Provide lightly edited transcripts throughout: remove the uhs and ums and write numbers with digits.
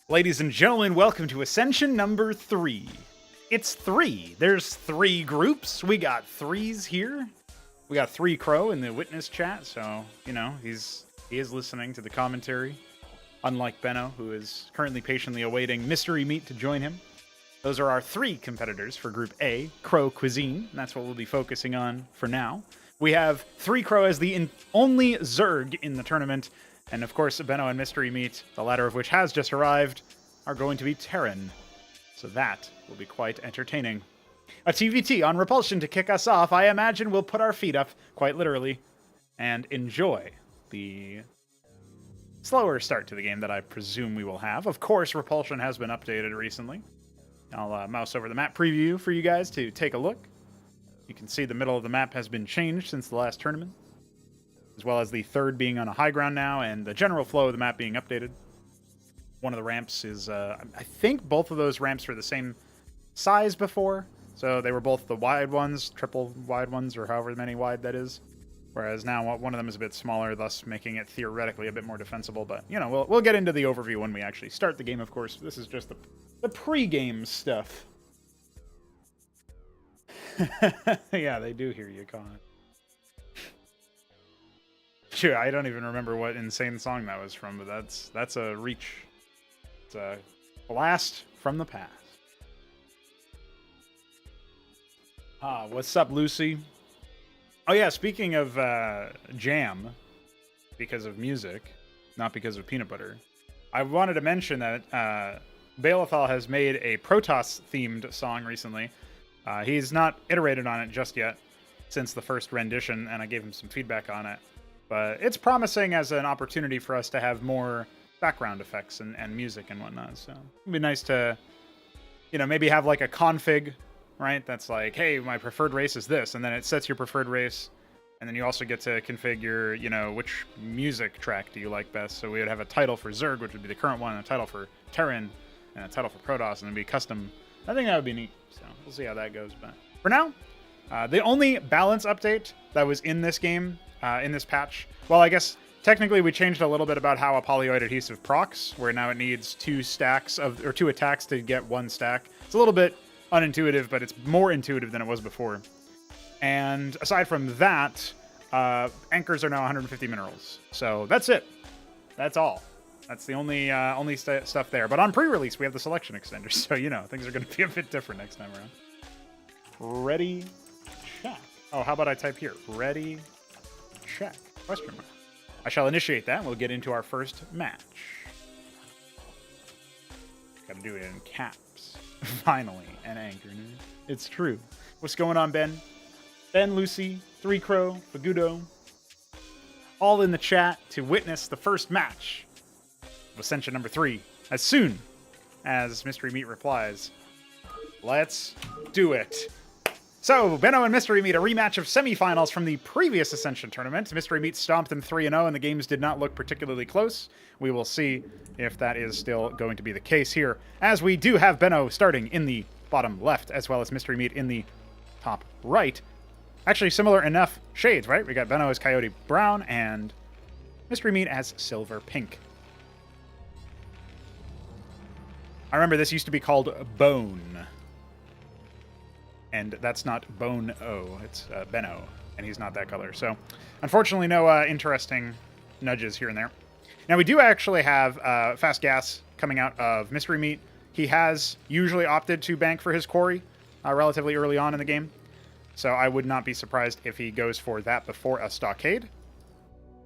Ladies and gentlemen, welcome to Ascension number 3. It's 3. There's 3 groups. We got 3s here. We got 3 Crow in the witness chat, so, you know, he is listening to the commentary. Unlike Benno, who is currently patiently awaiting Mystery Meat to join him. Those are our 3 competitors for Group A, Crow Cuisine, and that's what we'll be focusing on for now. We have 3 Crow as the only Zerg in the tournament, and of course, Benno and Mystery Meat, the latter of which has just arrived, are going to be Terran. So that will be quite entertaining. A TVT on Repulsion to kick us off. I imagine we'll put our feet up, quite literally, and enjoy the slower start to the game that I presume we will have. Of course, Repulsion has been updated recently. I'll mouse over the map preview for you guys to take a look. You can see the middle of the map has been changed since the last tournament, as well as the third being on a high ground now, and the general flow of the map being updated. One of the ramps is, I think both of those ramps were the same size before, so they were both the wide ones, triple wide ones, or however many wide that is. Whereas now one of them is a bit smaller, thus making it theoretically a bit more defensible. But, you know, we'll get into the overview when we actually start the game, of course. This is just the pre-game stuff. Yeah, they do hear you, Con. Sure, I don't even remember what insane song that was from, but that's a reach. It's a blast from the past. What's up, Lucy? Oh yeah, speaking of jam, because of music, not because of peanut butter, I wanted to mention that Balethal has made a Protoss-themed song recently. He's not iterated on it just yet since the first rendition, and I gave him some feedback on it. But it's promising as an opportunity for us to have more background effects and music and whatnot. So it'd be nice to, you know, maybe have like a config, right? That's like, hey, my preferred race is this, and then it sets your preferred race, and then you also get to configure, you know, which music track do you like best. So we would have a title for Zerg, which would be the current one, a title for Terran, and a title for Protoss, and it'd be custom. I think that would be neat. So we'll see how that goes. But for now, the only balance update that was in this game, in this patch, well, I guess technically we changed a little bit about how a polyoid adhesive procs, where now it needs 2 attacks to get 1 stack. It's a little bit unintuitive, but it's more intuitive than it was before. And aside from that, anchors are now 150 minerals. So that's it. That's all. That's the only stuff there. But on pre-release, we have the selection extender, so, you know, things are going to be a bit different next time around. Ready, check. Oh, how about I type here? Ready, check. Question mark. I shall initiate that, and we'll get into our first match. Gotta do it in caps. Finally, an anchor. It's true. What's going on, Ben? Ben, Lucy, 3 Crow, Fagudo, all in the chat to witness the first match of Ascension number 3. As soon as Mystery Meat replies, let's do it. So, Benno and Mystery Meat, a rematch of semifinals from the previous Ascension tournament. Mystery Meat stomped them 3-0, and the games did not look particularly close. We will see if that is still going to be the case here, as we do have Benno starting in the bottom left, as well as Mystery Meat in the top right. Actually, similar enough shades, right? We got Benno as Coyote Brown, and Mystery Meat as Silver Pink. I remember this used to be called Bone. And that's not Bone-O, it's Benno, and he's not that color. So, unfortunately, no interesting nudges here and there. Now, we do actually have Fast Gas coming out of Mystery Meat. He has usually opted to bank for his quarry relatively early on in the game. So I would not be surprised if he goes for that before a Stockade.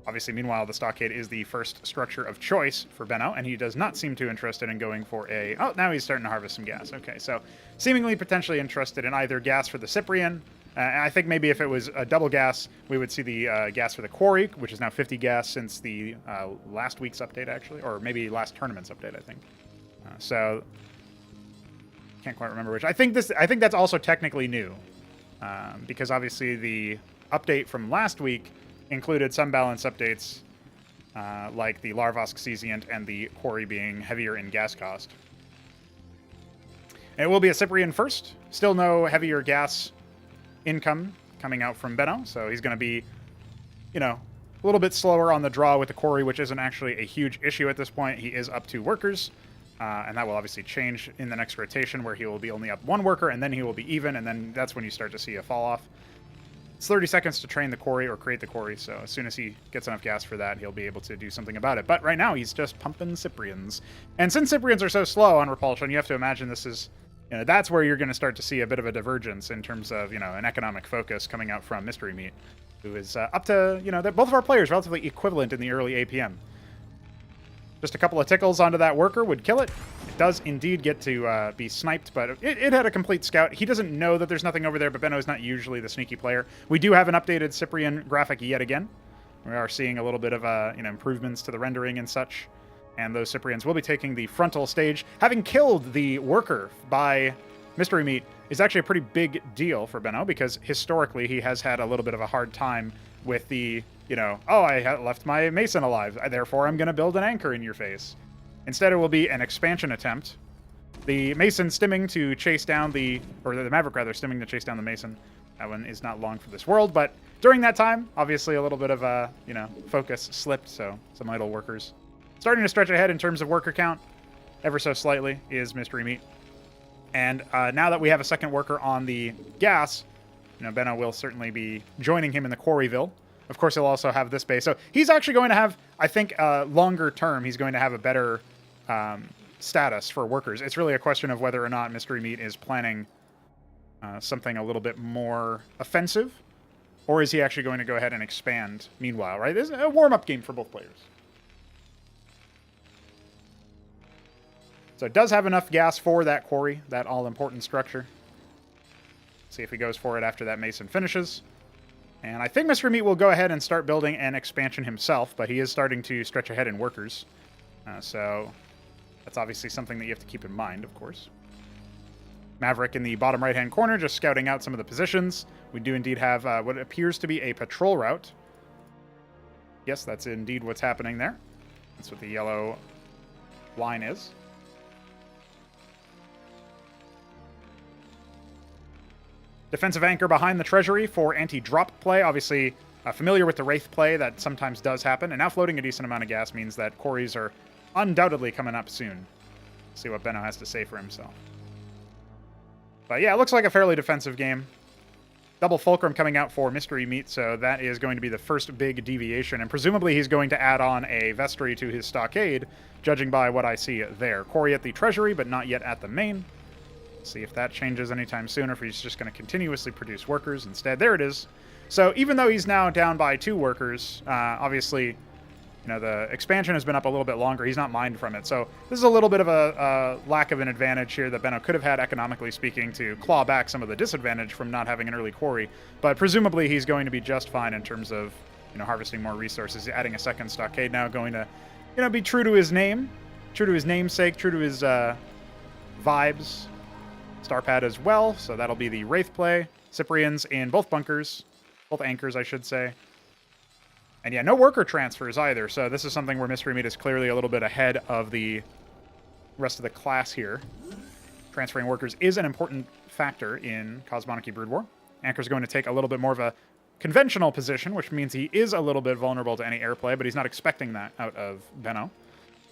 Obviously, meanwhile, the Stockade is the first structure of choice for Benno, and he does not seem too interested in going for a... Oh, now he's starting to harvest some gas. Okay, so seemingly potentially interested in either gas for the Cyprian. I think maybe if it was a double gas, we would see the gas for the quarry, which is now 50 gas since the last week's update, actually. Or maybe last tournament's update, I think. So, can't quite remember which. I think that's also technically new. Because obviously the update from last week included some balance updates, like the Larvosk Cesiant and the quarry being heavier in gas cost. And it will be a Cyprian first. Still no heavier gas income coming out from Benno, so he's going to be, you know, a little bit slower on the draw with the quarry, which isn't actually a huge issue at this point. He is up 2 workers, And that will obviously change in the next rotation, where he will be only up 1 worker, and then he will be even, and then that's when you start to see a fall off. It's 30 seconds to train the quarry or create the quarry, so as soon as he gets enough gas for that, he'll be able to do something about it. But right now, he's just pumping Cyprians. And since Cyprians are so slow on Repulsion, you have to imagine this is, that's where you're going to start to see a bit of a divergence in terms of, an economic focus coming out from Mystery Meat, who is up to, both of our players relatively equivalent in the early APM. Just a couple of tickles onto that worker would kill it. It does indeed get to be sniped, but it had a complete scout. He doesn't know that there's nothing over there, but Benno is not usually the sneaky player. We do have an updated Cyprian graphic yet again. We are seeing a little bit of improvements to the rendering and such. And those Cyprians will be taking the frontal stage. Having killed the worker by Mystery Meat is actually a pretty big deal for Benno, because historically he has had a little bit of a hard time with the, I left my Mason alive, therefore I'm going to build an anchor in your face. Instead, it will be an expansion attempt. The Mason stimming to chase down the Maverick rather, stimming to chase down the Mason. That one is not long for this world, but during that time, obviously a little bit of a, focus slipped, so some idle workers. Starting to stretch ahead in terms of worker count, ever so slightly, is Mystery Meat. And now that we have a second worker on the gas, Benno will certainly be joining him in the Quarryville. Of course, he'll also have this base. So he's actually going to have, I think, longer term, he's going to have a better status for workers. It's really a question of whether or not Mystery Meat is planning something a little bit more offensive, or is he actually going to go ahead and expand meanwhile, right? This is a warm-up game for both players. So it does have enough gas for that quarry, that all-important structure. See if he goes for it after that Mason finishes. And I think Mystery Meat will go ahead and start building an expansion himself, but he is starting to stretch ahead in workers. So that's obviously something that you have to keep in mind, of course. Maverick in the bottom right-hand corner, just scouting out some of the positions. We do indeed have what appears to be a patrol route. Yes, that's indeed what's happening there. That's what the yellow line is. Defensive anchor behind the treasury for anti-drop play. Obviously, familiar with the Wraith play, that sometimes does happen. And now floating a decent amount of gas means that quarries are undoubtedly coming up soon. See what Benno has to say for himself. But yeah, it looks like a fairly defensive game. Double Fulcrum coming out for Mystery Meat, so that is going to be the first big deviation. And presumably he's going to add on a vestry to his stockade, judging by what I see there. Quarry at the treasury, but not yet at the main. See if that changes anytime soon, or if he's just going to continuously produce workers instead. There it is. So even though he's now down by 2 workers, obviously, the expansion has been up a little bit longer. He's not mined from it. So this is a little bit of a lack of an advantage here that Benno could have had, economically speaking, to claw back some of the disadvantage from not having an early quarry. But presumably he's going to be just fine in terms of, harvesting more resources. Adding a second stockade now, going to, be true to his name, true to his namesake, true to his vibes. Starpad as well, so that'll be the Wraith play. Cyprians in both bunkers. Both anchors, I should say. And yeah, no worker transfers either, so this is something where Mystery Meat is clearly a little bit ahead of the rest of the class here. Transferring workers is an important factor in Cosmonarchy Brood War. Anchor's going to take a little bit more of a conventional position, which means he is a little bit vulnerable to any airplay, but he's not expecting that out of Benno.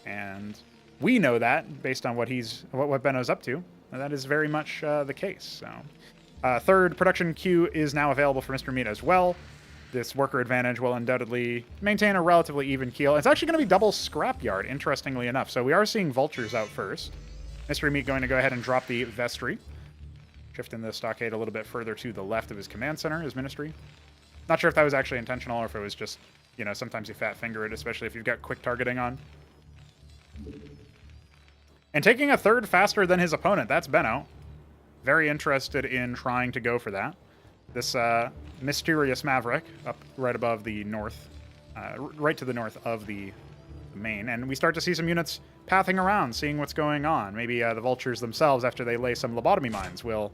And we know that based on what Benno's up to. That is very much the case. So, third production queue is now available for Mystery Meat as well. This worker advantage will undoubtedly maintain a relatively even keel. It's actually going to be double scrapyard, interestingly enough. So we are seeing vultures out first. Mystery Meat going to go ahead and drop the vestry. Shifting the stockade a little bit further to the left of his command center, his ministry. Not sure if that was actually intentional or if it was just, sometimes you fat finger it, especially if you've got quick targeting on. And taking a third faster than his opponent, that's Benno. Very interested in trying to go for that. This mysterious Maverick up right above the north, right to the north of the main. And we start to see some units pathing around, seeing what's going on. Maybe the vultures themselves, after they lay some lobotomy mines, will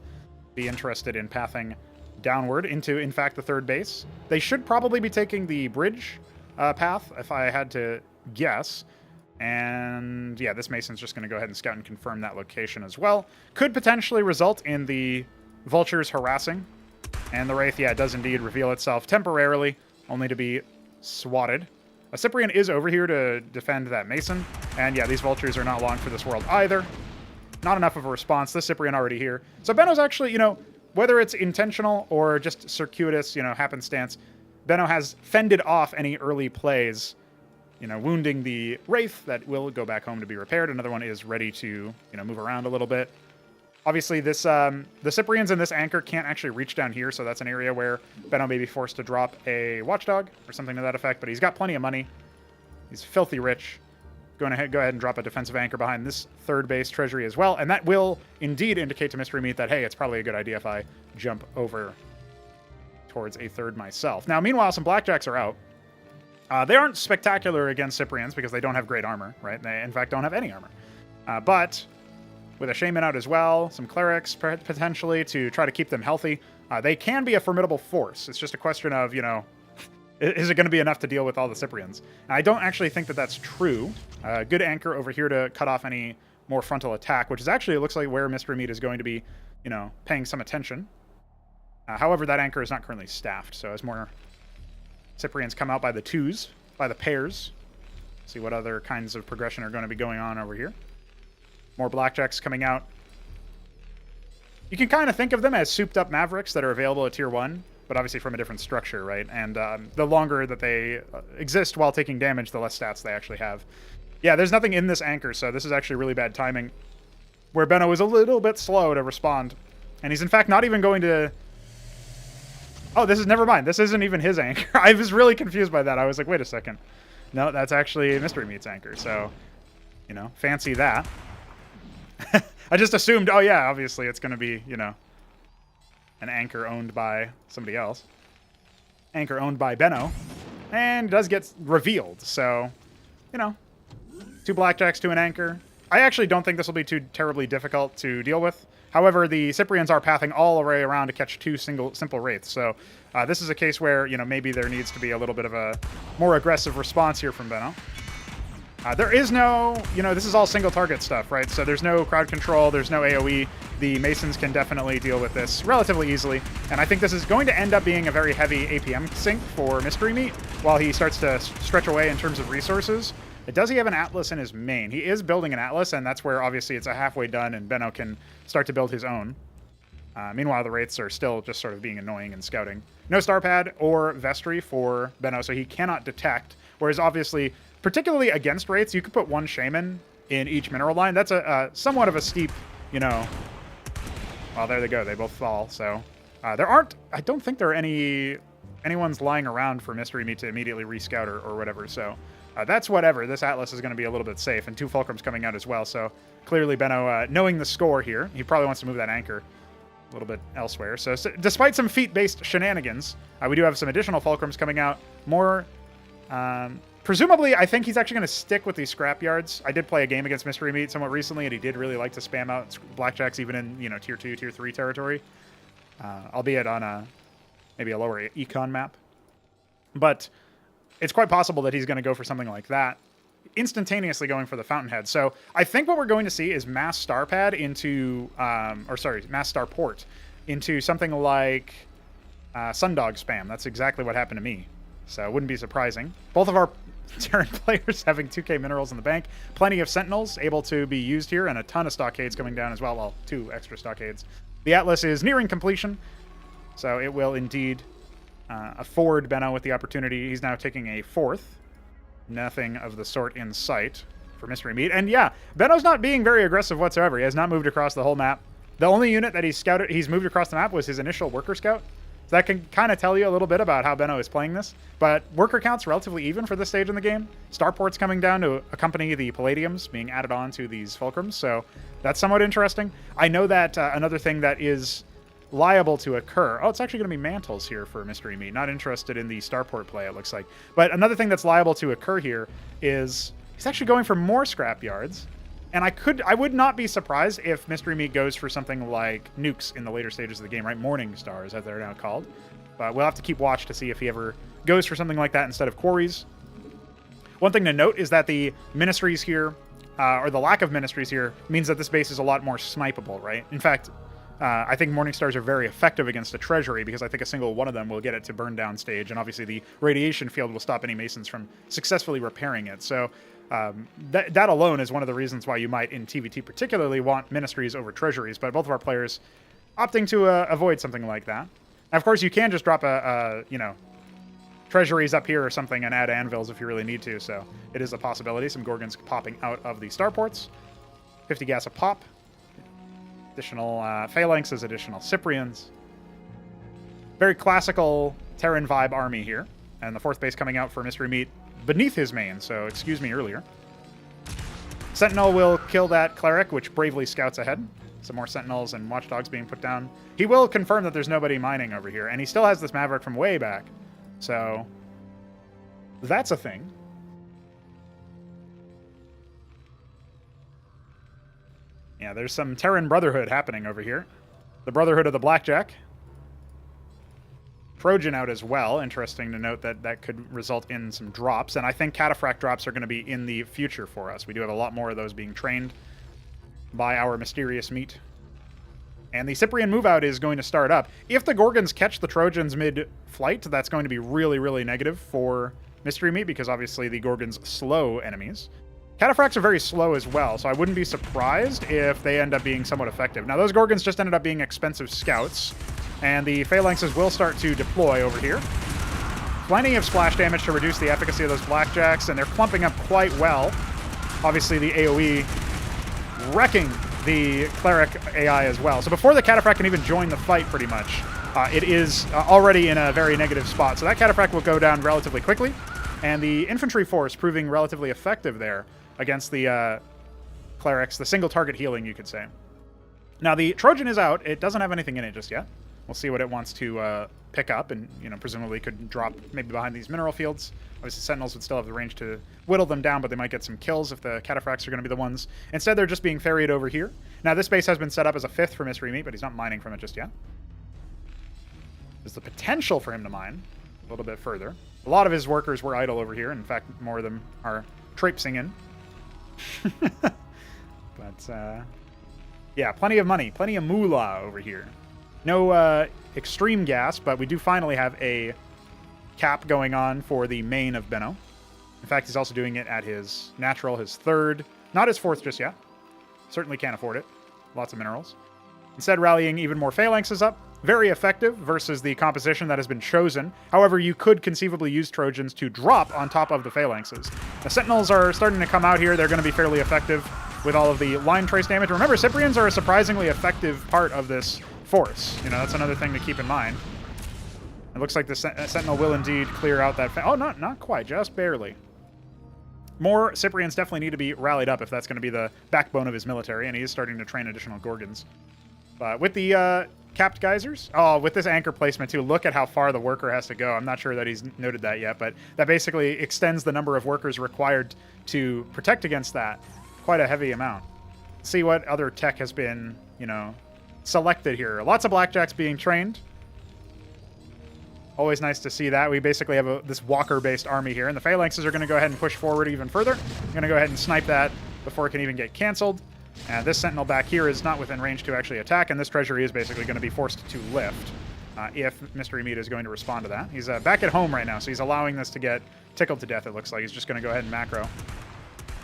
be interested in pathing downward into, in fact, the third base. They should probably be taking the bridge path, if I had to guess. And yeah, this Mason's just going to go ahead and scout and confirm that location as well. Could potentially result in the vultures harassing. And the Wraith, yeah, does indeed reveal itself temporarily, only to be swatted. A Cyprian is over here to defend that Mason. And yeah, these vultures are not long for this world either. Not enough of a response. The Cyprian already here. So Benno's actually, you know, whether it's intentional or just circuitous, you know, happenstance, Benno has fended off any early plays, you know, wounding the Wraith that will go back home to be repaired. Another one is ready to, you know, move around a little bit. Obviously, this the Cyprians and this anchor can't actually reach down here, so that's an area where Benno may be forced to drop a Watchdog or something to that effect, but he's got plenty of money. He's filthy rich. Go ahead and drop a defensive anchor behind this third base treasury as well, and that will indeed indicate to Mystery Meat that, hey, it's probably a good idea if I jump over towards a third myself. Now, meanwhile, some Blackjacks are out. They aren't spectacular against Cyprians because they don't have great armor, right? They, in fact, don't have any armor. But with a Shaman out as well, some Clerics potentially to try to keep them healthy, they can be a formidable force. It's just a question of, you know, is it going to be enough to deal with all the Cyprians? And I don't actually think that that's true. Good anchor over here to cut off any more frontal attack, which is actually, it looks like where Mystery Meat is going to be, you know, paying some attention. However, that anchor is not currently staffed, so as more Cyprians come out by the twos, by the pairs, see what other kinds of progression are going to be going on over here. More Blackjacks coming out. You can kind of think of them as souped-up Mavericks that are available at Tier 1, but obviously from a different structure, right? And the longer that they exist while taking damage, the less stats they actually have. Yeah, there's nothing in this anchor, so this is actually really bad timing, where Benno is a little bit slow to respond. And he's, in fact, not even going to... Oh, this is... Never mind. This isn't even his anchor. I was really confused by that. I was like, wait a second. No, that's actually Mystery Meat's anchor, so, you know, fancy that. I just assumed, oh yeah, obviously it's going to be, you know, an anchor owned by somebody else. Anchor owned by Benno. And it does get revealed, so, you know, 2 Blackjacks to an anchor. I actually don't think this will be too terribly difficult to deal with. However, the Cyprians are pathing all the way around to catch 2 simple Wraiths, so this is a case where, you know, maybe there needs to be a little bit of a more aggressive response here from Benno. There is no, you know, this is all single target stuff, right? So there's no crowd control, there's no AoE. The Masons can definitely deal with this relatively easily. And I think this is going to end up being a very heavy APM sink for Mystery Meat while he starts to stretch away in terms of resources. Does he have an Atlas in his main? He is building an Atlas, and that's where obviously it's a halfway done and Benno can start to build his own. Meanwhile, the Wraiths are still just sort of being annoying and scouting. No Star Pad or Vestry for Benno, so he cannot detect. Whereas obviously, particularly against Wraiths, you could put 1 Shaman in each mineral line. That's a somewhat of a steep, you know... Well, there they go. They both fall, so... there aren't... I don't think there are anyone's lying around for Mystery Meat to immediately rescout or whatever, so... that's whatever. This Atlas is going to be a little bit safe, and 2 Fulcrums coming out as well, so clearly Benno, knowing the score here, he probably wants to move that anchor a little bit elsewhere. So despite some feat-based shenanigans, we do have some additional Fulcrums coming out. More... presumably, I think he's actually going to stick with these scrapyards. I did play a game against Mystery Meat somewhat recently, and he did really like to spam out Blackjacks even in, you know, Tier 2, Tier 3 territory. Albeit on maybe a lower econ map. But it's quite possible that he's going to go for something like that, instantaneously going for the Fountainhead. So I think what we're going to see is mass Starpad into, mass Starport into something like Sundog spam. That's exactly what happened to me. So it wouldn't be surprising. Both of our Terran players having 2k minerals in the bank. Plenty of Sentinels able to be used here, and a ton of Stockades coming down as well. Well, 2 extra Stockades. The Atlas is nearing completion, so it will indeed afford Benno with the opportunity. He's now taking a 4th. Nothing of the sort in sight for Mystery Meat. And yeah, Benno's not being very aggressive whatsoever. He has not moved across the whole map. The only unit that he's moved across the map was his initial Worker Scout. So that can kind of tell you a little bit about how Benno is playing this. But worker count's relatively even for this stage in the game. Starport's coming down to accompany the Palladiums being added on to these Fulcrums, so that's somewhat interesting. I know that another thing that is liable to occur... Oh, it's actually going to be Mantles here for Mystery Meat. Not interested in the Starport play, it looks like. But another thing that's liable to occur here is he's actually going for more Scrapyards. And I would not be surprised if Mystery Meat goes for something like nukes in the later stages of the game, right? Morning Stars, as they're now called. But we'll have to keep watch to see if he ever goes for something like that instead of quarries. One thing to note is that the ministries here, or the lack of ministries here, means that this base is a lot more snipeable, right? In fact, I think Morning Stars are very effective against a treasury because I think a single one of them will get it to burn down stage, and obviously the radiation field will stop any Masons from successfully repairing it. So that alone is one of the reasons why you might, in TVT particularly, want Ministries over treasuries, but both of our players opting to avoid something like that. And of course, you can just drop treasuries up here or something and add anvils if you really need to, so it is a possibility. Some Gorgons popping out of the starports. 50 gas a pop. Additional Phalanxes, additional Cyprians. Very classical Terran vibe army here. And the 4th base coming out for Mystery Meat beneath his main, so excuse me earlier. Sentinel will kill that Cleric, which bravely scouts ahead. Some more Sentinels and Watchdogs being put down. He will confirm that there's nobody mining over here, and he still has this Maverick from way back. So that's a thing. Yeah, there's some Terran Brotherhood happening over here. The Brotherhood of the Blackjack. Trojan out as well. Interesting to note that that could result in some drops. And I think Cataphract drops are going to be in the future for us. We do have a lot more of those being trained by our mysterious meat. And the Cyprian move-out is going to start up. If the Gorgons catch the Trojans mid-flight, that's going to be really, really negative for Mystery Meat because obviously the Gorgons slow enemies. Cataphracts are very slow as well, so I wouldn't be surprised if they end up being somewhat effective. Now, those Gorgons just ended up being expensive scouts, and the Phalanxes will start to deploy over here. Plenty of splash damage to reduce the efficacy of those Blackjacks, and they're clumping up quite well. Obviously, the AoE wrecking the Cleric AI as well. So before the Cataphract can even join the fight, pretty much, it is already in a very negative spot. So that Cataphract will go down relatively quickly, and the Infantry Force proving relatively effective there against the Clerics, the single target healing, you could say. Now, the Trojan is out. It doesn't have anything in it just yet. We'll see what it wants to pick up, and presumably could drop maybe behind these mineral fields. Obviously, Sentinels would still have the range to whittle them down, but they might get some kills if the Cataphracts are going to be the ones. Instead, they're just being ferried over here. Now, this base has been set up as a 5th for Mystery Meat, but he's not mining from it just yet. There's the potential for him to mine a little bit further. A lot of his workers were idle over here. In fact, more of them are traipsing in. But, yeah, plenty of money. Plenty of moolah over here. No extreme gas, but we do finally have a cap going on for the main of Benno. In fact, he's also doing it at his natural, his 3rd. Not his 4th just yet. Certainly can't afford it. Lots of minerals. Instead, rallying even more Phalanxes up. Very effective versus the composition that has been chosen. However, you could conceivably use Trojans to drop on top of the Phalanxes. The Sentinels are starting to come out here. They're going to be fairly effective with all of the line trace damage. Remember, Cyprians are a surprisingly effective part of this force. That's another thing to keep in mind. It looks like the Sentinel will indeed clear out that... Oh, not quite. Just barely. More Cyprians definitely need to be rallied up if that's going to be the backbone of his military, and he is starting to train additional Gorgons. But with the capped geysers, with this anchor placement too, look at how far the worker has to go. I'm not sure that he's noted that yet, but that basically extends the number of workers required to protect against that. Quite a heavy amount. See what other tech has been, selected here. Lots of Blackjacks being trained. Always nice to see that. We basically have this walker-based army here, and the Phalanxes are going to go ahead and push forward even further. I'm going to go ahead and snipe that before it can even get canceled. And this Sentinel back here is not within range to actually attack, and this Treasury is basically going to be forced to lift if Mystery Meat is going to respond to that. He's back at home right now, so he's allowing this to get tickled to death, it looks like. He's just going to go ahead and macro.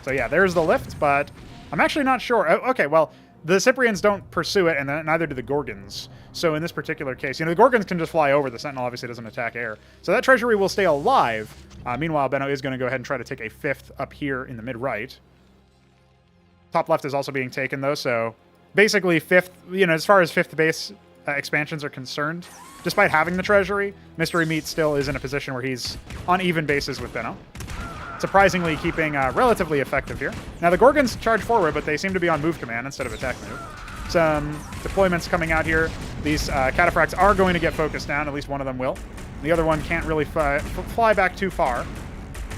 So yeah, there's the lift, but I'm actually not sure. Okay, well, the Cyprians don't pursue it, and neither do the Gorgons. So in this particular case, the Gorgons can just fly over. The Sentinel obviously doesn't attack air. So that Treasury will stay alive. Meanwhile, Benno is going to go ahead and try to take a 5th up here in the mid-right. Top left is also being taken, though, so basically 5th, as far as 5th base expansions are concerned, despite having the Treasury, Mystery Meat still is in a position where he's on even bases with Benno. Surprisingly keeping relatively effective here. Now, the Gorgons charge forward, but they seem to be on move command instead of attack move. Some deployments coming out here. These Cataphracts are going to get focused down. At least one of them will. The other one can't really fly back too far.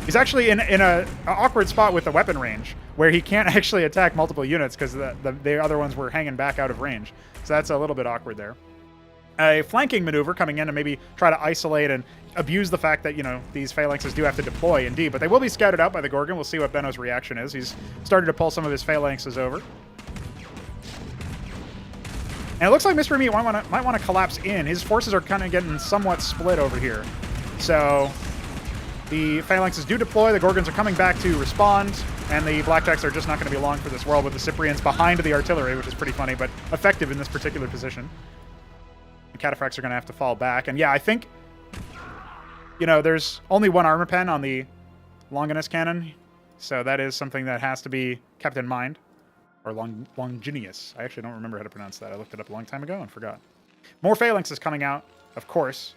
He's actually in an awkward spot with the weapon range, where he can't actually attack multiple units because the other ones were hanging back out of range. So that's a little bit awkward there. A flanking maneuver coming in to maybe try to isolate and abuse the fact that, these Phalanxes do have to deploy, indeed. But they will be scouted out by the Gorgon. We'll see what Benno's reaction is. He's started to pull some of his Phalanxes over. And it looks like Mr. Meat might want to collapse in. His forces are kind of getting somewhat split over here. So the Phalanxes do deploy. The Gorgons are coming back to respond. And the Blackjacks are just not going to be long for this world with the Cyprians behind the artillery, which is pretty funny, but effective in this particular position. The Cataphracts are going to have to fall back. And yeah, I think, there's only one armor pen on the Longinus cannon. So that is something that has to be kept in mind. Or Longinus. I actually don't remember how to pronounce that. I looked it up a long time ago and forgot. More Phalanxes coming out, of course.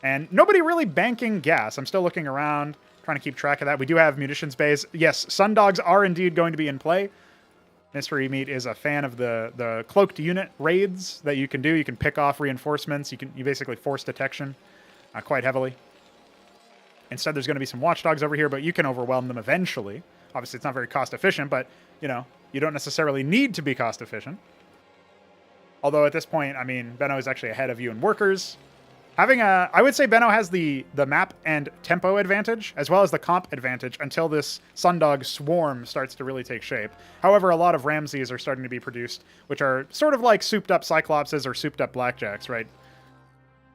And nobody really banking gas. I'm still looking around, trying to keep track of that. We do have munitions bays. Yes, Sundogs are indeed going to be in play. Mystery Meat is a fan of the cloaked unit raids that you can do. You can pick off reinforcements. You basically force detection quite heavily. Instead, there's going to be some watchdogs over here, but you can overwhelm them eventually. Obviously, it's not very cost efficient, but, you don't necessarily need to be cost efficient. Although at this point, I mean, Benno is actually ahead of you in workers. I would say Benno has the map and tempo advantage, as well as the comp advantage, until this Sundog swarm starts to really take shape. However, a lot of Ramses are starting to be produced, which are sort of like souped-up Cyclopses or souped-up Blackjacks, right?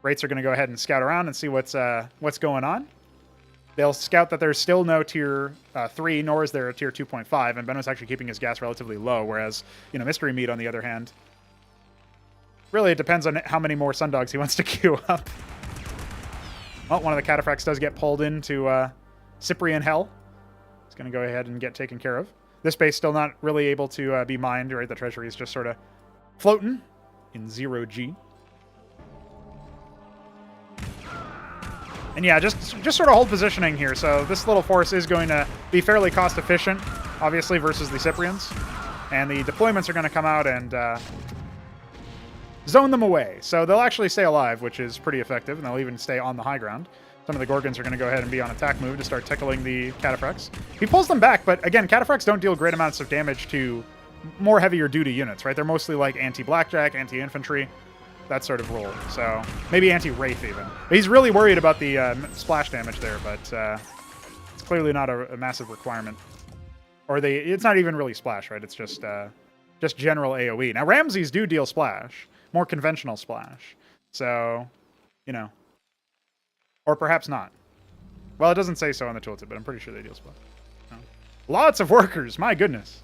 Rates are going to go ahead and scout around and see what's going on. They'll scout that there's still no tier 3, nor is there a tier 2.5, and Benno's actually keeping his gas relatively low, whereas, Mystery Meat, on the other hand, really, it depends on how many more Sundogs he wants to queue up. Well, one of the Cataphracts does get pulled into Cyprian Hell. It's going to go ahead and get taken care of. This base still not really able to be mined, right? The treasury is just sort of floating in 0G. And yeah, just sort of hold positioning here. So this little force is going to be fairly cost efficient, obviously, versus the Cyprians. And the deployments are going to come out and zone them away. So they'll actually stay alive, which is pretty effective, and they'll even stay on the high ground. Some of the Gorgons are going to go ahead and be on attack move to start tickling the Cataphracts. He pulls them back, but again, Cataphracts don't deal great amounts of damage to more heavier duty units, right? They're mostly like anti-Blackjack, anti-infantry, that sort of role. So maybe anti-Wraith even. But he's really worried about the splash damage there, but it's clearly not a massive requirement. Or it's not even really splash, right? It's just general AoE. Now, Ramses do deal splash. More conventional splash. So, or perhaps not. Well, it doesn't say so on the tooltip, but I'm pretty sure they deal splash. No. Lots of workers, my goodness.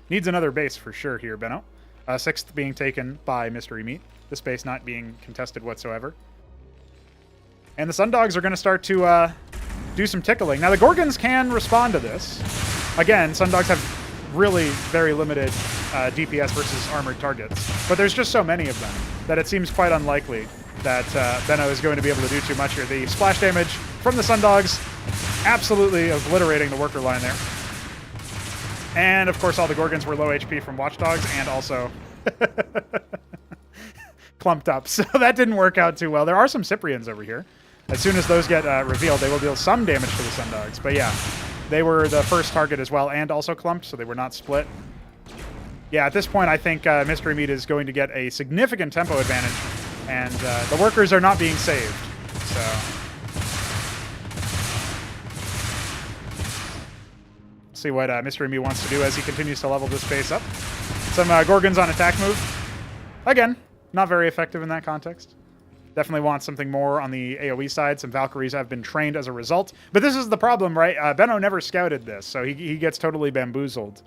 Needs another base for sure here, Benno. 6th being taken by Mystery Meat. This base not being contested whatsoever. And the Sundogs are going to start to do some tickling. Now, the Gorgons can respond to this. Again, Sundogs have really very limited DPS versus armored targets. But there's just so many of them that it seems quite unlikely that Benno is going to be able to do too much here. The splash damage from the Sundogs absolutely obliterating the worker line there. And, of course, all the Gorgons were low HP from Watchdogs and also clumped up. So that didn't work out too well. There are some Cyprians over here. As soon as those get revealed, they will deal some damage to the Sundogs. But yeah, they were the first target as well and also clumped, so they were not split. Yeah, at this point, I think Mystery Meat is going to get a significant tempo advantage, and the workers are not being saved. So see what Mystery Meat wants to do as he continues to level this base up. Some Gorgons on attack move. Again, not very effective in that context. Definitely want something more on the AoE side. Some Valkyries have been trained as a result. But this is the problem, right? Benno never scouted this, so he gets totally bamboozled.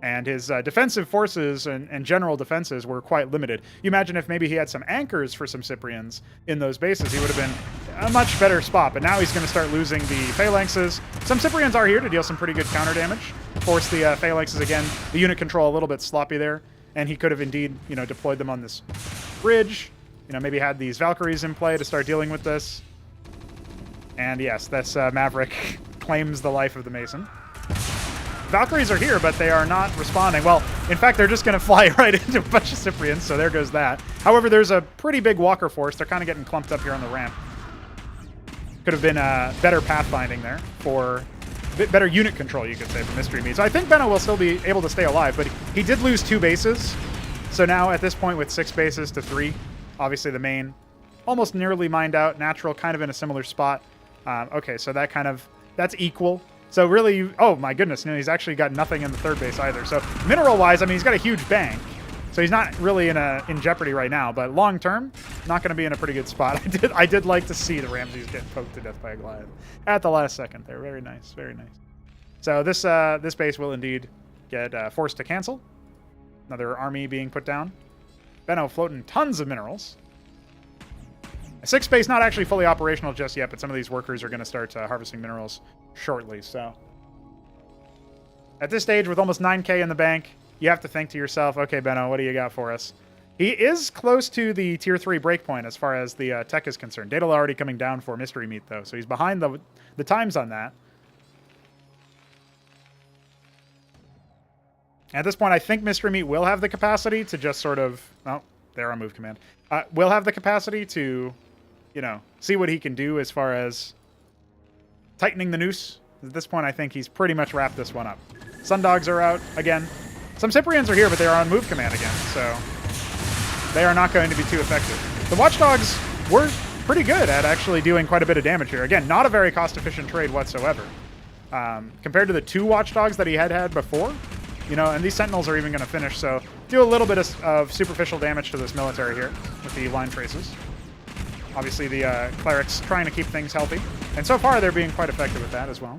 And his defensive forces and general defenses were quite limited. You imagine if maybe he had some anchors for some Cyprians in those bases, he would have been a much better spot. But now he's going to start losing the Phalanxes. Some Cyprians are here to deal some pretty good counter damage. Force the Phalanxes again. The unit control a little bit sloppy there. And he could have indeed, deployed them on this bridge. Maybe had these Valkyries in play to start dealing with this. And yes, this Maverick claims the life of the Mason. Valkyries are here, but they are not responding. Well, in fact, they're just going to fly right into a bunch of Cyprians, so there goes that. However, there's a pretty big walker force. They're kind of getting clumped up here on the ramp. Could have been better pathfinding there for better unit control, you could say, for Mystery Meat. So I think Benno will still be able to stay alive, but he did lose 2 bases. So now at this point with 6 bases to 3, obviously the main almost nearly mined out. Natural kind of in a similar spot. Okay, so that's equal. So really, oh my goodness, he's actually got nothing in the 3rd base either. So mineral-wise, I mean, he's got a huge bank. So he's not really in jeopardy right now, but long term, not going to be in a pretty good spot. I did like to see the Ramses get poked to death by a Goliath at the last second there. Very nice, very nice. So this base will indeed get forced to cancel. Another army being put down. Benno floating tons of minerals. A 6th base not actually fully operational just yet, but some of these workers are going to start harvesting minerals shortly. So at this stage, with almost 9K in the bank, you have to think to yourself, okay, Benno, what do you got for us? He is close to the tier 3 breakpoint as far as the tech is concerned. Data already coming down for Mystery Meat, though, so he's behind the times on that. At this point, I think Mystery Meat will have the capacity to just sort of... Oh, there on move command. Will have the capacity to, you know, see what he can do as far as tightening the noose. At this point, I think he's pretty much wrapped this one up. Sundogs are out again. Some Cyprians are here, but they are on move command again, so they are not going to be too effective. The Watchdogs were pretty good at actually doing quite a bit of damage here. Again, not a very cost-efficient trade whatsoever. Compared to the 2 Watchdogs that he had before, you know, and these Sentinels are even going to finish, so do a little bit of superficial damage to this military here with the line traces. Obviously, the Clerics trying to keep things healthy, and so far they're being quite effective with that as well.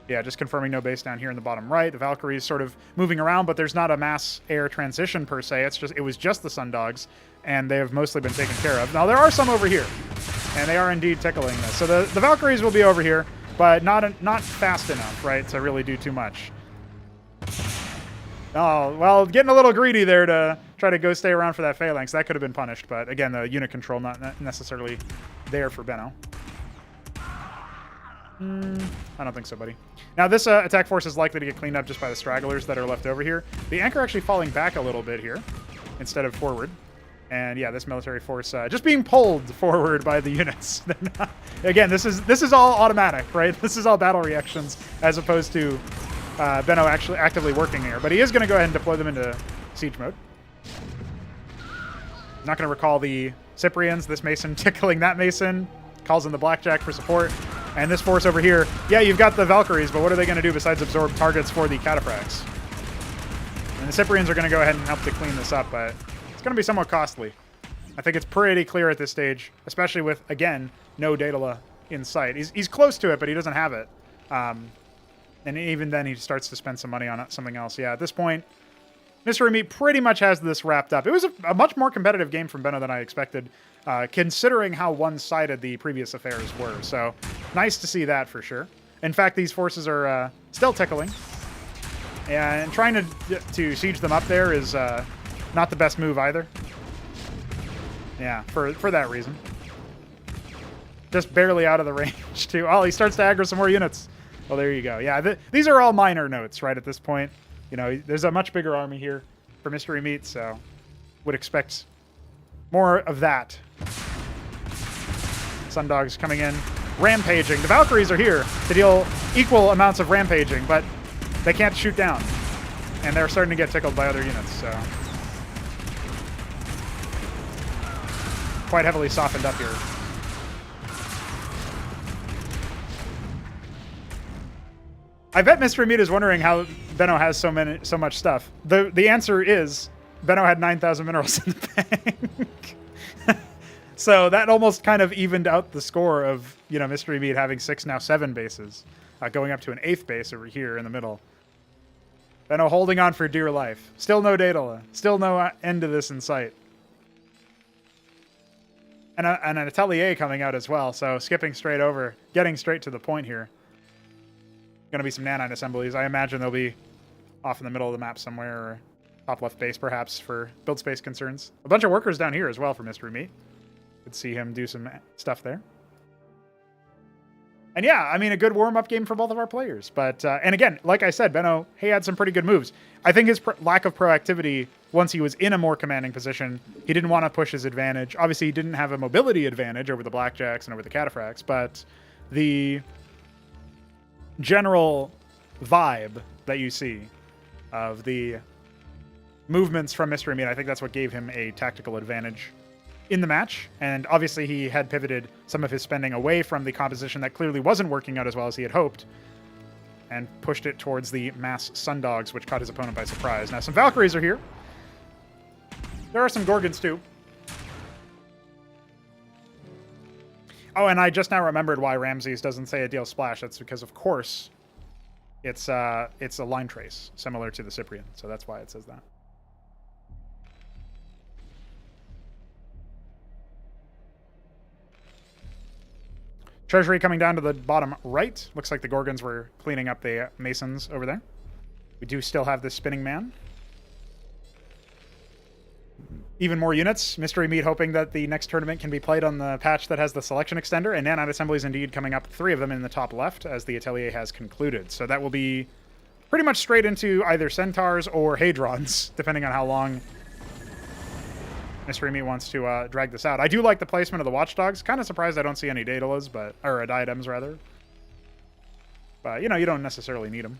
Yeah, just confirming no base down here in the bottom right. The Valkyries sort of moving around, but there's not a mass air transition per se. It was just the Sundogs, and they have mostly been taken care of. Now, there are some over here, and they are indeed tickling this. So the Valkyries will be over here, but not fast enough, right, to really do too much. Oh, well, getting a little greedy there to try to go stay around for that phalanx. That could have been punished, but again, the unit control not necessarily there for Benno. I don't think so, buddy. Now, this attack force is likely to get cleaned up just by the stragglers that are left over here. The Anchor actually falling back a little bit here instead of forward. And yeah, this military force just being pulled forward by the units. Again, this is all automatic, right? This is all battle reactions as opposed to Benno actually actively working here. But he is going to go ahead and deploy them into siege mode. Not going to recall the Cyprians. This Mason tickling that Mason. Calls in the Blackjack for support. And this force over here, yeah, you've got the Valkyries, but what are they going to do besides absorb targets for the Cataphracts? And the Cyprians are going to go ahead and help to clean this up, but it's going to be somewhat costly. I think it's pretty clear at this stage, especially with, again, no Daedala in sight. He's close to it, but he doesn't have it. And even then, he starts to spend some money on something else. Yeah, at this point, Mystery Meat pretty much has this wrapped up. It was a much more competitive game from Benno than I expected, considering how one-sided the previous affairs were. So, nice to see that for sure. In fact, these forces are still tickling. And trying to siege them up there is not the best move either. Yeah, for that reason. Just barely out of the range, too. Oh, he starts to aggro some more units. Well, there you go. Yeah, these are all minor notes, right, at this point. You know, there's a much bigger army here for Mystery Meat, so would expect more of that. Sundogs coming in, rampaging. The Valkyries are here to deal equal amounts of rampaging, but they can't shoot down. And they're starting to get tickled by other units, so. Quite heavily softened up here. I bet Mystery Meat is wondering how Benno has so much stuff. The answer is Benno had 9,000 minerals in the bank. So that almost kind of evened out the score of, you know, Mystery Meat having 6, now 7 bases, going up to an 8th base over here in the middle. Benno holding on for dear life. Still no Daedala. Still no end to this in sight. And an Atelier coming out as well, so skipping straight over, getting straight to the point here. Going to be some nanite assemblies. I imagine they'll be off in the middle of the map somewhere, or top left base perhaps for build space concerns. A bunch of workers down here as well for Mystery Meat. Could see him do some stuff there. And yeah, I mean, a good warm-up game for both of our players. But, and again, like I said, Benno, he had some pretty good moves. I think his lack of proactivity, once he was in a more commanding position, he didn't want to push his advantage. Obviously, he didn't have a mobility advantage over the Blackjacks and over the Cataphracts, but the general vibe that you see of the movements from Mystery Meat, I think that's what gave him a tactical advantage in the match. And obviously he had pivoted some of his spending away from the composition that clearly wasn't working out as well as he had hoped and pushed it towards the mass Sundogs, which caught his opponent by surprise. Now some Valkyries are here. There are some Gorgons, too. Oh, and I just now remembered why Ramses doesn't say a deal splash. That's because, of course, it's a line trace, similar to the Cyprian. So that's why it says that. Treasury coming down to the bottom right. Looks like the Gorgons were cleaning up the Masons over there. We do still have this spinning man. Even more units. Mystery Meat hoping that the next tournament can be played on the patch that has the selection extender. And nanite assemblies indeed coming up. 3 of them in the top left as the Atelier has concluded. So that will be pretty much straight into either Centaurs or Hadrons, depending on how long Mystery Meat wants to drag this out. I do like the placement of the Watchdogs. Kind of surprised I don't see any Daedalus, or Diadems, rather. But, you know, you don't necessarily need them.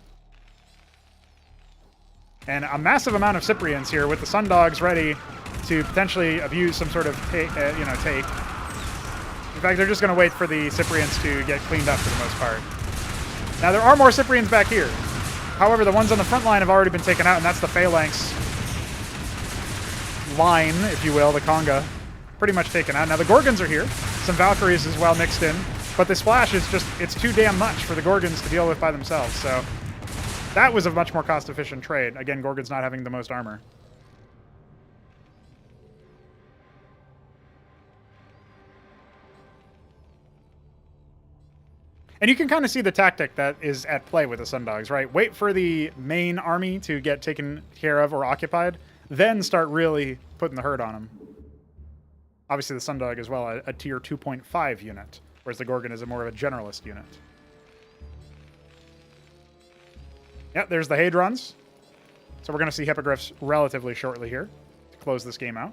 And a massive amount of Cyprians here with the Sundogs ready to potentially abuse some sort of take. In fact, they're just going to wait for the Cyprians to get cleaned up for the most part. Now, there are more Cyprians back here. However, the ones on the front line have already been taken out, and that's the Phalanx line, if you will, the Conga, pretty much taken out. Now, the Gorgons are here. Some Valkyries as well mixed in. But the splash is just, it's too damn much for the Gorgons to deal with by themselves, so that was a much more cost-efficient trade. Again, Gorgons not having the most armor. And you can kind of see the tactic that is at play with the Sundogs, right? Wait for the main army to get taken care of or occupied, then start really putting the hurt on them. Obviously, the Sundog as well, a tier 2.5 unit, whereas the Gorgon is more of a generalist unit. Yep, there's the Hadrons. So we're going to see Hippogriffs relatively shortly here to close this game out.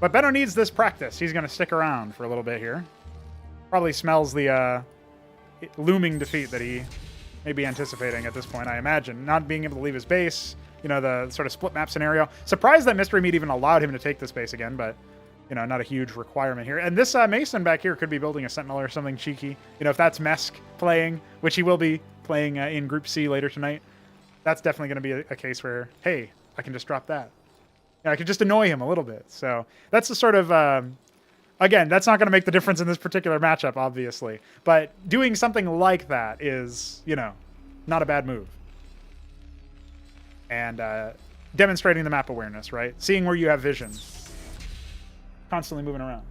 But Benno needs this practice. He's going to stick around for a little bit here. Probably smells the looming defeat that he may be anticipating at this point, I imagine. Not being able to leave his base, you know, the sort of split map scenario. Surprised that Mystery Meat even allowed him to take this base again, but, you know, not a huge requirement here. And this Mason back here could be building a Sentinel or something cheeky. You know, if that's Mesk playing, which he will be playing in Group C later tonight, that's definitely going to be a case where, hey, I can just drop that. Yeah, I could just annoy him a little bit. So that's the sort of... Again, that's not going to make the difference in this particular matchup, obviously. But doing something like that is, you know, not a bad move. And demonstrating the map awareness, right? Seeing where you have vision. Constantly moving around.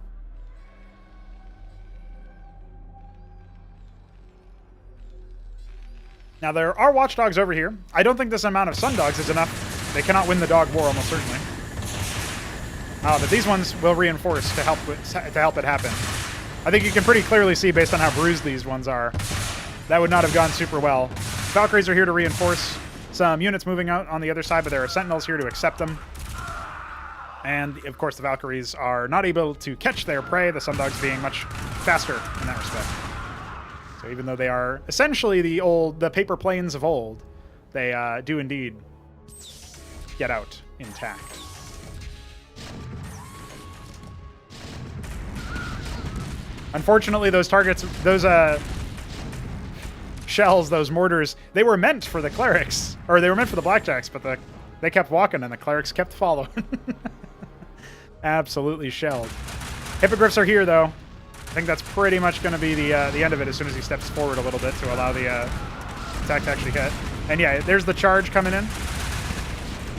Now, there are Watchdogs over here. I don't think this amount of Sundogs is enough. They cannot win the dog war, almost certainly. But these ones will reinforce to help it happen. I think you can pretty clearly see, based on how bruised these ones are, that would not have gone super well. Valkyries are here to reinforce. Some units moving out on the other side, but there are Sentinels here to accept them. And, of course, the Valkyries are not able to catch their prey, the Sundogs being much faster in that respect. So even though they are essentially the paper planes of old, they do indeed get out intact. Unfortunately, those targets, those shells, those mortars, they were meant for the clerics, or they were meant for the blackjacks, but they kept walking and the clerics kept following. Absolutely shelled. Hippogriffs are here, though. I think that's pretty much going to be the end of it as soon as he steps forward a little bit to allow the attack to actually hit. And yeah, there's the charge coming in.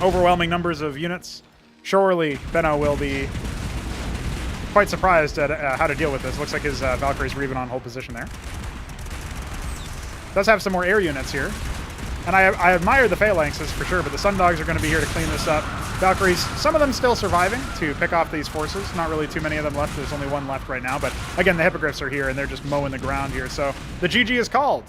Overwhelming numbers of units. Surely Benno will be quite surprised at how to deal with this. Looks like his Valkyries were even on hold position there. Does have some more air units here. And I admire the Phalanxes for sure, but the Sundogs are going to be here to clean this up. Valkyries, some of them still surviving to pick off these forces. Not really too many of them left. There's only one left right now. But again, the Hippogriffs are here, and they're just mowing the ground here. So the GG is called.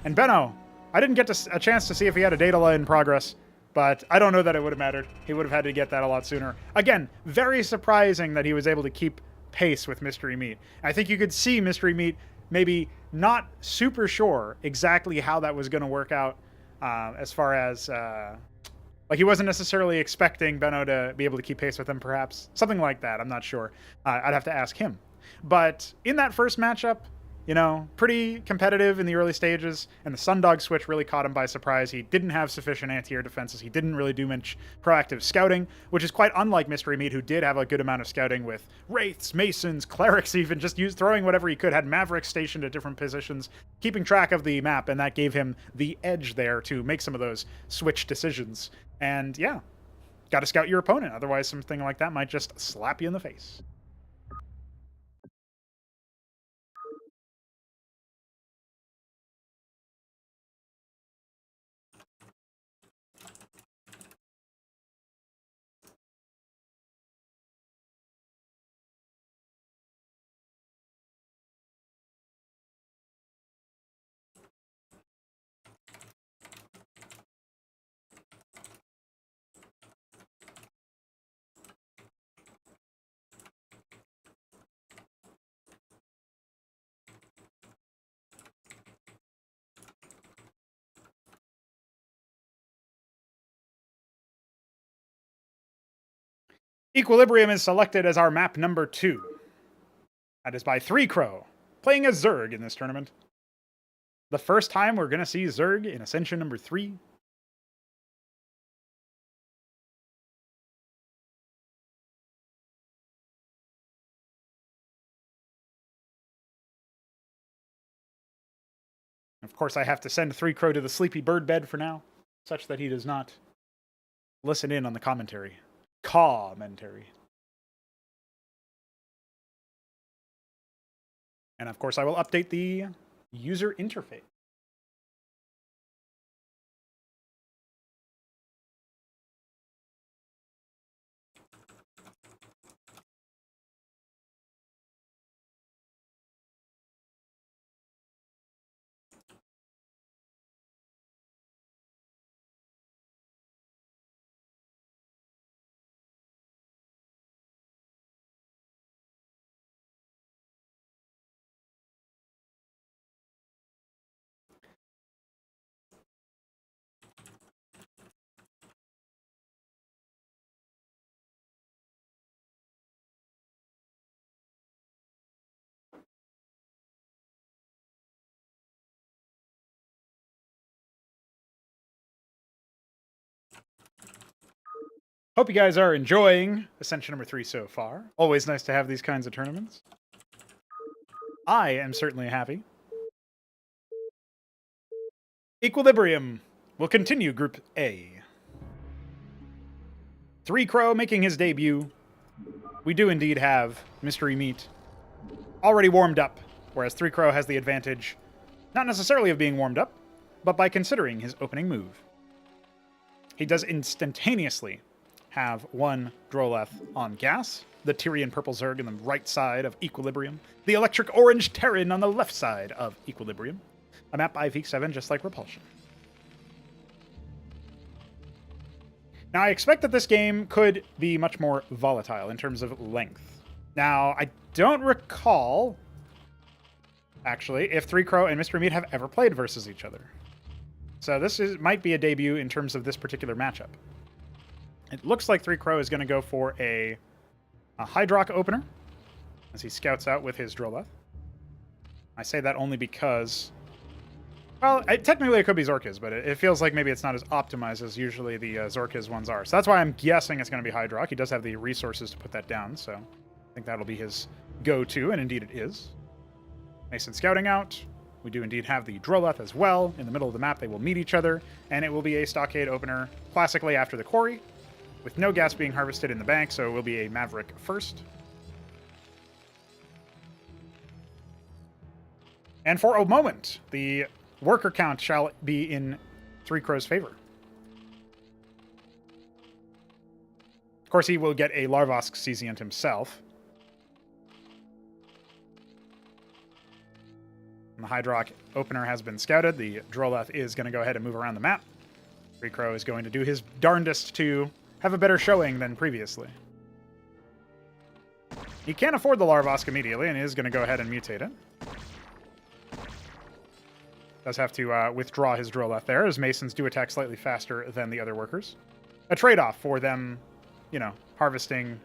And Benno, I didn't get a chance to see if he had a Daedala in progress, but I don't know that it would have mattered. He would have had to get that a lot sooner. Again, very surprising that he was able to keep pace with Mystery Meat. I think you could see Mystery Meat maybe not super sure exactly how that was going to work out as far as like he wasn't necessarily expecting Benno to be able to keep pace with him, perhaps something like that. I'm not sure. I'd have to ask him. But in that first matchup, you know, pretty competitive in the early stages, and the Sundog switch really caught him by surprise. He didn't have sufficient anti-air defenses. He didn't really do much proactive scouting, which is quite unlike Mystery Meat, who did have a good amount of scouting with Wraiths, Masons, Clerics, even just throwing whatever he could, had Mavericks stationed at different positions, keeping track of the map, and that gave him the edge there to make some of those switch decisions. And yeah, got to scout your opponent, otherwise something like that might just slap you in the face. Equilibrium is selected as our map number 2. That is by 3Crow, playing as Zerg in this tournament. The first time we're going to see Zerg in Ascension number 3. Of course, I have to send 3Crow to the sleepy bird bed for now, such that he does not listen in on the commentary. And of course, I will update the user interface. Hope you guys are enjoying Ascension number 3 so far. Always nice to have these kinds of tournaments. I am certainly happy. Equilibrium will continue Group A. 3Crow making his debut. We do indeed have Mystery Meat already warmed up, whereas 3Crow has the advantage, not necessarily of being warmed up, but by considering his opening move. He does instantaneously have one Droleth on gas, the Tyrian Purple Zerg on the right side of Equilibrium, the Electric Orange Terran on the left side of Equilibrium, a map by Week7 just like Repulsion. Now, I expect that this game could be much more volatile in terms of length. Now, I don't recall, actually, if 3Crow and Mystery Meat have ever played versus each other. So this might be a debut in terms of this particular matchup. It looks like 3Crow is going to go for a Hydrock opener as he scouts out with his Droleth. I say that only because, well, technically it could be Zorkaz, but it feels like maybe it's not as optimized as usually the Zorkaz ones are. So that's why I'm guessing it's going to be Hydrock. He does have the resources to put that down, so I think that'll be his go-to, and indeed it is. Mason scouting out. We do indeed have the Droleth as well. In the middle of the map, they will meet each other, and it will be a Stockade opener, classically after the Quarry, with no gas being harvested in the bank, so it will be a Maverick first. And for a moment, the worker count shall be in 3Crow's favor. Of course, he will get a Larvosk Cesiant himself. And the Hydrock opener has been scouted. The Droleth is going to go ahead and move around the map. 3Crow is going to do his darndest to have a better showing than previously. He can't afford the Larvosk immediately, and is going to go ahead and mutate it. Does have to withdraw his Droleth there, as Masons do attack slightly faster than the other workers. A trade-off for them, you know, harvesting,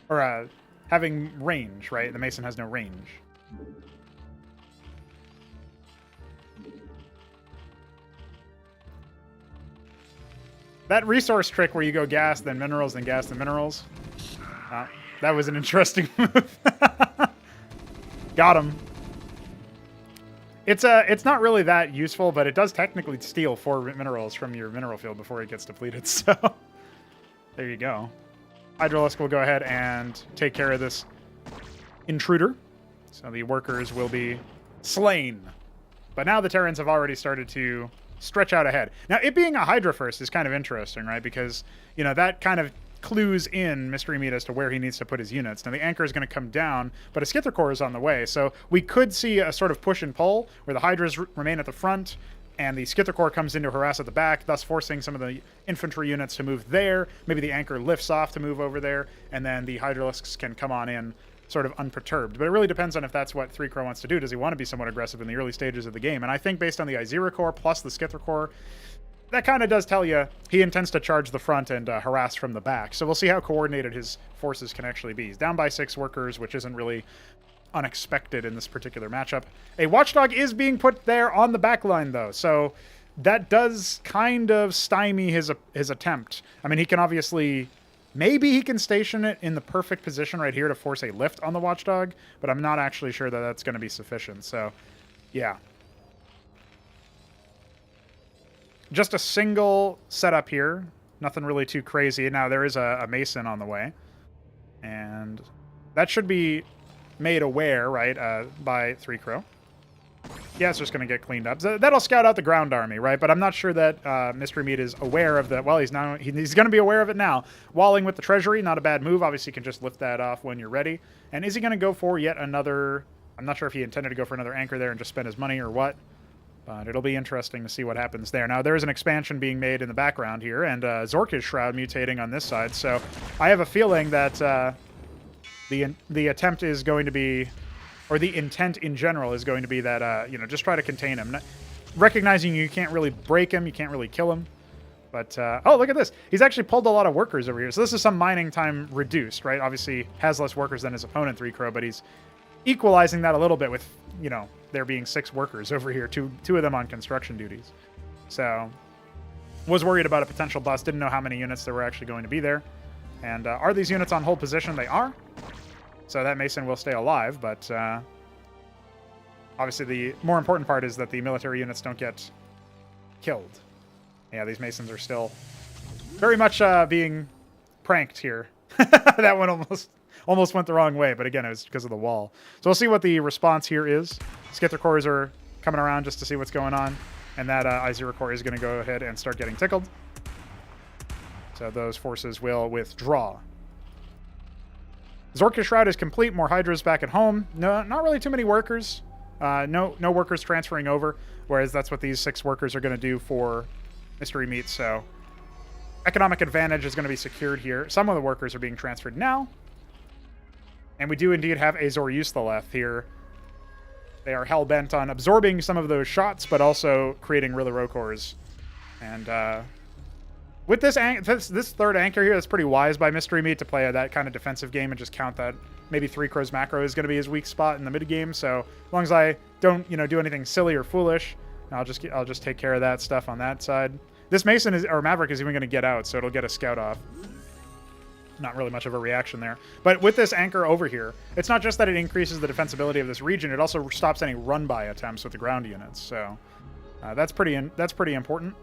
or having range, right? The Mason has no range. That resource trick where you go gas, then minerals, then gas, then minerals. That was an interesting move. Got him. It's not really that useful, but it does technically steal 4 minerals from your mineral field before it gets depleted. So there you go. Hydralisk will go ahead and take care of this intruder. So the workers will be slain. But now the Terrans have already started to stretch out ahead. Now, it being a Hydra first is kind of interesting, right? Because, you know, that kind of clues in Mystery Meat as to where he needs to put his units. Now, the anchor is going to come down, but a Skither Core is on the way. So we could see a sort of push and pull where the Hydras remain at the front and the Skither Core comes in to harass at the back, thus forcing some of the infantry units to move there. Maybe the anchor lifts off to move over there, and then the Hydralisks can come on in sort of unperturbed. But it really depends on if that's what 3 Crow wants to do. Does he want to be somewhat aggressive in the early stages of the game? And I think based on the Izira Core plus the Skither Core, that kind of does tell you he intends to charge the front and harass from the back. So we'll see how coordinated his forces can actually be. He's down by 6 workers, which isn't really unexpected in this particular matchup. A Watchdog is being put there on the back line, though, so that does kind of stymie his attempt. I mean, he can obviously... Maybe he can station it in the perfect position right here to force a lift on the Watchdog, but I'm not actually sure that that's going to be sufficient. So, yeah. Just a single setup here. Nothing really too crazy. Now, there is a Mason on the way. And that should be made aware, right, by 3 Crow. Yeah, it's just going to get cleaned up. So that'll scout out the ground army, right? But I'm not sure that Mystery Meat is aware of that. Well, he's going to be aware of it now. Walling with the treasury, not a bad move. Obviously, you can just lift that off when you're ready. And is he going to go for yet another... I'm not sure if he intended to go for another anchor there and just spend his money or what. But it'll be interesting to see what happens there. Now, there is an expansion being made in the background here, and Zorka's Shroud mutating on this side. So I have a feeling that the attempt is going to be... or the intent in general is going to be that, you know, just try to contain him. Recognizing you can't really break him, you can't really kill him. But, oh, look at this. He's actually pulled a lot of workers over here. So this is some mining time reduced, right? Obviously, has less workers than his opponent, 3 Crow, but he's equalizing that a little bit with, you know, there being 6 workers over here, two of them on construction duties. So, was worried about a potential bust, didn't know how many units there were actually going to be there. And are these units on hold position? They are. So that Mason will stay alive, but obviously the more important part is that the military units don't get killed. Yeah, these Masons are still very much being pranked here. That one almost went the wrong way, but again, it was because of the wall. So we'll see what the response here is. Skither Cores are coming around just to see what's going on, and that Izira Core is going to go ahead and start getting tickled. So those forces will withdraw. Zorka's Shroud is complete. More Hydras back at home. No, not really too many workers. No workers transferring over, whereas that's what these 6 workers are going to do for Mystery Meat. So economic advantage is going to be secured here. Some of the workers are being transferred now. And we do indeed have a Zoryusthaleth here. They are hell-bent on absorbing some of those shots, but also creating Rilaro cores. And with this third anchor here, that's pretty wise by Mystery Meat to play that kind of defensive game and just count that maybe 3 Crows macro is going to be his weak spot in the mid game. So as long as I don't, you know, do anything silly or foolish, I'll just take care of that stuff on that side. This Mason or Maverick is even going to get out, so it'll get a scout off. Not really much of a reaction there. But with this anchor over here, it's not just that it increases the defensibility of this region, it also stops any run-by attempts with the ground units. So that's pretty important.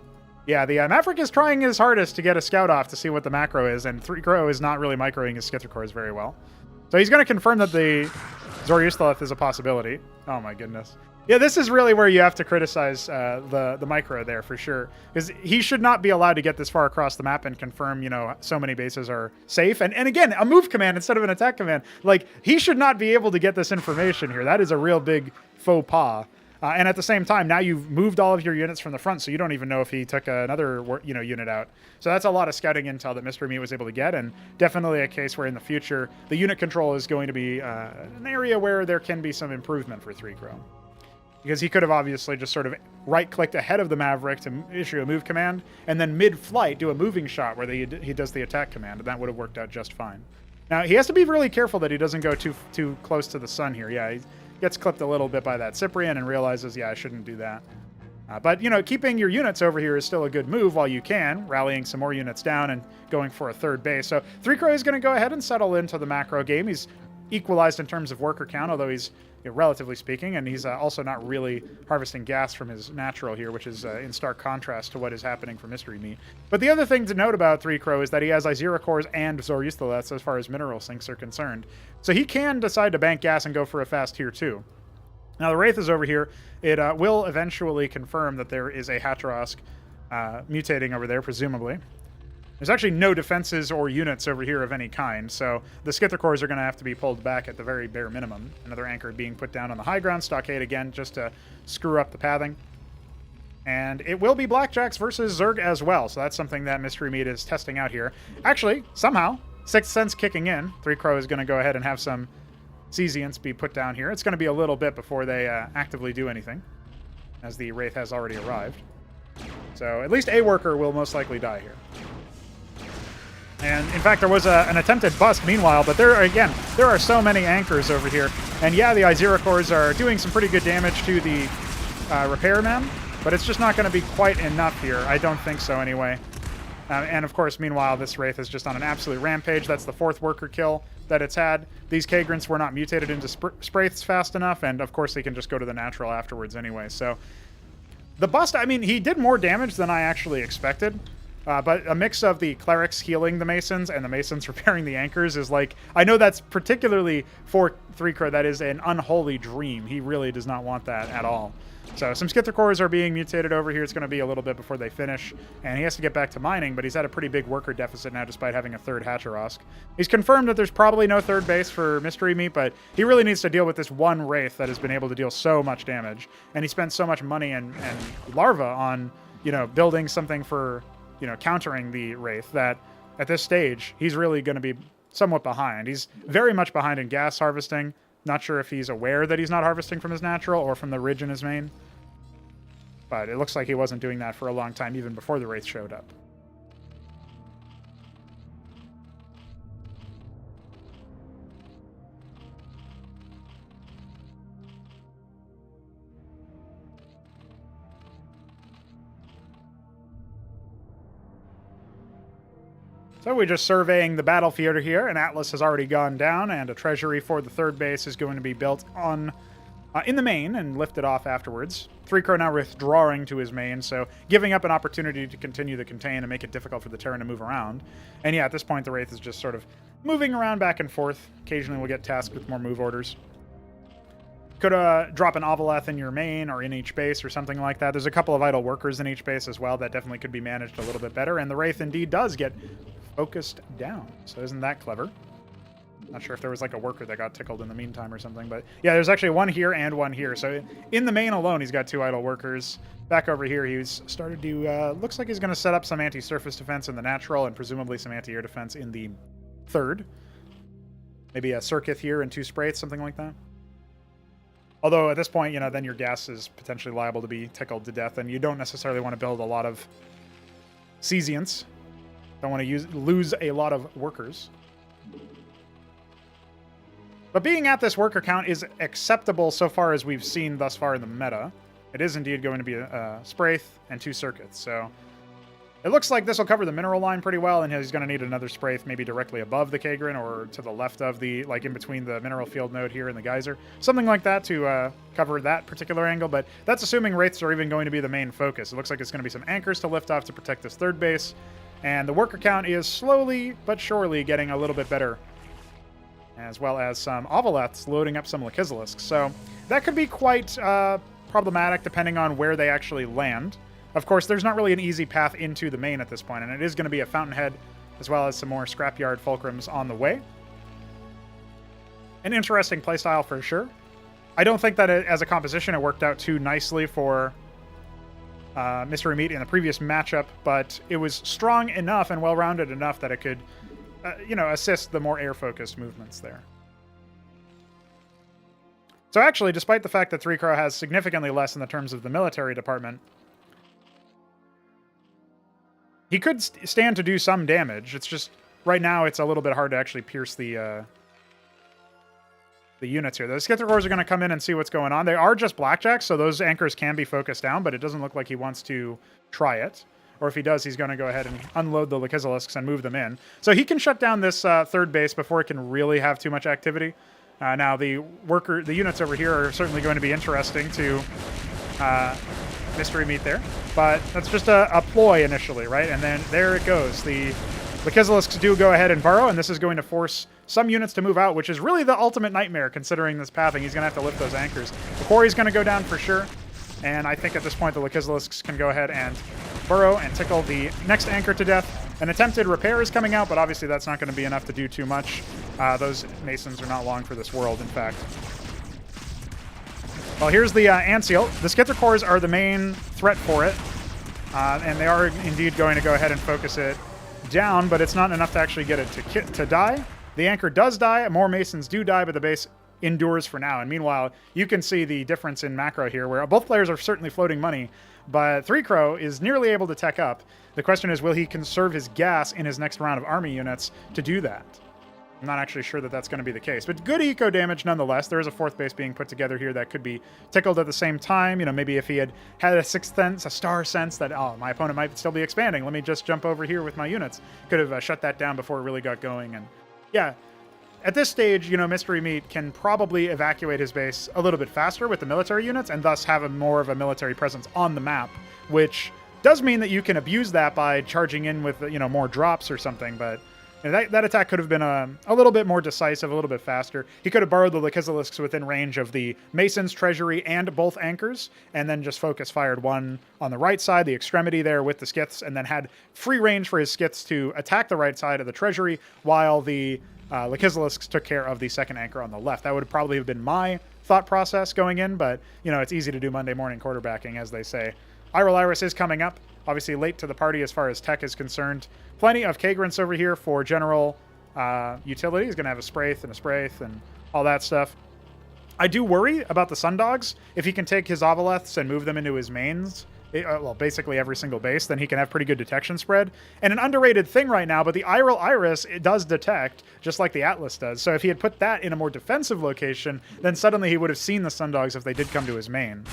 Yeah, the Maverick is trying his hardest to get a scout off to see what the macro is, and 3 Crow is not really microing his Skither Cores very well. So he's going to confirm that the Zoryusthaleth is a possibility. Oh my goodness. Yeah, this is really where you have to criticize the micro there for sure, because he should not be allowed to get this far across the map and confirm, you know, so many bases are safe. And again, a move command instead of an attack command. Like, he should not be able to get this information here. That is a real big faux pas. And at the same time, now you've moved all of your units from the front, so you don't even know if he took another, you know, unit out. So that's a lot of scouting intel that Mystery Meat was able to get, and definitely a case where in the future, the unit control is going to be an area where there can be some improvement for 3 Crow. Because he could have obviously just sort of right-clicked ahead of the Maverick to issue a move command, and then mid-flight do a moving shot where he does the attack command, and that would have worked out just fine. Now, he has to be really careful that he doesn't go too close to the sun here. Yeah, he gets clipped a little bit by that Cyprian and realizes, yeah, I shouldn't do that. But, you know, keeping your units over here is still a good move while you can, rallying some more units down and going for a third base. So 3 Crow is going to go ahead and settle into the macro game. He's equalized in terms of worker count, although he's, you know, relatively speaking, and he's also not really harvesting gas from his natural here, which is in stark contrast to what is happening for Mystery Meat. But the other thing to note about 3 Crow is that he has Izira cores and Zoroastroliths as far as mineral sinks are concerned. So he can decide to bank gas and go for a fast tier 2. Now, the Wraith is over here. It will eventually confirm that there is a Hatrosk mutating over there, presumably. There's actually no defenses or units over here of any kind, so the Skither cores are going to have to be pulled back at the very bare minimum. Another anchor being put down on the high ground stockade again, just to screw up the pathing. And it will be Blackjacks versus Zerg as well, so that's something that Mystery Meat is testing out here. Actually, somehow, Sixth Sense kicking in. 3 Crow is going to go ahead and have some Cesients be put down here. It's going to be a little bit before they actively do anything, as the Wraith has already arrived. So at least a worker will most likely die here. And in fact, there was an attempted bust meanwhile, but there are so many anchors over here. And yeah, the Izira cores are doing some pretty good damage to the repairman, but it's just not going to be quite enough here. I don't think so anyway. And of course, meanwhile, this Wraith is just on an absolute rampage. That's the 4th worker kill that it's had. These Kagrants were not mutated into Spraiths fast enough, and of course they can just go to the natural afterwards anyway. So the bust, I mean, he did more damage than I actually expected. But a mix of the clerics healing the Masons and the Masons repairing the anchors is like, I know that's particularly for 3 Crow, that is an unholy dream. He really does not want that at all. So some Skither cores are being mutated over here. It's going to be a little bit before they finish, and he has to get back to mining, but he's at a pretty big worker deficit now despite having a 3rd Hatrosk. He's confirmed that there's probably no 3rd base for Mystery Meat, but he really needs to deal with this one Wraith that has been able to deal so much damage, and he spent so much money and larva on, you know, building something for, you know, countering the Wraith, that at this stage, he's really going to be somewhat behind. He's very much behind in gas harvesting. Not sure if he's aware that he's not harvesting from his natural or from the ridge in his main. But it looks like he wasn't doing that for a long time, even before the Wraith showed up. So we're just surveying the battlefield here. An Atlas has already gone down, and a treasury for the 3rd base is going to be built on in the main and lifted off afterwards. 3 Crow now withdrawing to his main, so giving up an opportunity to continue the contain and make it difficult for the Terran to move around. And yeah, at this point, the Wraith is just sort of moving around back and forth. Occasionally we'll get tasked with more move orders. Could drop an Ovaleth in your main or in each base or something like that. There's a couple of idle workers in each base as well that definitely could be managed a little bit better, and the Wraith indeed does get focused down, so isn't that clever? Not sure if there was like a worker that got tickled in the meantime or something, but yeah, there's actually one here and one here. So in the main alone, he's got 2 idle workers. Back over here, he's started to, looks like he's going to set up some anti-surface defense in the natural and presumably some anti-air defense in the 3rd. Maybe a Circuit here and 2 Spraiths, something like that. Although at this point, you know, then your gas is potentially liable to be tickled to death, and you don't necessarily want to build a lot of Cesients. Don't want to lose a lot of workers. But being at this worker count is acceptable so far as we've seen thus far in the meta. It is indeed going to be a Spraith and 2 Circuits, so it looks like this will cover the mineral line pretty well, and he's going to need another Spraith maybe directly above the Kagran or to the left of the, like in between the mineral field node here and the geyser. Something like that to cover that particular angle, but that's assuming Wraiths are even going to be the main focus. It looks like it's going to be some anchors to lift off to protect this 3rd base, and the worker count is slowly but surely getting a little bit better, as well as some Ovaleths loading up some Lakizilisks. So that could be quite problematic depending on where they actually land. Of course, there's not really an easy path into the main at this point, and it is going to be a Fountainhead as well as some more Scrapyard Fulcrums on the way. An interesting playstyle for sure. I don't think that as a composition it worked out too nicely for Mystery Meat in the previous matchup, but it was strong enough and well-rounded enough that it could you know, assist the more air-focused movements there. So actually, despite the fact that 3 Crow has significantly less in the terms of the military department, he could stand to do some damage. It's just, right now, it's a little bit hard to actually pierce the units here. The Skither cores are going to come in and see what's going on. They are just blackjacks, so those anchors can be focused down, but it doesn't look like he wants to try it. Or if he does, he's going to go ahead and unload the Lakizilisks and move them in. So he can shut down this third base before it can really have too much activity. Now, the units over here are certainly going to be interesting to Mystery Meat there. But that's just a ploy initially, right? And then there it goes. The Lakizilisks do go ahead and burrow, and this is going to force some units to move out, which is really the ultimate nightmare considering this pathing. He's going to have to lift those anchors. The quarry's going to go down for sure. And I think at this point the Lakizilisks can go ahead and burrow and tickle the next anchor to death. An attempted repair is coming out, but obviously that's not going to be enough to do too much. Those Masons are not long for this world, in fact. Well, here's the Anseal. The Skither cores are the main threat for it. And they are indeed going to go ahead and focus it down, but it's not enough to actually get it to die. The anchor does die. More Masons do die, but the base endures for now. And meanwhile, you can see the difference in macro here, where both players are certainly floating money, but 3Crow is nearly able to tech up. The question is, will he conserve his gas in his next round of army units to do that? I'm not actually sure that that's going to be the case, but good eco damage nonetheless. There is a fourth base being put together here that could be tickled at the same time. You know, maybe if he had a sixth sense, a star sense that, oh, my opponent might still be expanding, let me just jump over here with my units. Could have shut that down before it really got going. And yeah, at this stage, you know, Mystery Meat can probably evacuate his base a little bit faster with the military units and thus have more of a military presence on the map, which does mean that you can abuse that by charging in with, you know, more drops or something, but that attack could have been a little bit more decisive, a little bit faster. He could have borrowed the Lakizilisks within range of the Mason's treasury and both anchors, and then just focus fired one on the right side, the extremity there with the skiths, and then had free range for his skiths to attack the right side of the treasury while the Lakizilisks took care of the second anchor on the left. That would probably have been my thought process going in, but, you know, it's easy to do Monday morning quarterbacking, as they say. Iral Iris is coming up, obviously late to the party as far as tech is concerned. Plenty of Kagrants over here for general utility. He's going to have a Spraith and a Spraith and all that stuff. I do worry about the Sundogs. If he can take his Ovaleths and move them into his mains, well, basically every single base, then he can have pretty good detection spread. And an underrated thing right now, but the Iral Iris, it does detect, just like the Atlas does. So if he had put that in a more defensive location, then suddenly he would have seen the Sundogs if they did come to his main.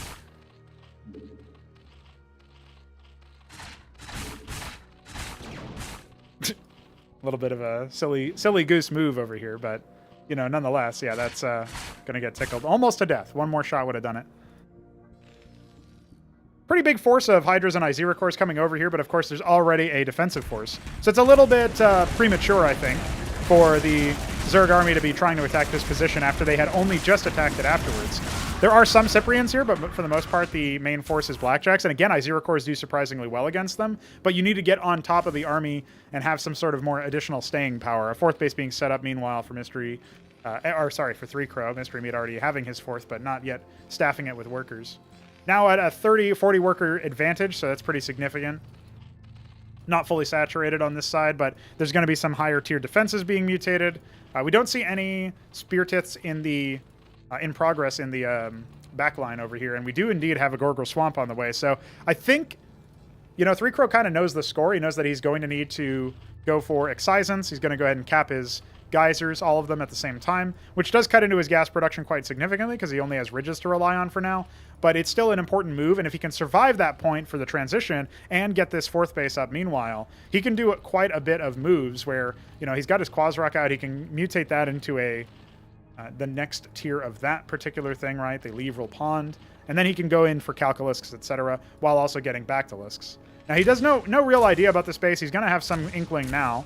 A little bit of a silly goose move over here, but, you know, nonetheless, yeah, that's going to get tickled almost to death. One more shot would have done it. Pretty big force of Hydras and Izira cores coming over here, but of course there's already a defensive force. So it's a little bit premature, I think, for the Zerg army to be trying to attack this position after they had only just attacked it afterwards. There are some Cyprians here, but for the most part, the main force is Blackjacks. And again, Izira cores do surprisingly well against them, but you need to get on top of the army and have some sort of more additional staying power. A fourth base being set up, meanwhile, for Mystery, for 3Crow. Mystery Meat already having his fourth, but not yet staffing it with workers. Now at a 30-40 worker advantage, so that's pretty significant. Not fully saturated on this side, but there's going to be some higher tier defenses being mutated. We don't see any Spear Tiths in the in progress in the backline over here, and we do indeed have a Gorgor Swamp on the way. So I think, you know, 3Crow kind of knows the score. He knows that he's going to need to go for Excisance. He's going to go ahead and cap his Geysers, all of them at the same time, which does cut into his gas production quite significantly because he only has Ridges to rely on for now. But it's still an important move, and if he can survive that point for the transition and get this fourth base up meanwhile, he can do quite a bit of moves where, you know, he's got his Quasrock out. He can mutate that into a the next tier of that particular thing, right? The Leveril Pond. And then he can go in for Calculisks, etc., while also getting Bactylisks. Now, he does no real idea about the space. He's going to have some inkling now.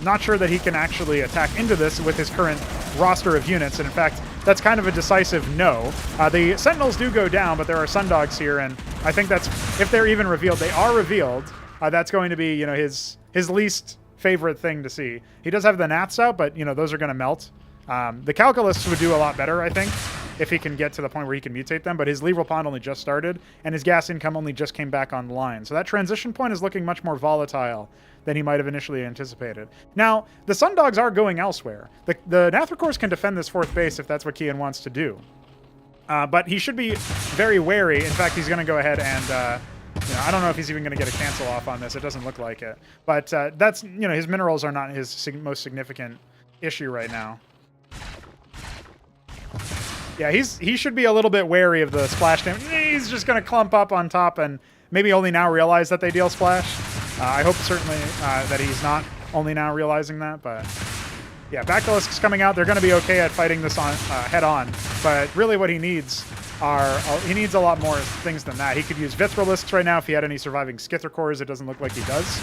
Not sure that he can actually attack into this with his current roster of units, and in fact, that's kind of a decisive no. The Sentinels do go down, but there are Sundogs here, and I think that's, if they're even revealed, they are revealed. That's going to be, you know, his least favorite thing to see. He does have the Nats out, but, you know, those are going to melt. The Calculists would do a lot better, I think, if he can get to the point where he can mutate them, but his Leveril Pond only just started, and his gas income only just came back online. So that transition point is looking much more volatile than he might have initially anticipated. Now, the Sundogs are going elsewhere. The Nathracors can defend this fourth base if that's what Kian wants to do. But he should be very wary. In fact, he's going to go ahead and... you know, I don't know if he's even going to get a cancel off on this. It doesn't look like it. But that's, you know, his minerals are not his most significant issue right now. Yeah, he should be a little bit wary of the splash damage. He's just going to clump up on top and maybe only now realize that they deal splash. I hope certainly that he's not only now realizing that, but yeah, Bactylisks coming out. They're going to be okay at fighting this on head on, but really what he needs he needs a lot more things than that. He could use Vithralisks right now if he had any surviving Skither cores. It doesn't look like he does.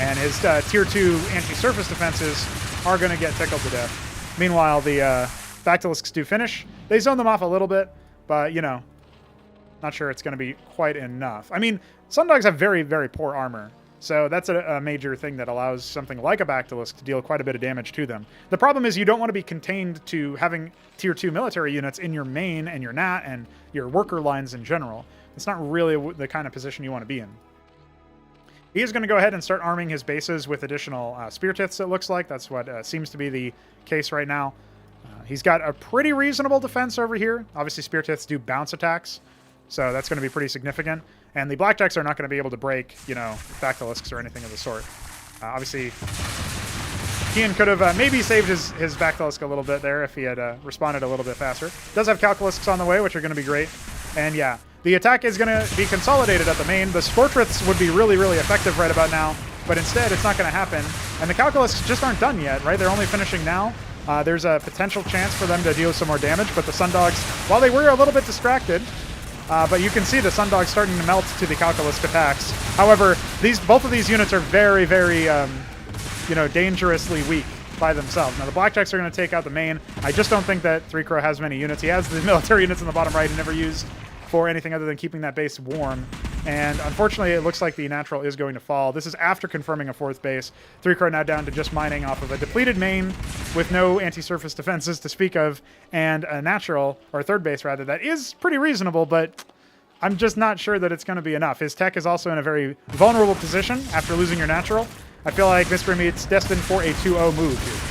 And his tier 2 anti-surface defenses are going to get tickled to death. Meanwhile, the Bactylisks do finish. They zone them off a little bit, but, you know, not sure it's going to be quite enough. I mean, Sundogs have very, very poor armor. So that's a major thing that allows something like a Bactylisk to deal quite a bit of damage to them. The problem is you don't want to be contained to having tier 2 military units in your main and your NAT and your worker lines in general. It's not really the kind of position you want to be in. He is going to go ahead and start arming his bases with additional Spear Tiths, it looks like. That's what seems to be the case right now. He's got a pretty reasonable defense over here. Obviously, Spear Tiths do bounce attacks, so that's going to be pretty significant. And the Blackjacks are not going to be able to break, you know, Bactylisks or anything of the sort. Obviously, Kian could have maybe saved his Bactylisk a little bit there if he had responded a little bit faster. Does have Calculisks on the way, which are going to be great. And yeah, the attack is going to be consolidated at the main. The Sportriths would be really, really effective right about now, but instead it's not going to happen. And the Calculisks just aren't done yet, right? They're only finishing now. There's a potential chance for them to deal some more damage, but the Sundogs, while they were a little bit distracted, but you can see the Sundogs starting to melt to the Calculisk attacks. However, both of these units are very, very, you know, dangerously weak by themselves. Now, the Blackjacks are going to take out the main. I just don't think that 3Crow has many units. He has the military units in the bottom right he never used for anything other than keeping that base warm. And unfortunately, it looks like the natural is going to fall. This is after confirming a 4th base. 3Crow now down to just mining off of a depleted main with no anti-surface defenses to speak of, and a natural, or 3rd base rather, that is pretty reasonable, but I'm just not sure that it's going to be enough. His tech is also in a very vulnerable position after losing your natural. I feel like Mystery Meat's destined for a 2-0 move here.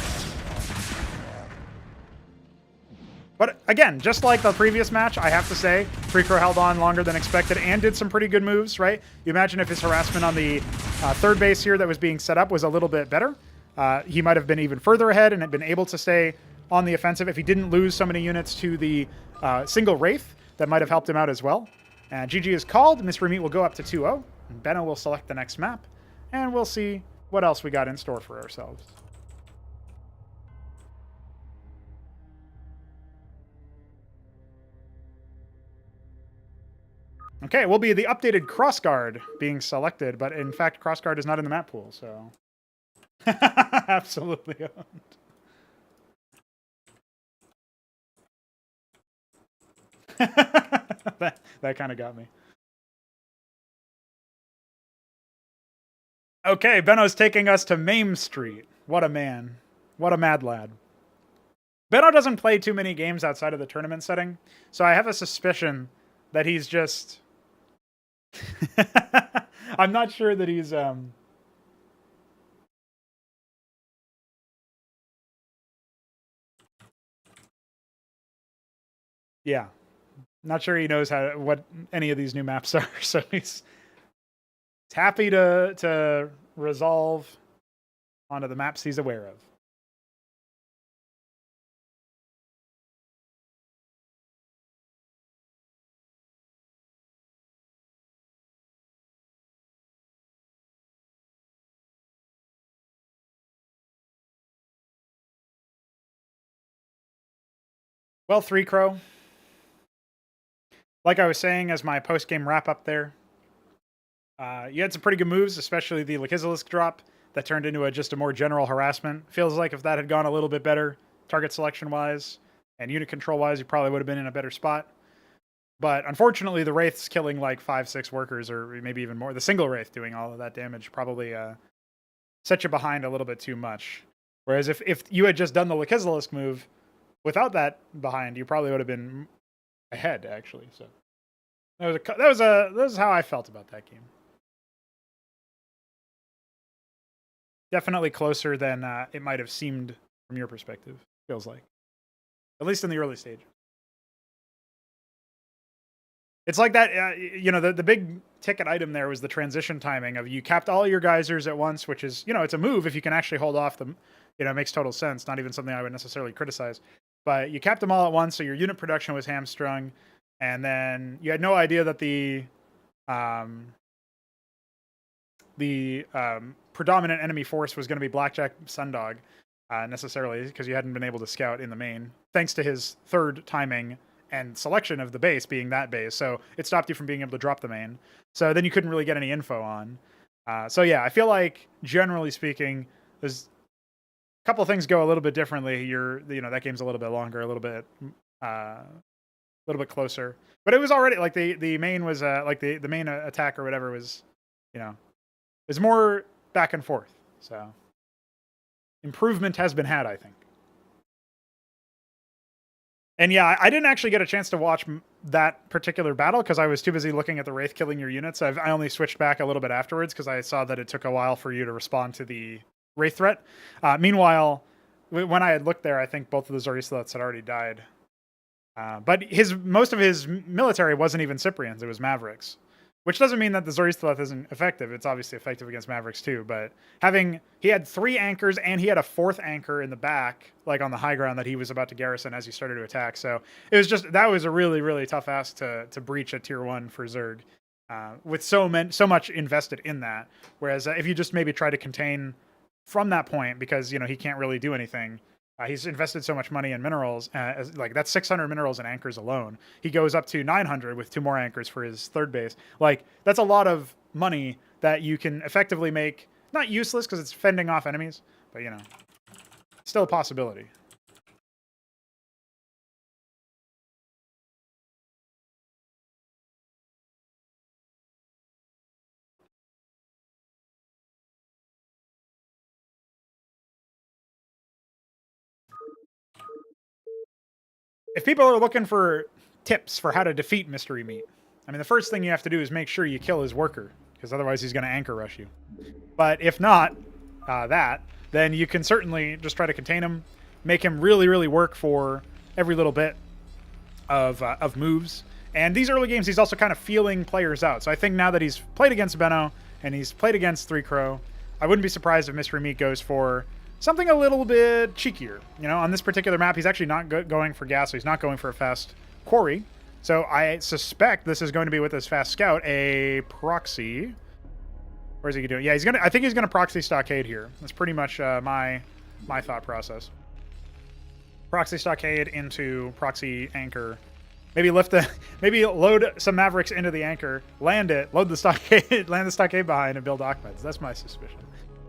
But again, just like the previous match, I have to say, 3Crow held on longer than expected and did some pretty good moves, right? You imagine if his harassment on the 3rd base here that was being set up was a little bit better. He might have been even further ahead and had been able to stay on the offensive if he didn't lose so many units to the single Wraith. That might have helped him out as well. GG is called. Mystery Meat will go up to 2-0. Benno will select the next map. And we'll see what else we got in store for ourselves. Okay, will be the updated Crossguard being selected, but in fact, Crossguard is not in the map pool, so... Absolutely owned. that kind of got me. Okay, Benno's taking us to Maim Street. What a man. What a mad lad. Benno doesn't play too many games outside of the tournament setting, so I have a suspicion that he's just... I'm not sure that he's... Yeah. Not sure he knows what any of these new maps are, so he's happy to resolve onto the maps he's aware of. Well, 3Crow, like I was saying as my post-game wrap-up there, you had some pretty good moves, especially the Lekizalisk drop that turned into just a more general harassment. Feels like if that had gone a little bit better, target selection-wise and unit control-wise, you probably would have been in a better spot. But unfortunately, the Wraith's killing like 5-6 workers, or maybe even more. The single Wraith doing all of that damage probably set you behind a little bit too much. Whereas if you had just done the Lekizalisk move without that behind, you probably would have been ahead, actually. So that was how I felt about that game. Definitely closer than it might have seemed from your perspective, feels like. At least in the early stage. It's like that, you know, the big ticket item there was the transition timing of you capped all your geysers at once, which is, you know, it's a move if you can actually hold off them. You know, it makes total sense. Not even something I would necessarily criticize. but you capped them all at once, so your unit production was hamstrung, and then you had no idea that the predominant enemy force was going to be Blackjack Sundog necessarily, because you hadn't been able to scout in the main, thanks to his third timing and selection of the base being that base. So it stopped you from being able to drop the main. So then you couldn't really get any info on. So yeah, I feel like generally speaking, there's a couple of things go a little bit differently. That game's a little bit longer, a little bit closer. But it was already like the main was like the main attack or whatever was, is more back and forth. So improvement has been had, I think. And yeah, I didn't actually get a chance to watch that particular battle because I was too busy looking at the Wraith killing your units. I only switched back a little bit afterwards because I saw that it took a while for you to respond to the Wraith threat. Meanwhile, when I had looked there, I think both of the Zorisleths had already died. But most of his military wasn't even Cyprians, it was Mavericks. Which doesn't mean that the Zorisleth isn't effective. It's obviously effective against Mavericks too, but he had 3 anchors and he had a 4th anchor in the back, like on the high ground that he was about to garrison as he started to attack. So it was that was a really, really tough ask to breach at tier 1 for Zerg, with so much invested in that. Whereas if you just maybe try to contain from that point, because he can't really do anything. He's invested so much money in minerals, like that's 600 minerals and anchors alone. He goes up to 900 with 2 more anchors for his 3rd base. Like that's a lot of money that you can effectively make, not useless because it's fending off enemies, but still a possibility. If people are looking for tips for how to defeat Mystery Meat, I mean, the first thing you have to do is make sure you kill his worker, because otherwise he's going to anchor rush you. But if not then you can certainly just try to contain him, make him really, really work for every little bit of moves. And these early games, he's also kind of feeling players out. So I think now that he's played against Benno and he's played against 3 Crow, I wouldn't be surprised if Mystery Meat goes for something a little bit cheekier. On this particular map, he's actually not going for gas, so he's not going for a fast quarry. So I suspect this is going to be with his fast scout, a proxy. Where's he doing? Yeah, I think he's gonna proxy stockade here. That's pretty much my thought process. Proxy stockade into proxy anchor. Maybe load some Mavericks into the anchor, land it, load the stockade, land the stockade behind, and build Ahmeds. That's my suspicion.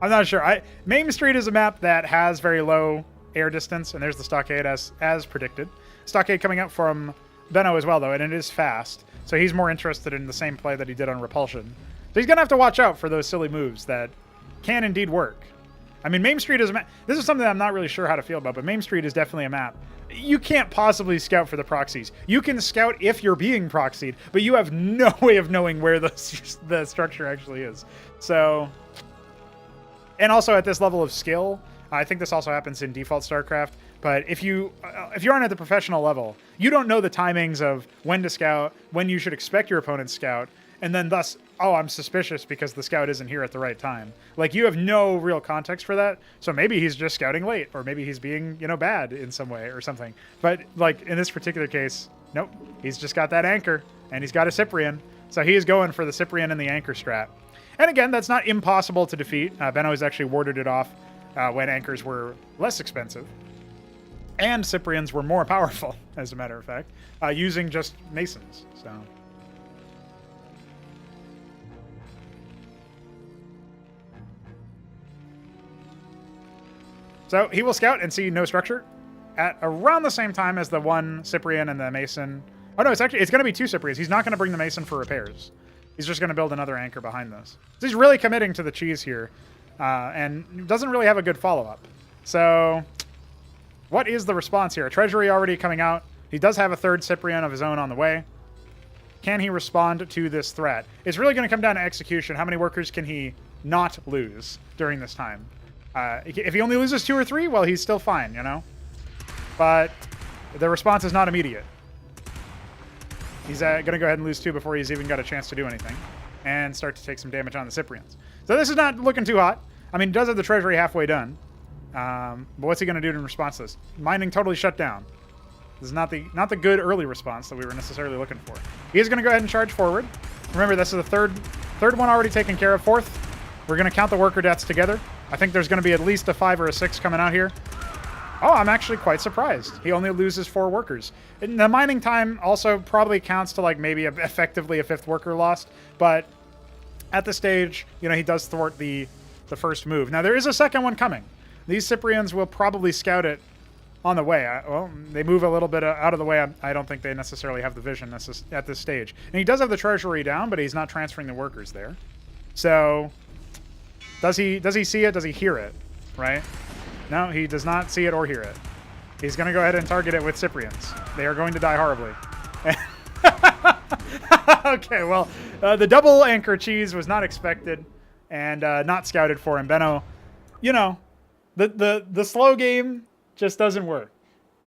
I'm not sure. Maim Street is a map that has very low air distance, and there's the stockade as predicted. Stockade coming out from Benno as well, though, and it is fast. So he's more interested in the same play that he did on Repulsion. So he's going to have to watch out for those silly moves that can indeed work. I mean, Maim Street is a map. This is something I'm not really sure how to feel about, but Maim Street is definitely a map. You can't possibly scout for the proxies. You can scout if you're being proxied, but you have no way of knowing where the structure actually is. So... And also at this level of skill, I think this also happens in default StarCraft, but if you aren't at the professional level, you don't know the timings of when to scout, when you should expect your opponent's scout, and then thus, oh, I'm suspicious because the scout isn't here at the right time. Like, you have no real context for that, so maybe he's just scouting late, or maybe he's being, bad in some way or something. But, like, in this particular case, nope, he's just got that anchor, and he's got a Cyprian, so he is going for the Cyprian and the anchor strat. And again, that's not impossible to defeat. Benno has actually warded it off when anchors were less expensive. And Cyprians were more powerful, as a matter of fact, using just Masons. So he will scout and see no structure at around the same time as the one Cyprian and the Mason. Oh no, it's going to be 2 Cyprians. He's not going to bring the Mason for repairs. He's just going to build another anchor behind this. So he's really committing to the cheese here, and doesn't really have a good follow-up. So what is the response here? A treasury already coming out. He does have a 3rd Cyprian of his own on the way. Can he respond to this threat? It's really going to come down to execution. How many workers can he not lose during this time? If he only loses 2 or 3, well, he's still fine, But the response is not immediate. He's going to go ahead and lose 2 before he's even got a chance to do anything and start to take some damage on the Cyprians. So this is not looking too hot. I mean, he does have the treasury halfway done. But what's he going to do in response to this? Mining totally shut down. This is not the good early response that we were necessarily looking for. He is going to go ahead and charge forward. Remember, this is the third one already taken care of. Fourth, we're going to count the worker deaths together. I think there's going to be at least a 5 or a 6 coming out here. Oh, I'm actually quite surprised. He only loses 4 workers. And the mining time also probably counts to like maybe effectively a 5th worker lost. But at this stage, you know, he does thwart the first move. Now, there is a second one coming. These Cyprians will probably scout it on the way. Well, they move a little bit out of the way. I don't think they necessarily have the vision at this stage. And he does have the treasury down, but he's not transferring the workers there. So, does he see it? Does he hear it? Right? No, he does not see it or hear it. He's going to go ahead and target it with Cyprians. They are going to die horribly. Okay, well, the double anchor cheese was not expected and not scouted for him. Benno, you know, the slow game just doesn't work.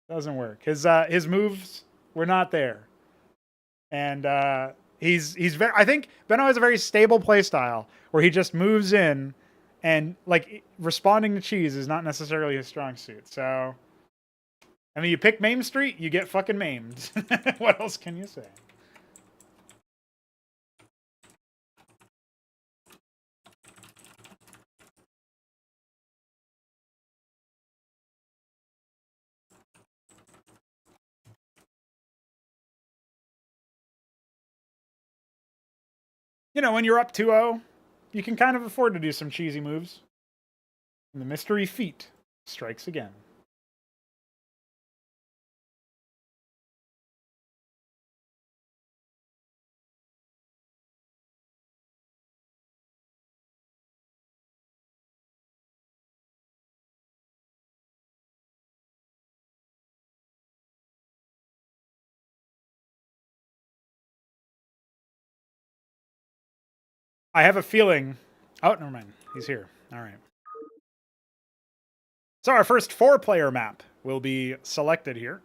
Doesn't work. His moves were not there, and he's very. I think Benno has a very stable play style where he just moves in, and like responding to cheese is not necessarily his strong suit. So, I mean, you pick Maim Street, you get fucking maimed. What else can you say? You know, when you're up 2-0, you can kind of afford to do some cheesy moves. And the mystery feat strikes again. I have a feeling... Oh, never mind. He's here. All right. So our first 4-player map will be selected here.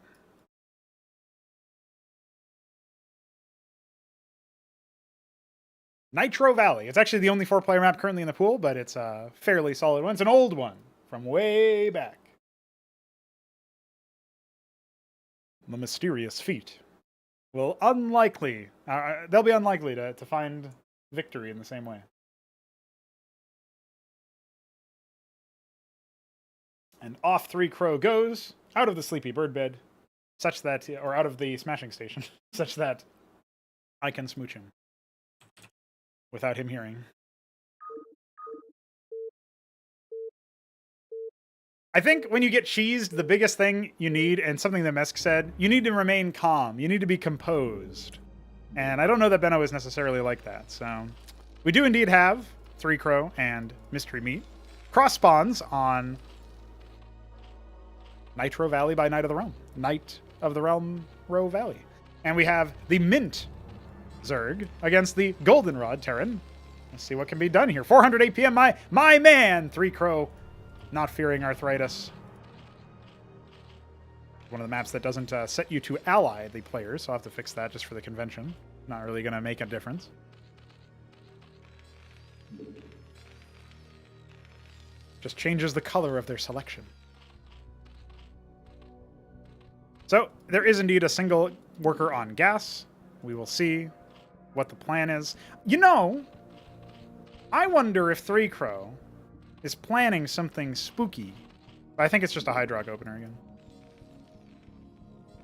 Nitro Valley. It's actually the only 4-player map currently in the pool, but it's a fairly solid one. It's an old one from way back. The mysterious feat will unlikely... they'll be unlikely to find victory in the same way. And off 3 Crow goes out of the sleepy bird bed, such that, or out of the smashing station, such that I can smooch him without him hearing. I think when you get cheesed, the biggest thing you need, and something that Mesk said, you need to remain calm. You need to be composed. And I don't know that Benno is necessarily like that. So we do indeed have 3 Crow and Mystery Meat. Cross spawns on Nitro Valley by Night of the Realm. Night of the Realm Row Valley. And we have the Mint Zerg against the Goldenrod Terran. Let's see what can be done here. 400 APM, my man! 3 Crow not fearing arthritis. One of the maps that doesn't set you to ally the players, so I'll have to fix that just for the convention. Not really going to make a difference. Just changes the color of their selection. So, there is indeed a single worker on gas. We will see what the plan is. You know, I wonder if 3 Crow is planning something spooky. I think it's just a Hydrock opener again.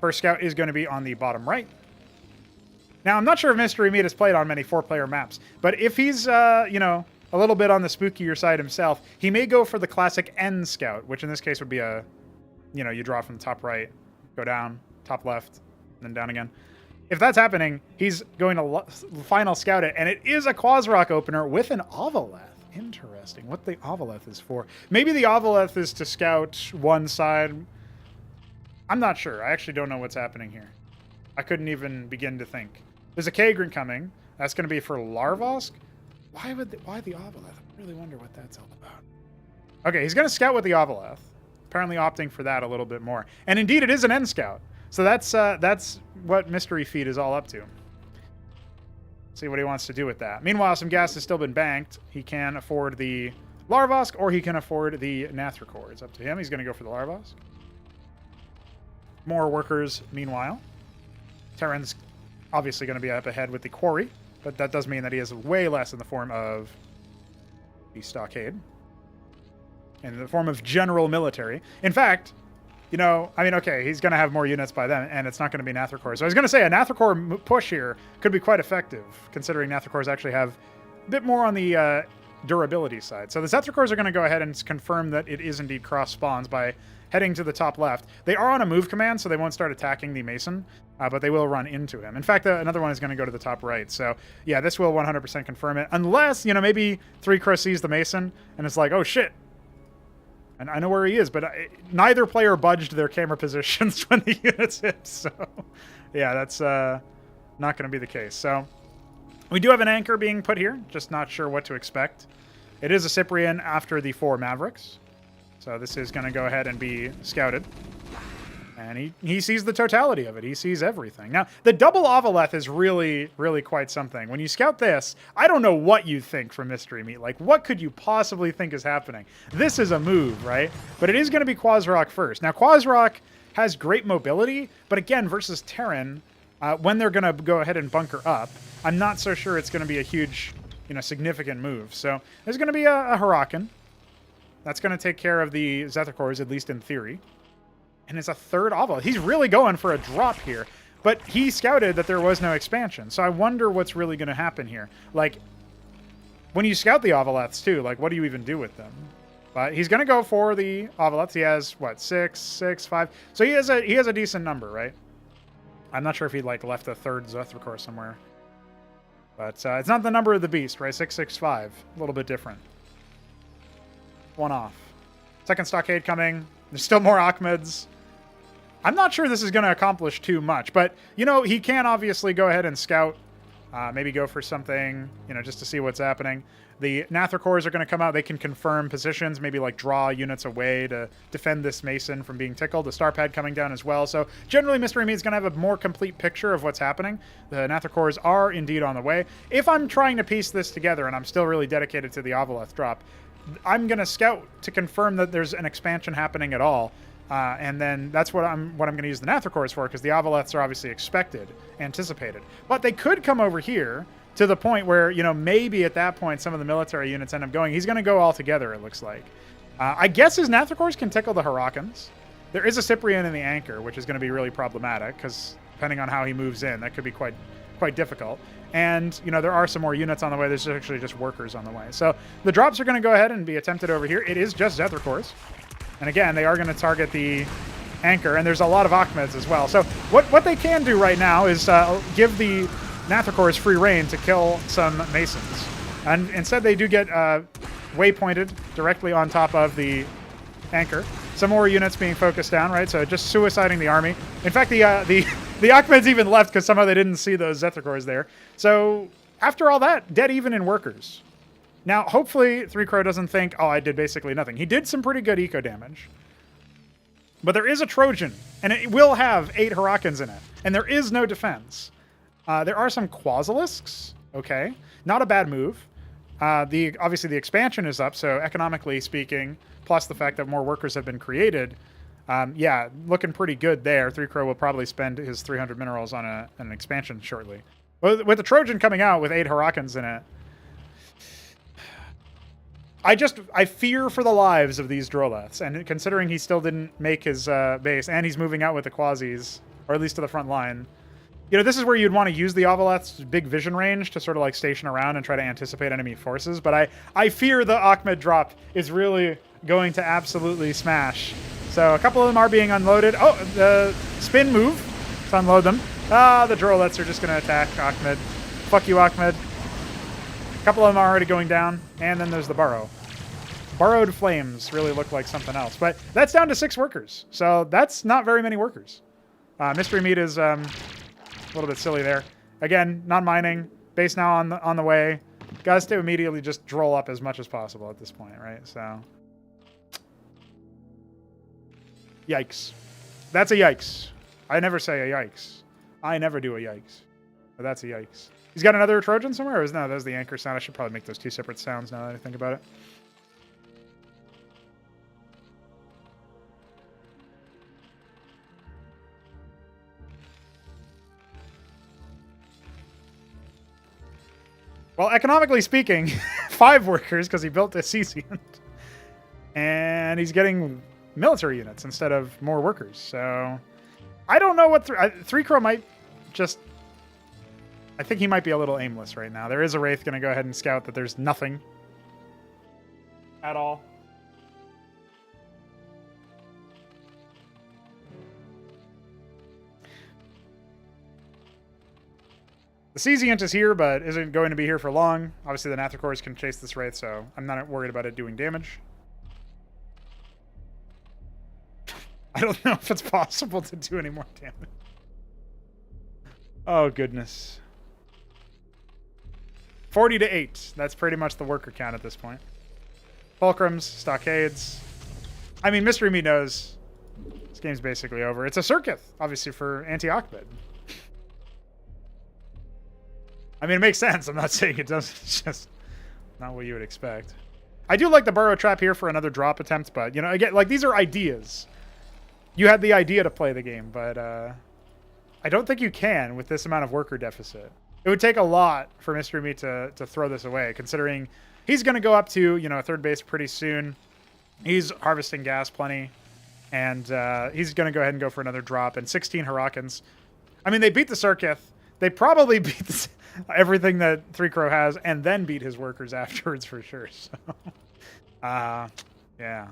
First scout is going to be on the bottom right. Now, I'm not sure if Mystery Meat has played on many 4-player maps, but if he's, you know, a little bit on the spookier side himself, he may go for the classic N scout, which in this case would be a, you know, you draw from the top right, go down, top left, then down again. If that's happening, he's going to final scout it, and it is a Quasrock opener with an Ovaleth. Interesting. What the Ovaleth is for. Maybe the Ovaleth is to scout one side. I'm not sure. I actually don't know what's happening here. I couldn't even begin to think. There's a Kagran coming. That's going to be for Larvosk. Why the Ovaleth? I really wonder what that's all about. Okay, he's going to scout with the Ovaleth. Apparently opting for that a little bit more. And indeed, it is an N scout. So that's what Mystery Feed is all up to. See what he wants to do with that. Meanwhile, some gas has still been banked. He can afford the Larvosk, or he can afford the Nathricor. It's up to him. He's going to go for the Larvosk. More workers, meanwhile. Terran's obviously going to be up ahead with the quarry, but that does mean that he has way less in the form of the stockade. In the form of general military. In fact, you know, I mean, okay, he's going to have more units by then, and it's not going to be Nathracore. So I was going to say a Nathracore push here could be quite effective, considering Nathracores actually have a bit more on the durability side. So the Zethacores are going to go ahead and confirm that it is indeed cross spawns by heading to the top left. They are on a move command, so they won't start attacking the Mason, but they will run into him. In fact, another one is going to go to the top right. So yeah, this will 100% confirm it, unless, you know, maybe 3Crow sees the Mason and it's like, oh shit. And I know where he is, but neither player budged their camera positions when the units hit. So yeah, that's not going to be the case. So we do have an anchor being put here, just not sure what to expect. It is a Cyprian after the 4 Mavericks. So this is going to go ahead and be scouted. And he sees the totality of it. He sees everything. Now, the double Ovaleth is really, really quite something. When you scout this, I don't know what you think from Mystery Meat. Like, what could you possibly think is happening? This is a move, right? But it is going to be Quasrock first. Now, Quasrock has great mobility, but again, versus Terran, when they're going to go ahead and bunker up, I'm not so sure it's going to be a huge, you know, significant move. So there's going to be a Hurakan. That's going to take care of the Zethacores, at least in theory. And it's a 3rd Ovaleth. He's really going for a drop here. But he scouted that there was no expansion. So I wonder what's really going to happen here. Like, when you scout the Ovaleths, too, like, what do you even do with them? But he's going to go for the Ovaleths. He has, what, 6, 6, 5? So he has a decent number, right? I'm not sure if he, like, left a 3rd Zethracore somewhere. But it's not the number of the beast, right? 665. A little bit different. One off. 2nd Stockade coming. There's still more Ahmeds. I'm not sure this is going to accomplish too much, but, you know, he can obviously go ahead and scout, maybe go for something, you know, just to see what's happening. The Nathracores are going to come out. They can confirm positions, maybe, like, draw units away to defend this Mason from being tickled. The Starpad coming down as well. So, generally, Mystery Meat is going to have a more complete picture of what's happening. The Nathracores are indeed on the way. If I'm trying to piece this together, and I'm still really dedicated to the Ovaleth drop, I'm going to scout to confirm that there's an expansion happening at all. And then that's what I'm going to use the Nathracores for, because the Ovaleths are obviously expected, anticipated. But they could come over here to the point where, you know, maybe at that point some of the military units end up going. He's going to go all together, it looks like. I guess his Nathracores can tickle the Hurakans. There is a Cyprian in the anchor, which is going to be really problematic, because depending on how he moves in, that could be quite difficult. And, you know, there are some more units on the way. There's actually just workers on the way. So the drops are going to go ahead and be attempted over here. It is just Zethacores. And again, they are going to target the anchor, and there's a lot of Ahmeds as well. So what they can do right now is give the Nathracores free reign to kill some Masons. And instead they do get waypointed directly on top of the anchor. Some more units being focused down, right? So just suiciding the army. In fact, the Ahmeds even left because somehow they didn't see those Zethacores there. So after all that, dead even in workers. Now, hopefully, 3Crow doesn't think, oh, I did basically nothing. He did some pretty good eco damage. But there is a Trojan, and it will have 8 Hurakans in it. And there is no defense. There are some Quasilisks. Okay. Not a bad move. Obviously, the expansion is up, so economically speaking, plus the fact that more workers have been created, yeah, looking pretty good there. 3Crow will probably spend his 300 minerals on an expansion shortly. With the Trojan coming out with 8 Hurakans in it, I fear for the lives of these Droleths, and considering he still didn't make his base, and he's moving out with the Quasis, or at least to the front line, you know, this is where you'd want to use the Ovaleth's big vision range to sort of like station around and try to anticipate enemy forces, but I fear the Ahmed drop is really going to absolutely smash. So a couple of them are being unloaded. Oh, the spin move to unload them. The Droleths are just going to attack Ahmed. Fuck you, Ahmed. A couple of them are already going down, and then there's the Burrow. Burrowed Flames really look like something else, but that's down to 6 workers, so that's not very many workers. Mystery Meat is a little bit silly there. Again, non-mining, base now on the way. Guys to immediately just droll up as much as possible at this point, right? So, yikes. That's a yikes. I never say a yikes. I never do a yikes. But that's a yikes. He's got another Trojan somewhere? Or is no, that's the anchor sound. I should probably make those 2 separate sounds now that I think about it. Well, economically speaking, 5 workers because he built a Cesiant. And he's getting military units instead of more workers. So I don't know what... 3-Crow might just... I think he might be a little aimless right now. There is a Wraith going to go ahead and scout that there's nothing at all. The Cesiant is here, but isn't going to be here for long. Obviously, the Nathicores can chase this Wraith, so I'm not worried about it doing damage. I don't know if it's possible to do any more damage. Oh, goodness. 40 to 8. That's pretty much the worker count at this point. Fulcrums, stockades. I mean, Mystery Me knows this game's basically over. It's a Circuit, obviously, for anti-Ahmed. I mean, it makes sense. I'm not saying it doesn't. It's just not what you would expect. I do like the burrow trap here for another drop attempt, but, you know, again, like, these are ideas. You had the idea to play the game, but I don't think you can with this amount of worker deficit. It would take a lot for Mystery Me to throw this away, considering he's going to go up to, you know, third base pretty soon. He's harvesting gas plenty, and he's going to go ahead and go for another drop, and 16 Hurricanes. I mean, they beat the Circuit. They probably beat everything that 3-Crow has, and then beat his workers afterwards for sure. So, yeah.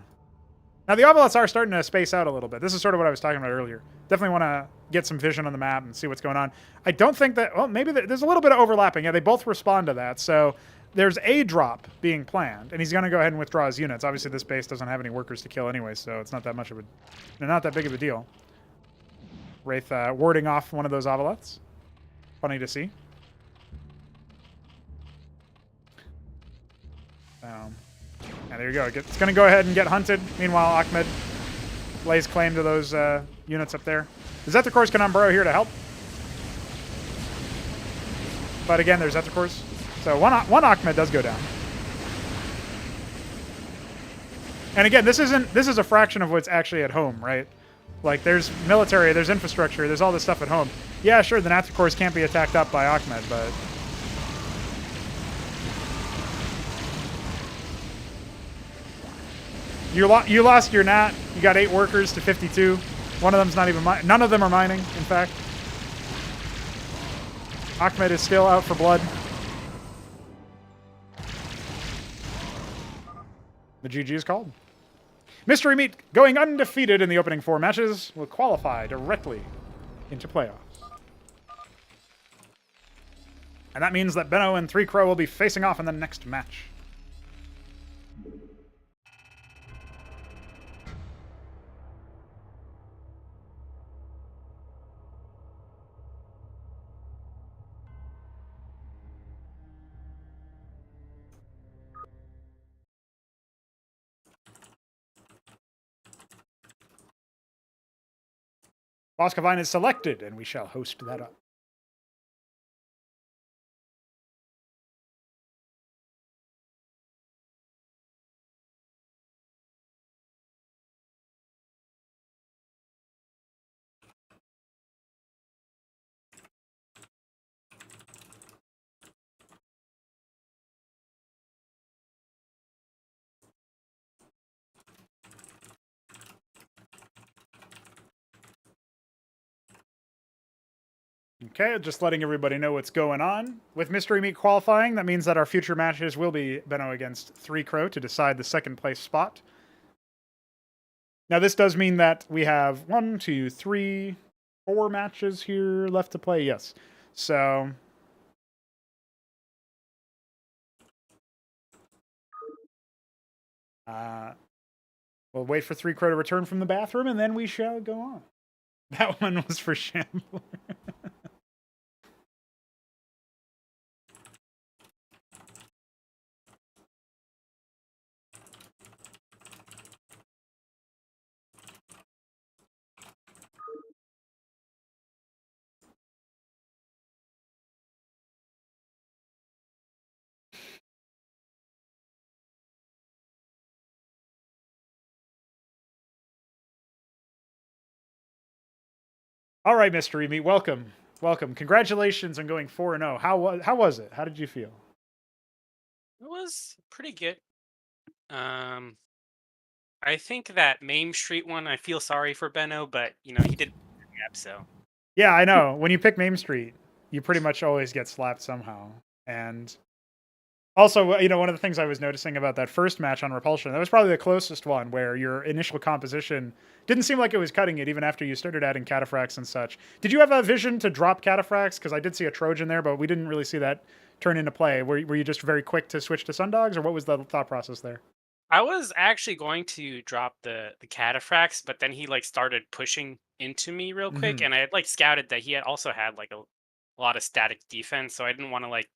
Now, the Ovilots are starting to space out a little bit. This is sort of what I was talking about earlier. Definitely want to get some vision on the map and see what's going on. I don't think that... Well, maybe there's a little bit of overlapping. Yeah, they both respond to that. So there's a drop being planned, and he's going to go ahead and withdraw his units. Obviously, this base doesn't have any workers to kill anyway, so it's not that much of a... Not that big of a deal. Wraith warding off one of those Ovilots. Funny to see. Yeah, there you go. It's going to go ahead and get hunted. Meanwhile, Ahmed lays claim to those units up there. The Zephyrcores can unburrow here to help. But again, there's Zephyrcores. So one Ahmed does go down. And again, this is a fraction of what's actually at home, right? Like, there's military, there's infrastructure, there's all this stuff at home. Yeah, sure, the Nathicores can't be attacked up by Ahmed, but... You lost your Nat. You got 8 workers to 52. One of them's not even none of them are mining, in fact. Ahmed is still out for blood. The GG is called. Mystery Meat, going undefeated in the opening 4 matches, will qualify directly into playoffs. And that means that Benno and 3-Crow will be facing off in the next match. Boskevine is selected, and we shall host that up. Okay, just letting everybody know what's going on. With Mystery Meat qualifying, that means that our future matches will be Benno against 3-Crow to decide the second place spot. Now, this does mean that we have 1, 2, 3, 4 matches here left to play. Yes. So... we'll wait for 3-Crow to return from the bathroom, and then we shall go on. That one was for Shambler. All right, Mystery Meat, welcome. Welcome. Congratulations on going 4-0. How was it? How did you feel? It was pretty good. Um, I think that Maim Street one, I feel sorry for Benno, but he did yep, so Yeah, I know. When you pick Main Street, you pretty much always get slapped somehow. And also, one of the things I was noticing about that first match on Repulsion, that was probably the closest one where your initial composition didn't seem like it was cutting it even after you started adding cataphracts and such. Did you have a vision to drop cataphracts? Because I did see a Trojan there, but we didn't really see that turn into play. Were you just very quick to switch to Sundogs, or what was the thought process there? I was actually going to drop the cataphracts, but then he like started pushing into me real quick, Hmm. and I had like scouted that he had also had like a lot of static defense, so I didn't want to like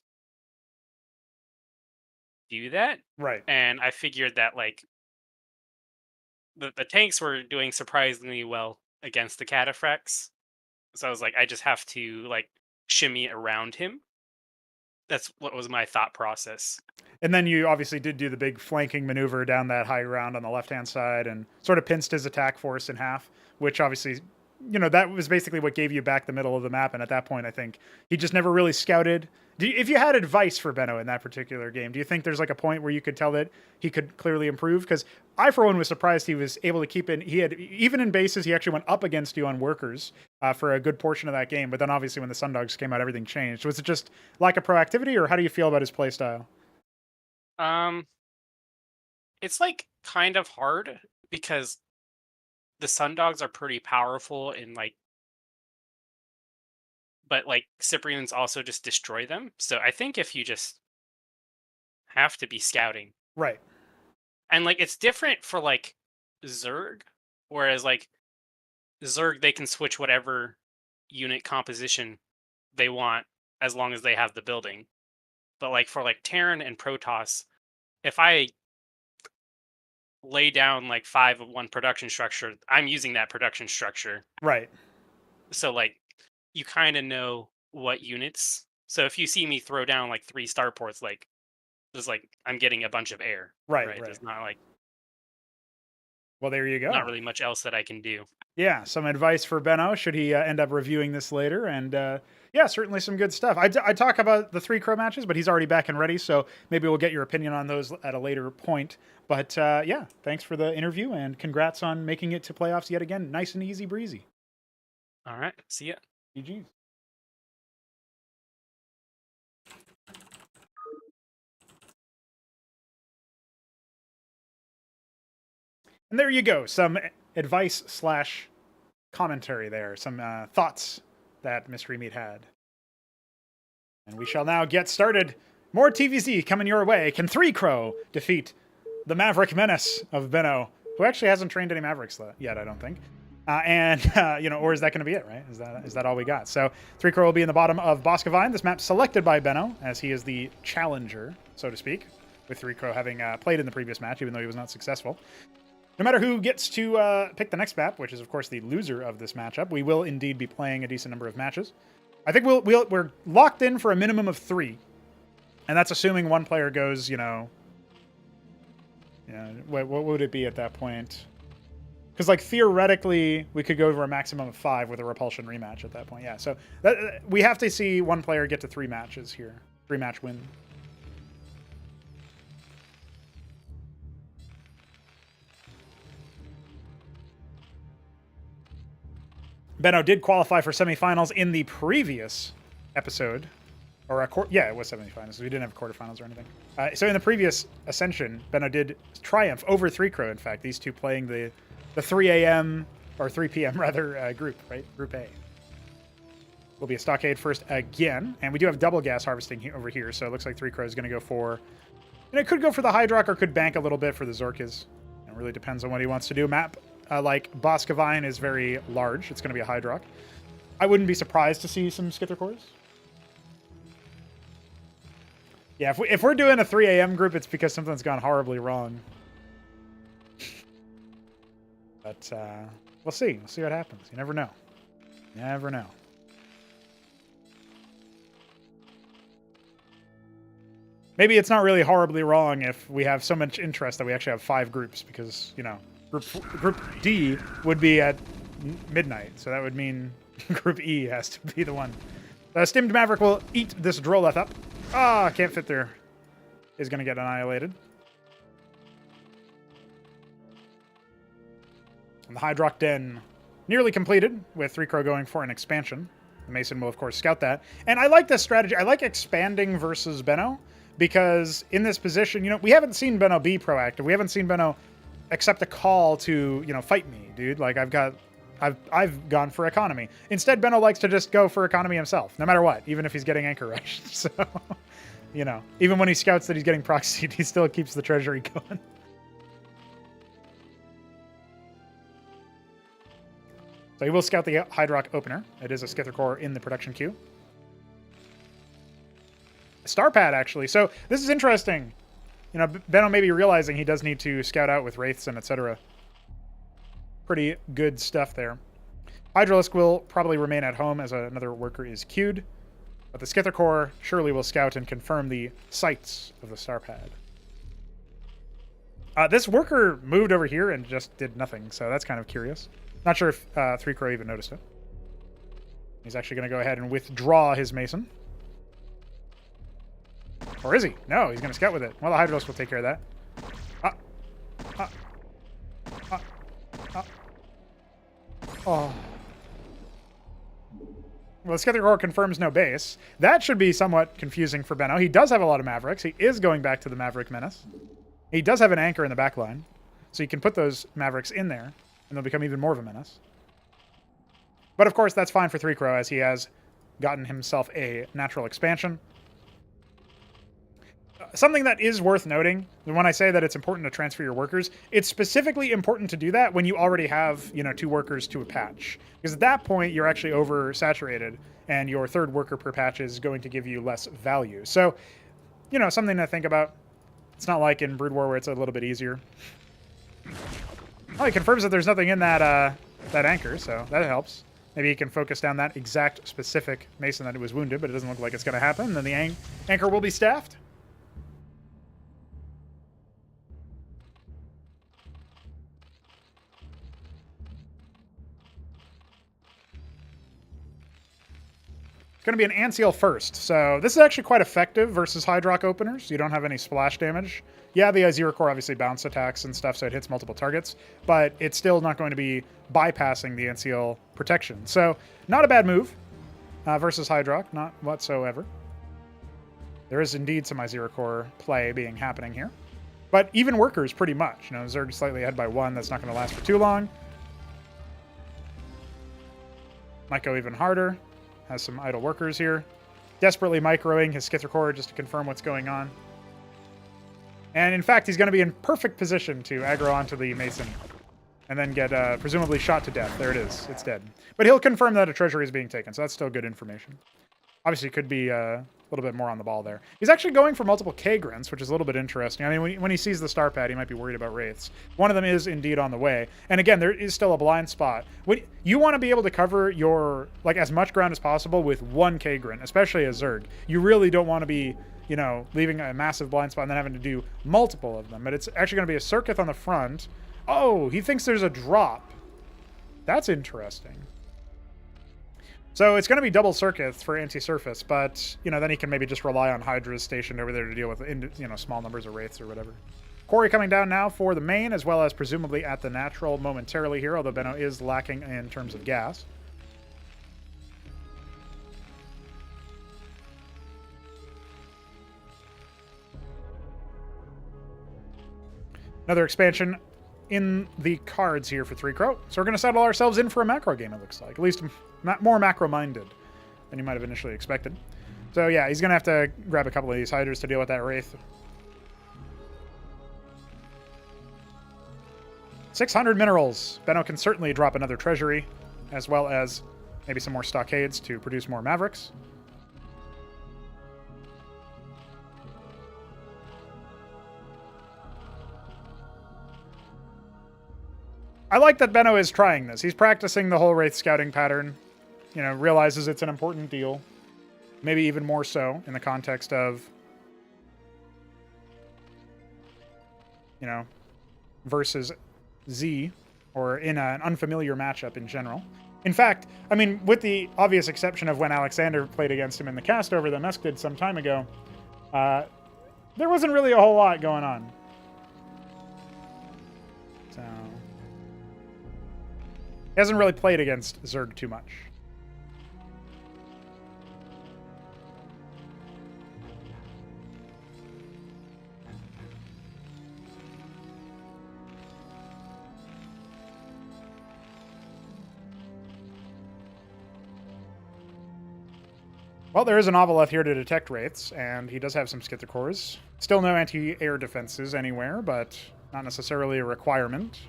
do that. Right. And I figured that like the tanks were doing surprisingly well against the cataphracts, so I was like, I just have to like shimmy around him. That's what was my thought process. And then you obviously did do the big flanking maneuver down that high ground on the left-hand side and sort of pinched his attack force in half, which obviously, that was basically what gave you back the middle of the map. And at that point, I think he just never really scouted. If you had advice for Benno in that particular game, do you think there's like a point where you could tell that he could clearly improve? Because I, for one, was surprised he was able to keep in. He had, even in bases, he actually went up against you on workers for a good portion of that game. But then obviously when the Sundogs came out, everything changed. Was it just lack of proactivity, or how do you feel about his play style? Um, it's like kind of hard because the Sundogs are pretty powerful in like, but like Cyprians also just destroy them. So I think if you just have to be scouting, Right. and like it's different for like Zerg, whereas like Zerg they can switch whatever unit composition they want as long as they have the building. But like for like Terran and Protoss, if I lay down like 5 of one production structure, I'm using that production structure. Right. So like you kind of know what units. So if you see me throw down like 3 starports, like there's like I'm getting a bunch of air, Right. right? Right. There's not like Well, there you not go. really much else that I can do. Yeah, some advice for Benno should he end up reviewing this later. And yeah, certainly some good stuff. I talk about the 3 Crow matches, but he's already back and ready. So maybe we'll get your opinion on those at a later point. But yeah, thanks for the interview and congrats on making it to playoffs yet again. Nice and easy breezy. All right, see ya. GG's. And there you go. Some advice slash commentary there. Some thoughts that Mystery Meat had. And we shall now get started. More TVZ coming your way. Can 3 Crow defeat the Maverick Menace of Benno, who actually hasn't trained any Mavericks yet, I don't think. Or is that going to be it, right? Is that all we got? So 3 Crow will be in the bottom of Boskevine. This map selected by Benno, as he is the challenger, so to speak, with 3 Crow having played in the previous match, even though he was not successful. No matter who gets to pick the next map, which is, of course, the loser of this matchup, we will indeed be playing a decent number of matches. I think we're locked in for a minimum of 3. And that's assuming one player goes, what would it be at that point? Because, like, theoretically, we could go for a maximum of 5 with a Repulsion rematch at that point. Yeah, so we have to see one player get to 3 matches here. 3-match win. Benno did qualify for semifinals in the previous episode. Or it was semifinals. We didn't have quarterfinals or anything. So in the previous Ascension, Benno did triumph over 3 Crow, in fact. These two playing the 3 a.m. or 3 p.m. rather group, right? Group A. Will be a Stockade first again. And we do have double gas harvesting over here, so it looks like 3 Crow is going to go for... And it could go for the Hydrock or could bank a little bit for the Zorkas. It really depends on what he wants to do. Map like Boskevine is very large. It's going to be a Hydrock. I wouldn't be surprised to see some Skither cores. Yeah, if we're doing a 3 a.m. group, it's because something's gone horribly wrong. But we'll see. We'll see what happens. You never know. You never know. Maybe it's not really horribly wrong if we have so much interest that we actually have 5 groups, because, Group D would be at midnight, so that would mean Group E has to be the one. Stimmed Maverick will eat this Droleth up. Ah, can't fit there. is going to get annihilated. And the Hydrock Den nearly completed, with 3-Crow going for an expansion. The Mason will, of course, scout that. And I like this strategy. I like expanding versus Benno, because in this position, you know, we haven't seen Benno be proactive. We haven't seen Benno accept a call to, you know, fight me, dude. Like, I've gone for economy. Instead, Benno likes to just go for economy himself, no matter what, even if he's getting anchor rushed. So, you know, even when he scouts that he's getting proxied, he still keeps the treasury going. So he will scout the Hydrock opener. It is a Skither core in the production queue. Starpad, actually. So this is interesting. You know, Benno may be realizing he does need to scout out with Wraiths and etc. Pretty good stuff there. Hydralisk will probably remain at home as another worker is queued. But the Skither core surely will scout and confirm the sites of the Starpad. This worker moved over here and just did nothing, so that's kind of curious. Not sure if 3-Crow even noticed it. He's actually going to go ahead and withdraw his Mason. Or is he? No, he's going to scout with it. Well, the Hydralisk will take care of that. Oh. Well, the Skither core confirms no base. That should be somewhat confusing for Benno. He does have a lot of Mavericks. He is going back to the Maverick Menace. He does have an anchor in the back line, so you can put those Mavericks in there, and they'll become even more of a menace. But of course, that's fine for 3-Crow, as he has gotten himself a natural expansion. Something that is worth noting, when I say that it's important to transfer your workers, it's specifically important to do that when you already have, you know, 2 workers to a patch. Because at that point, you're actually oversaturated, and your 3rd worker per patch is going to give you less value. So, you know, something to think about. It's not like in Brood War where it's a little bit easier. Oh, he confirms that there's nothing in that that anchor, so that helps. Maybe he can focus down that exact specific Mason that was wounded, but it doesn't look like it's going to happen. Then the anchor will be staffed. Going to be an Anseal first, so this is actually quite effective versus Hydrock openers. You don't have any splash damage. Yeah, the Zero Core obviously bounce attacks and stuff, so it hits multiple targets, but it's still not going to be bypassing the Anseal protection. So, not a bad move versus Hydrock, not whatsoever. There is indeed some Zero Core play happening here. But even workers, pretty much. You know, Zerg slightly ahead by 1, that's not going to last for too long. Might go even harder. Has some idle workers here. Desperately microing his Skither core just to confirm what's going on. And in fact, he's going to be in perfect position to aggro onto the Mason. And then get presumably shot to death. There it is. It's dead. But he'll confirm that a treasury is being taken, so that's still good information. Obviously, could be a little bit more on the ball there. He's actually going for multiple K-grunts, which is a little bit interesting. I mean, when he sees the star pad, he might be worried about Wraiths. One of them is indeed on the way. And again, there is still a blind spot. You want to be able to cover your, like, as much ground as possible with one K-grunt, especially a Zerg. You really don't want to be, you know, leaving a massive blind spot and then having to do multiple of them. But it's actually going to be a Circuit on the front. Oh, he thinks there's a drop. That's interesting. So it's going to be double circuits for anti-surface, but, you know, then he can maybe just rely on Hydra's stationed over there to deal with, you know, small numbers of Wraiths or whatever. Quarry coming down now for the main, as well as presumably at the natural momentarily here, although Benno is lacking in terms of gas. Another expansion in the cards here for 3-Crow. So we're going to settle ourselves in for a macro game, it looks like. At least more macro-minded than you might have initially expected. So yeah, he's going to have to grab a couple of these Hydras to deal with that Wraith. 600 minerals. Benno can certainly drop another treasury, as well as maybe some more stockades to produce more Mavericks. I like that Benno is trying this. He's practicing the whole Wraith scouting pattern. You know, realizes it's an important deal. Maybe even more so in the context of, you know, versus Z, or in an unfamiliar matchup in general. In fact, I mean, with the obvious exception of when Alexander played against him in the cast over that Musk did some time ago, there wasn't really a whole lot going on. So he hasn't really played against Zerg too much. Well, there is an Ovoleth here to detect wraiths, and he does have some Skithicores. Still no anti-air defenses anywhere, but not necessarily a requirement.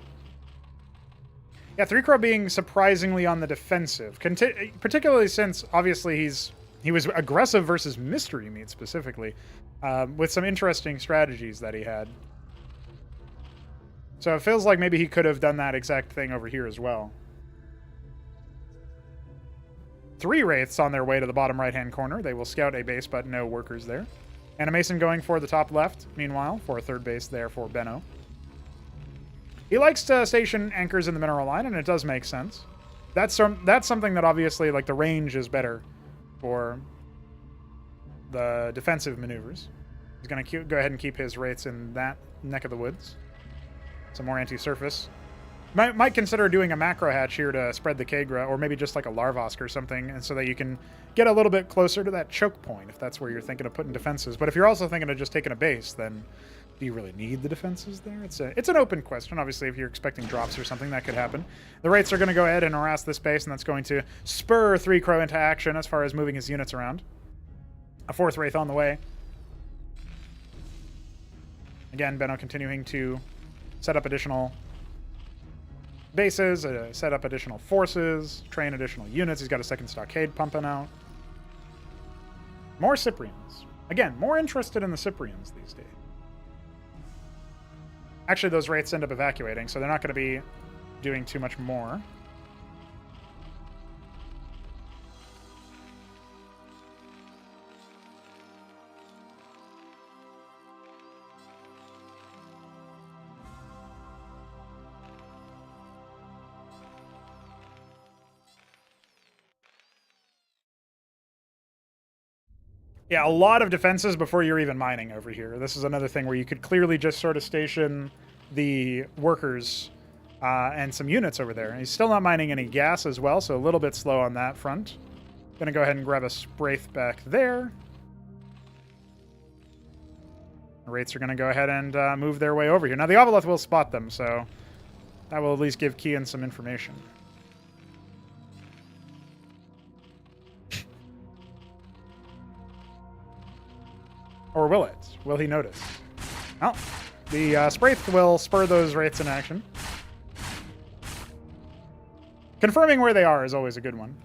Yeah, 3-Crow being surprisingly on the defensive, particularly since, obviously, he was aggressive versus Mystery Meat, specifically, with some interesting strategies that he had. So it feels like maybe he could have done that exact thing over here as well. 3 Wraiths on their way to the bottom right-hand corner. They will scout a base, but no workers there. And a Mason going for the top left, meanwhile, for a third base there for Benno. He likes to station anchors in the mineral line, and it does make sense. That's something that obviously, like, the range is better for the defensive maneuvers. He's going to go ahead and keep his Wraiths in that neck of the woods. Some more anti-surface. Might consider doing a macro hatch here to spread the Kagra, or maybe just like a Larvosk or something, and so that you can get a little bit closer to that choke point, if that's where you're thinking of putting defenses. But if you're also thinking of just taking a base, then do you really need the defenses there? It's an open question. Obviously, if you're expecting drops or something, that could happen. The Wraiths are going to go ahead and harass this base, and that's going to spur 3-Crow into action as far as moving his units around. A 4th Wraith on the way. Again, Benno continuing to set up additional bases, set up additional forces, train additional units. He's got a 2nd stockade pumping out. More Cyprians. Again, more interested in the Cyprians these days. Actually, those Wraiths end up evacuating, so they're not going to be doing too much more. Yeah, a lot of defenses before you're even mining over here. This is another thing where you could clearly just sort of station the workers and some units over there. He's still not mining any gas as well, so a little bit slow on that front. Gonna go ahead and grab a Spraith back there. The Wraiths are gonna go ahead and move their way over here. Now, the Ovoleth will spot them, so that will at least give Kian some information. Or will it? Will he notice? Oh, the Spraith will spur those Wraiths in action. Confirming where they are is always a good one.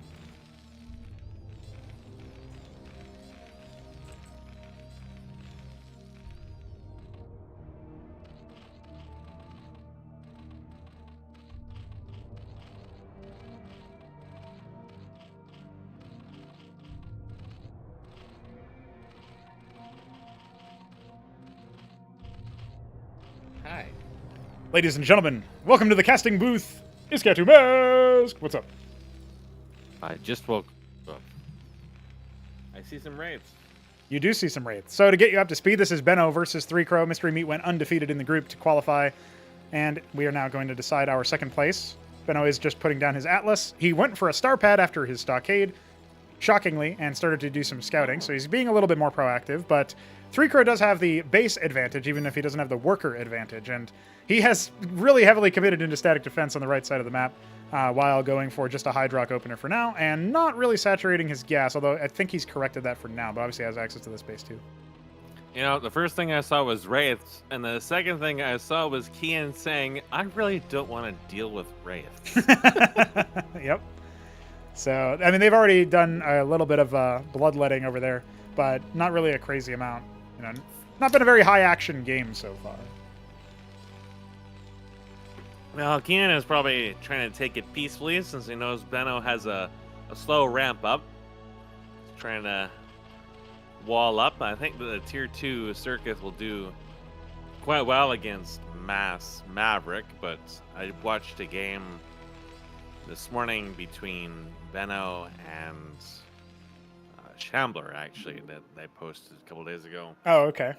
Hi. Ladies and gentlemen, welcome to the casting booth. It's Cat2 Mask. What's up? I just woke up. I see some Wraiths. You do see some Wraiths. So to get you up to speed, this is Benno versus 3-Crow. Mystery Meat went undefeated in the group to qualify, and we are now going to decide our second place. Benno is just putting down his Atlas. He went for a star pad after his stockade, shockingly, and started to do some scouting, so he's being a little bit more proactive, but 3-Crow does have the base advantage, even if he doesn't have the worker advantage, and he has really heavily committed into static defense on the right side of the map, while going for just a Hydrock opener for now, and not really saturating his gas, although I think he's corrected that for now, but obviously has access to this base too. You know, the first thing I saw was Wraiths, and the second thing I saw was Kian saying, I really don't want to deal with Wraiths. Yep. So, I mean, they've already done a little bit of bloodletting over there, but not really a crazy amount. You know, not been a very high-action game so far. Well, Kian is probably trying to take it peacefully since he knows Benno has a slow ramp up. He's trying to wall up. I think the tier 2 Circuit will do quite well against Mass Maverick, but I watched a game this morning between Benno and Shambler, actually, that I posted a couple days ago. Oh, okay.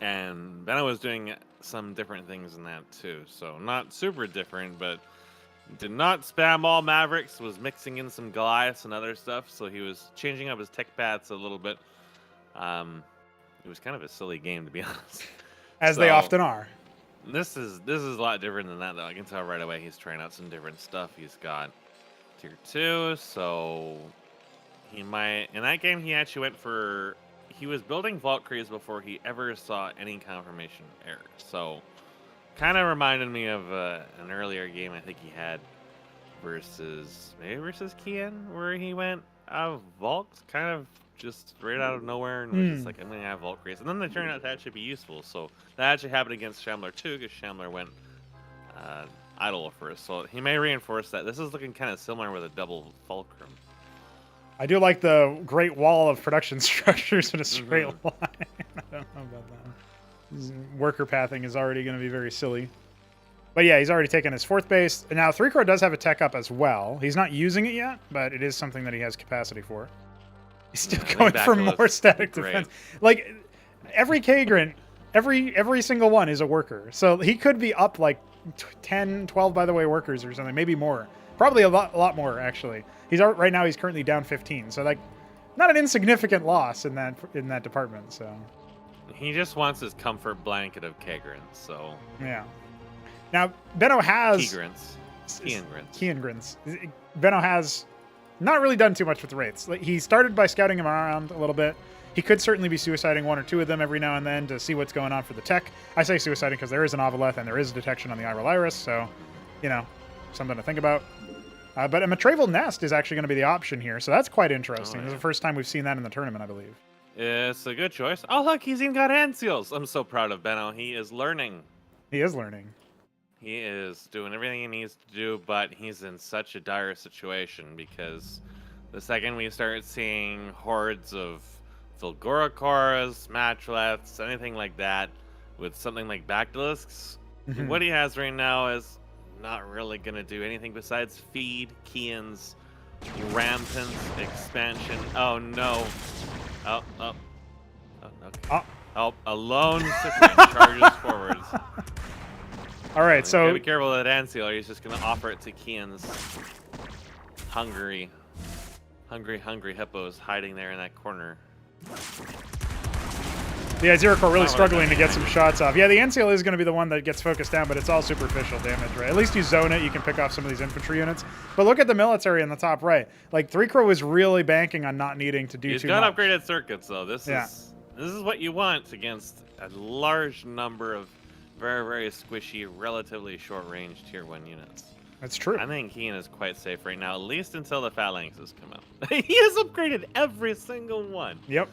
And Benno was doing some different things in that too. So not super different, but did not spam all Mavericks, was mixing in some Goliaths and other stuff. So he was changing up his tech paths a little bit. It was kind of a silly game, to be honest. As they often are. This is a lot different than that, though. I can tell right away he's trying out some different stuff. He's got tier 2, so he might... In that game, he actually went for... He was building Valkyries before he ever saw any confirmation error. So, kind of reminded me of an earlier game I think he had versus Kian, where he went out of Valks, kind of just right out of nowhere, and was just like, I'm going to have Valkyries. And then they turned out to actually be useful. So, that actually happened against Shambler too, because Shambler went idle first. So, he may reinforce that. This is looking kind of similar with a double Fulcrum. I do like the great wall of production structures in a straight line. I don't know about that. Worker pathing is already going to be very silly. But yeah, he's already taken his 4th base. And now 3-Core does have a tech up as well. He's not using it yet, but it is something that he has capacity for. He's still going for more static defense. Like, every Kagrant, every single one is a worker. So he could be up like 10, 12, by the way, workers or something. Maybe more. Probably a lot more, actually. Right now he's currently down 15. So, like, not an insignificant loss in that department. So he just wants his comfort blanket of Kagrants, so... Yeah. Now, Benno has... Kiangrants. Benno has not really done too much with the Wraiths. Like, he started by scouting them around a little bit. He could certainly be suiciding 1 or 2 of them every now and then to see what's going on for the tech. I say suiciding because there is an Avaleth and there is a detection on the Iral Iris, so, you know, something to think about. But a Matravel Nest is actually going to be the option here, so that's quite interesting. This is the first time we've seen that in the tournament, I believe. It's a good choice. Oh, look, he's even got hand seals. I'm so proud of Benno. He is learning. He is learning. He is doing everything he needs to do, but he's in such a dire situation because the second we start seeing hordes of Fulgoricors, Matroleths, anything like that, with something like Bactylisks, what he has right now is not really going to do anything besides feed Kian's rampant expansion. Oh, no. Oh, okay. A lone Cyprian charges forwards. All right, so... Gotta be careful with that Anseal, or he's just going to offer it to Kian's hungry hippos hiding there in that corner. Yeah, Zero-Core really struggling to get some shots off. Yeah, the Anseal is going to be the one that gets focused down, but it's all superficial damage, right? At least you zone it, you can pick off some of these infantry units. But look at the military in the top right. Like, 3-Core was really banking on not needing to do too much. He's got upgraded circuits, though. This is what you want against a large number of very, very squishy, relatively short-range Tier 1 units. That's true. I think Kian is quite safe right now, at least until the Phalanxes come out. He has upgraded every single one. Yep.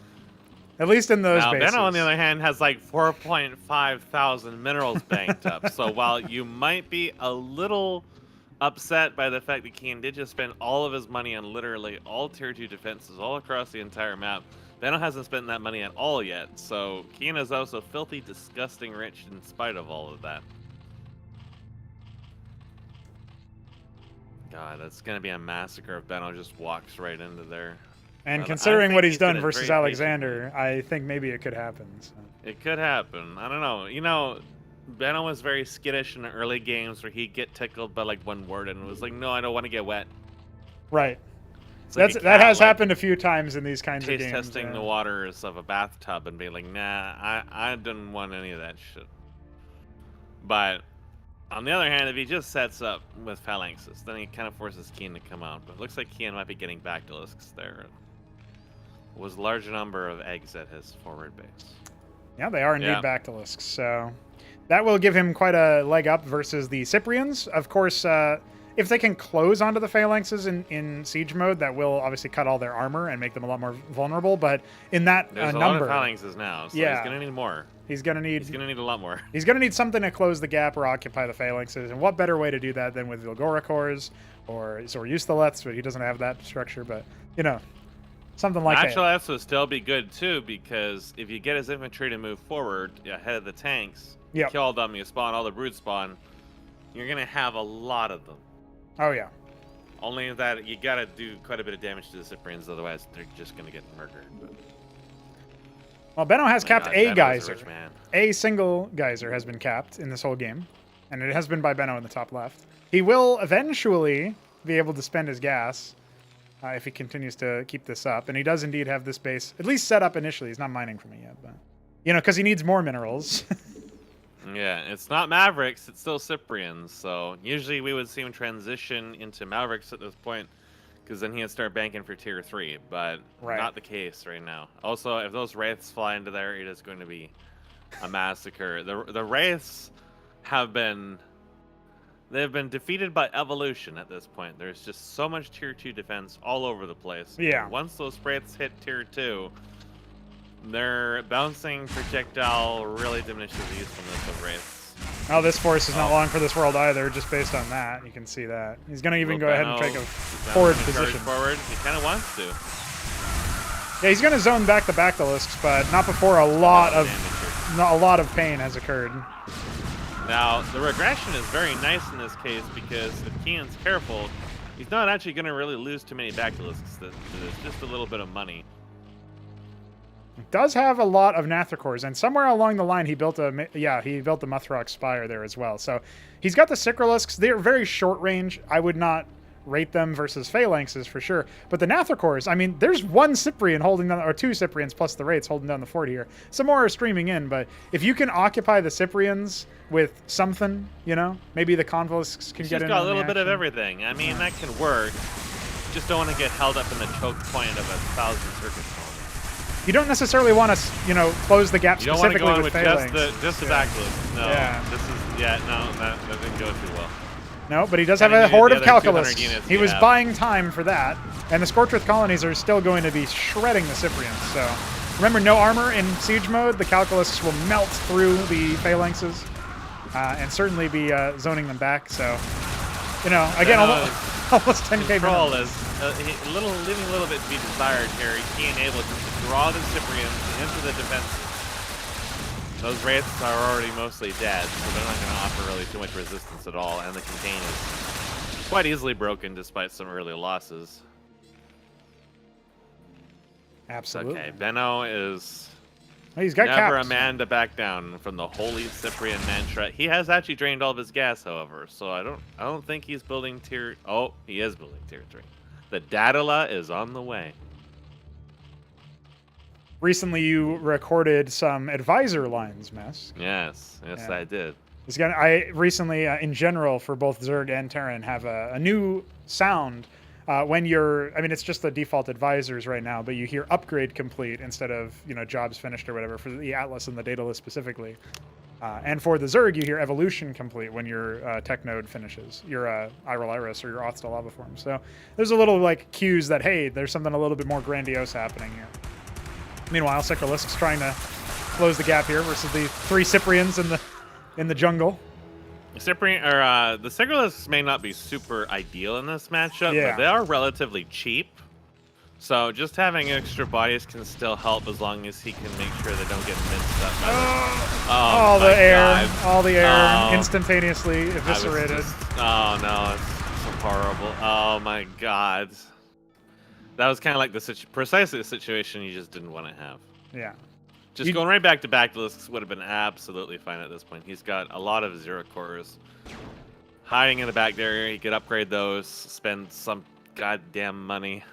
At least in those bases. Benno, on the other hand, has like 4.5 thousand minerals banked up. So while you might be a little upset by the fact that Kian did just spend all of his money on literally all Tier 2 defenses all across the entire map, Benno hasn't spent that money at all yet. So Kian is also filthy, disgusting rich in spite of all of that. God, that's going to be a massacre if Benno just walks right into there. And considering what he's done versus Alexander, I think maybe it could happen. So. It could happen. I don't know. You know, Benno was very skittish in the early games where he'd get tickled by like one word and was like, no, I don't want to get wet. Right. Like that has happened a few times in these kinds of games. Testing the waters of a bathtub and being like, nah, I didn't want any of that shit. But on the other hand, if he just sets up with Phalanxes, then he kind of forces Kian to come out. But it looks like Kian might be getting Bactylisks there. It was a large number of eggs at his forward base. Yeah, they are indeed Bactylisks. So that will give him quite a leg up versus the Cyprians. Of course, if they can close onto the Phalanxes in siege mode, that will obviously cut all their armor and make them a lot more vulnerable. But in that There's a number, lot of Phalanxes now, so he's going to need more. He's going to need a lot more. He's going to need something to close the gap or occupy the Phalanxes. And what better way to do that than with Vilgoricors or Eusthaleths, but he doesn't have that structure. But, you know, something like that. Matroleths would still be good, too, because if you get his infantry to move forward ahead of the tanks, kill all them, you spawn all the brood spawn, you're going to have a lot of them. Oh, yeah. Only that you got to do quite a bit of damage to the Cyprians, otherwise they're just going to get murdered. But... Well, Benno has My capped God, a Benno's geyser. rich man. A single geyser has been capped in this whole game, and it has been by Benno in the top left. He will eventually be able to spend his gas if he continues to keep this up, and he does indeed have this base at least set up initially. He's not mining from it yet, but you know, because he needs more minerals. Yeah, it's not Mavericks, it's still Cyprians, so usually we would see him transition into Mavericks at this point, because then he'd start banking for tier 3, but Right. not the case right now. Also, if those Wraiths fly into there, it is going to be a massacre. The Wraiths have been... They've been defeated by evolution at this point. There's just so much tier 2 defense all over the place. Yeah. And once those Wraiths hit tier 2, their bouncing projectile really diminishes the usefulness of Wraiths. Oh, this force is not long for this world either, just based on that. You can see that. He's going to even go ahead and take a forward position. Forward. He kind of wants to. Yeah, he's going to zone back the Bactylisks, but not before a lot of pain has occurred. Now, the regression is very nice in this case because if Keenan's careful, he's not actually going to really lose too many Bactylisks. It's just a little bit of money. Does have a lot of Nathricors, and somewhere along the line he built a Muthrok Spire there as well. So he's got the Sycralisks. They're very short range. I would not rate them versus Phalanxes for sure. But the Nathricors, I mean, there's one Cyprian holding down, or two Cyprians plus the Wraiths holding down the fort here. Some more are streaming in, but if you can occupy the Cyprians with something, you know, maybe the Convolisks can get in. She's got a little the bit of action. everything. I mean, that can work. Just don't want to get held up in the choke point of 1,000 circuit colonies. You don't necessarily want to, you know, close the gap You don't want to specifically go in with with Phalanx. just the Bactylis. No, Yeah. That didn't go too well. No, but he does have Kinda a needed horde the of other 200 Calculus. units He you was have. buying time for that, and the Scorchrith colonies are still going to be shredding the Cyprians. So remember, no armor in siege mode. The Calculus will melt through the Phalanxes and certainly be zoning them back. So, you know, again, almost 10k. Control is leaving a little bit to be desired here. Being able to draw the Cyprians into the defense. Those Wraiths are already mostly dead, so they're not going to offer really too much resistance at all, and the contain is quite easily broken despite some early losses. Absolutely. Okay, Benno is He's got never caps. a man to back down from the holy Cyprian mantra. He has actually drained all of his gas, however, so I don't think he's building tier. Oh, he is building tier 3. The Datala is on the way. Recently, you recorded some advisor lines, Mess. Yes, Yeah. I did. I recently, in general, for both Zerg and Terran, have a new sound when you're. I mean, it's just the default advisors right now, but you hear upgrade complete instead of jobs finished or whatever for the Atlas and the data list specifically. And for the Zerg, you hear evolution complete when your tech node finishes, your Iral Iris or your Auth to Lava Form. So there's a little like cues that hey, there's something a little bit more grandiose happening here. Meanwhile, Sycralisk's trying to close the gap here versus the 3 Cyprians in the jungle. Cyprian or the Sycralisks may not be super ideal in this matchup, Yeah. but they are relatively cheap. So just having extra bodies can still help as long as he can make sure they don't get minced up by All the air, Oh. instantaneously eviscerated. Oh no, it's so horrible. Oh my god. That was kind of like precisely the situation you just didn't want to have. Yeah. Just going right back to Bactylisks would have been absolutely fine at this point. He's got a lot of Zero cores hiding in the back there. He could upgrade those, spend some goddamn money.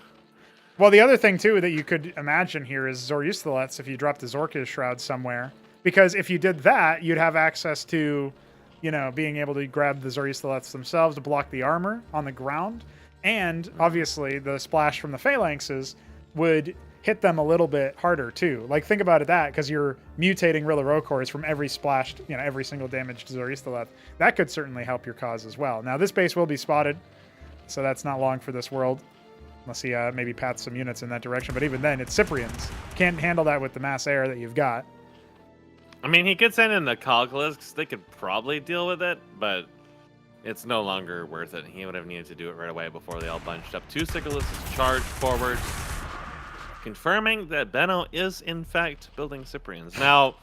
Well, the other thing, too, that you could imagine here is Zoroasthalets if you dropped the Zorka Shroud somewhere. Because if you did that, you'd have access to, being able to grab the Zoroasthalets themselves to block the armor on the ground. And, obviously, the splash from the Phalanxes would hit them a little bit harder, too. Like, think about that, because you're mutating Rilla cores from every splashed, every single damaged Zoroasthaleth. That could certainly help your cause as well. Now, this base will be spotted, so that's not long for this world. Unless he maybe paths some units in that direction. But even then, it's Cyprians. Can't handle that with the mass air that you've got. I mean, he could send in the Calculus. They could probably deal with it, but it's no longer worth it. He would have needed to do it right away before they all bunched up. 2 Sycralists charged forward, confirming that Benno is, in fact, building Cyprians. Now,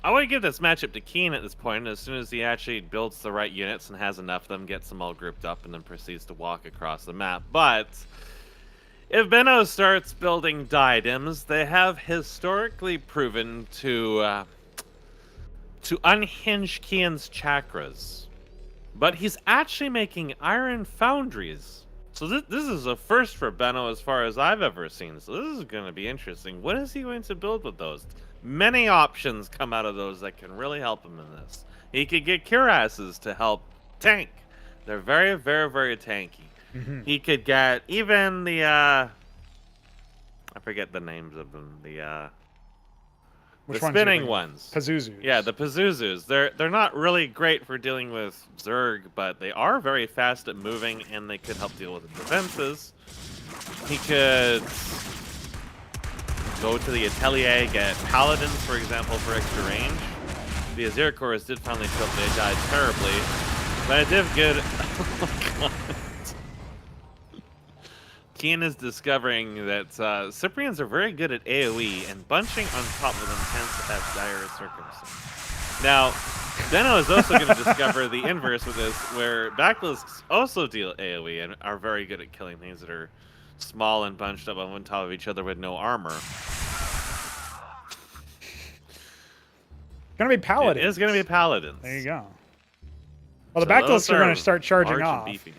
I would give this matchup to Keen at this point. As soon as he actually builds the right units and has enough of them, gets them all grouped up, and then proceeds to walk across the map. But If Benno starts building diadems, they have historically proven to unhinge Kian's chakras. But he's actually making iron foundries. So this is a first for Benno as far as I've ever seen. So this is going to be interesting. What is he going to build with those? Many options come out of those that can really help him in this. He could get cuirasses to help tank. They're very, very, very tanky. Mm-hmm. He could get even the I forget the names of them. Which the ones are you spinning thinking? ones. Pazuzus. Yeah, the Pazuzus. They're not really great for dealing with Zerg, but they are very fast at moving, and they could help deal with the defenses. He could go to the Atelier, get Paladins, for example, for extra range. The Azir cores did finally show up. They died terribly, but it did good. Oh my god. Kian is discovering that Cyprians are very good at AoE, and bunching on top of them tends to have dire circumstances. Now, Benno is also going to discover the inverse with this, where Backlisks also deal AoE and are very good at killing things that are small and bunched up on top of each other with no armor. Gonna be Paladins. It is going to be Paladins. There you go. Well, the So those Backlisks are going to start charging large and off. beefy.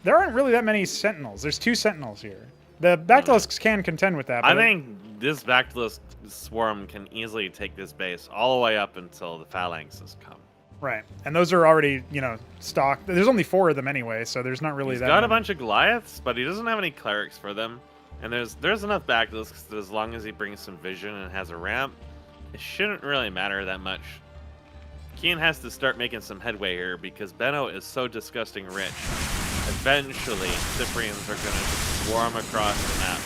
There aren't really that many Sentinels. There's 2 Sentinels here. The Backlisks can contend with that. I but think this Backlist swarm can easily take this base all the way up until the phalanxes come. Right, and those are already, stocked. There's only 4 of them anyway, so there's not really He's that got a many. bunch of Goliaths, but he doesn't have any clerics for them. And there's enough Backlisks that as long as he brings some vision and has a ramp, it shouldn't really matter that much. Kian has to start making some headway here because Benno is so disgusting rich. Eventually, Cyprians are going to swarm across the map.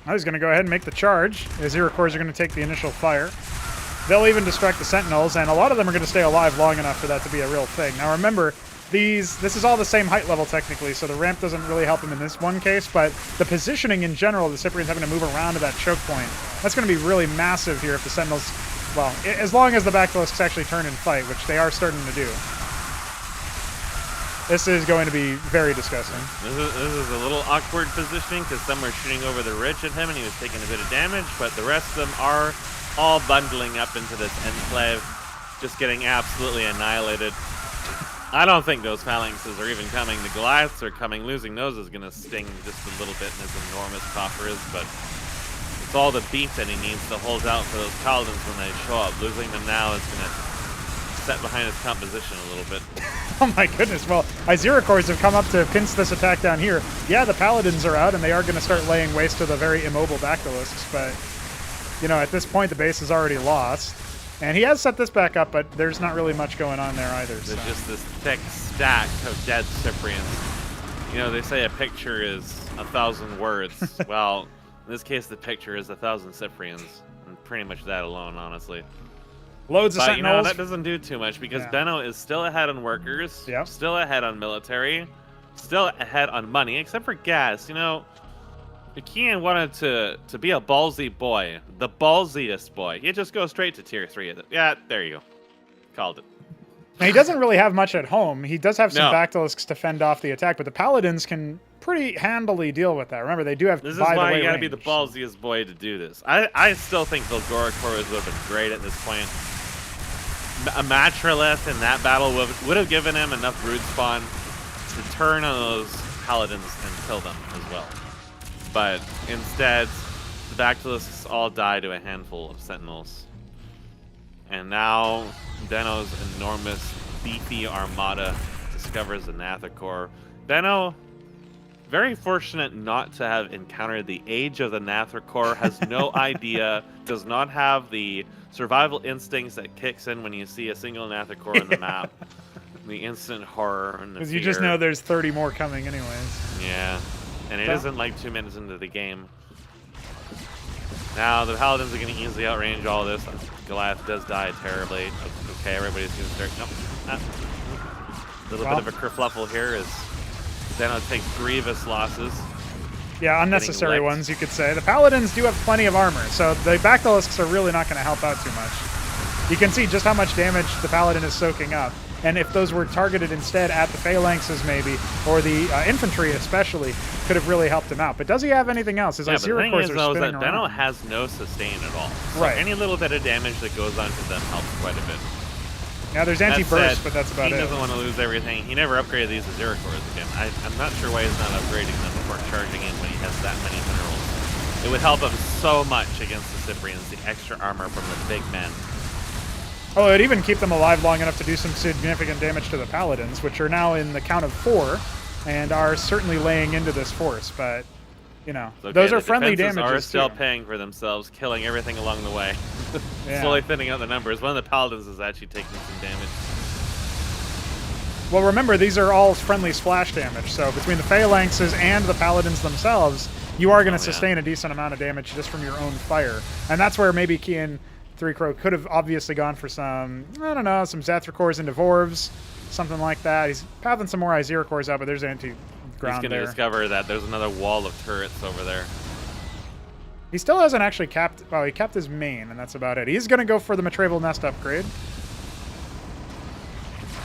I was going to go ahead and make the charge. The Azir cores are going to take the initial fire. They'll even distract the Sentinels, and a lot of them are going to stay alive long enough for that to be a real thing. Now remember, this is all the same height level technically, so the ramp doesn't really help them in this one case, but the positioning in general, the Cyprians having to move around to that choke point, that's going to be really massive here if the Sentinels, well, as long as the Backlisks actually turn and fight, which they are starting to do. This is going to be very disgusting. This is a little awkward positioning because some were shooting over the ridge at him and he was taking a bit of damage, but the rest of them are all bundling up into this enclave, just getting absolutely annihilated. I don't think those phalanxes are even coming. The Goliaths are coming. Losing those is going to sting just a little bit in as enormous coffer is, but it's all the beef that he needs to hold out for those Paladins when they show up. Losing them now is going to set behind his composition a little bit. Oh my goodness, well, Azir cores have come up to pinch this attack down here. Yeah, the Paladins are out, and they are going to start laying waste to the very immobile Backlisks, but, at this point, the base is already lost. And he has set this back up, but there's not really much going on there either. There's So. just this thick stack of dead Cyprians. They say a picture is 1,000 words. Well, in this case, the picture is 1,000 Cyprians. And pretty much that alone, honestly. Loads of But, Sentinels. that doesn't do too much because Yeah. Benno is still ahead on workers, Yep. still ahead on military, still ahead on money, except for gas. Kian wanted to be a ballsy boy, the ballsiest boy. He'd just go straight to tier 3. Yeah, there you go. Called it. Now, he doesn't really have much at home. He does have some No. Backlisks to fend off the attack, but the Paladins can pretty handily deal with that. Remember, they do have This is by the why way you gotta range. be the ballsiest boy to do this. I still think Vilgora Chorus would have been great at this point. A Matrolith in that battle would have given him enough brood spawn to turn on those Paladins and kill them as well. But instead, the Backlisks all die to a handful of Sentinels. And now, Benno's enormous, beefy armada discovers the Nathakor. Benno, very fortunate not to have encountered the age of the Nathakor, has no idea, does not have the survival instincts that kicks in when you see a single Nathakor on the map. The instant horror and the Because you just fear. know there's 30 more coming anyways. Yeah, and it So- isn't like 2 minutes into the game. Now the Paladins are going to easily outrange all this. Goliath does die terribly. Okay, everybody's going to start. Nope. A little Well. bit of a kerfluffle here as Benno takes grievous losses. Yeah, unnecessary licked. ones, you could say. The Paladins do have plenty of armor, so the Backlisks are really not going to help out too much. You can see just how much damage the Paladin is soaking up. and if those were targeted instead at the phalanxes maybe, or the infantry especially, could have really helped him out. But does he have anything else? His Yeah, but the Zero thing cores is, are though, is spinning that Benno around. has no sustain at all. So Right. any little bit of damage that goes onto them helps quite a bit. Now there's That anti-burst, said, but that's about he it. doesn't want to lose everything. He never upgraded these to Zero cores again. I'm not sure why he's not upgrading them before charging in when he has that many minerals. It would help him so much against the Cyprians, the extra armor from the big men. Oh, it'd even keep them alive long enough to do some significant damage to the Paladins, which are now in the count of 4, and are certainly laying into this force. But, you know, It's okay, those are the friendly defenses damages are still too. paying for themselves, killing everything along the way. Yeah. Slowly thinning out the numbers. One of the Paladins is actually taking some damage. Well, remember, these are all friendly splash damage, so between the Phalanxes and the Paladins themselves, you are going to sustain a decent amount of damage just from your own fire. And that's where maybe Kian 3-Crow could have obviously gone for some, I don't know, some Zathra-cores into Dvorves, something like that. He's pathing some more Izira cores out, but there's anti-ground He's going to there. discover that there's another wall of turrets over there. He still hasn't actually capped, well, he capped his main, and that's about it. He's going to go for the Matravel Nest upgrade.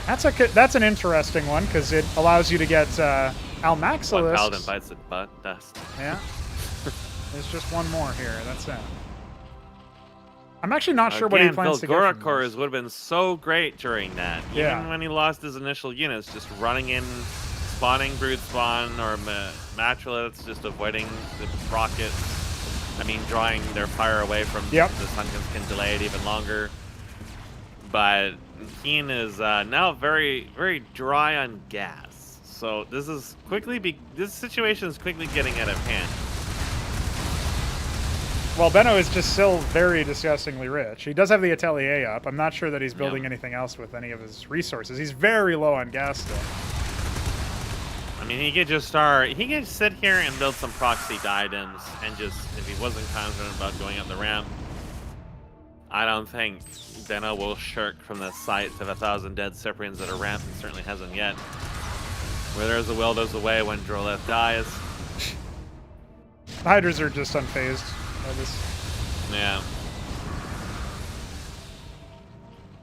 That's an interesting one, because it allows you to get Almaxilis. One Paladin bites the butt dust. Yeah. There's just one more here. That's it. I'm actually not sure what he plans to get Golgora from cores this. would have been so great during that. Yeah. Even when he lost his initial units, just running in, spawning brood spawn or matroliths, just avoiding the rockets. I mean, drawing their fire away from the Sunkens can delay it even longer. But Keen is now very, very dry on gas. So this is this situation is quickly getting out of hand. Well, Benno is just still very disgustingly rich. He does have the Atelier up. I'm not sure that he's building anything else with any of his resources. He's very low on gas still. I mean, he could just start. He could sit here and build some proxy diadems, and just, if he wasn't confident about going up the ramp, I don't think Benno will shirk from the sight of 1,000 dead Cyprians at a ramp, and certainly hasn't yet. Where there's a will, there's a way when Droleth dies. The Hydras are just unfazed by this. Yeah.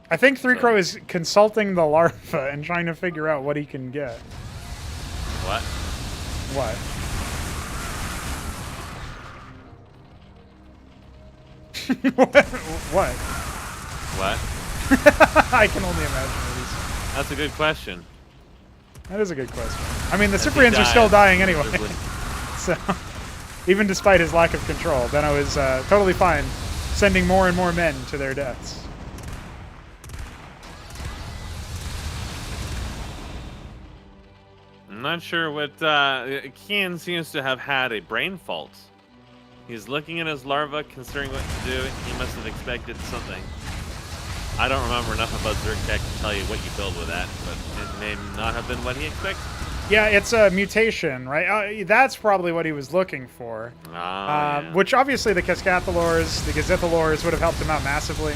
I think 3-Crow is consulting the larva and trying to figure out what he can get. What? What? What? What? I can only imagine what he's... That's a good question. That is a good question. I mean, the As he Cyprians are still dies, dying anyway. miserably. So, even despite his lack of control, Benno is totally fine sending more and more men to their deaths. I'm not sure what Kian seems to have had a brain fault. He's looking at his larva, considering what to do. He must have expected something. I don't remember enough about Zergtech to tell you what you build with that, but it may not have been what he expected. Yeah, it's a mutation, right? That's probably what he was looking for. Yeah. Which obviously the Cascathalors, the Gazithalors would have helped him out massively,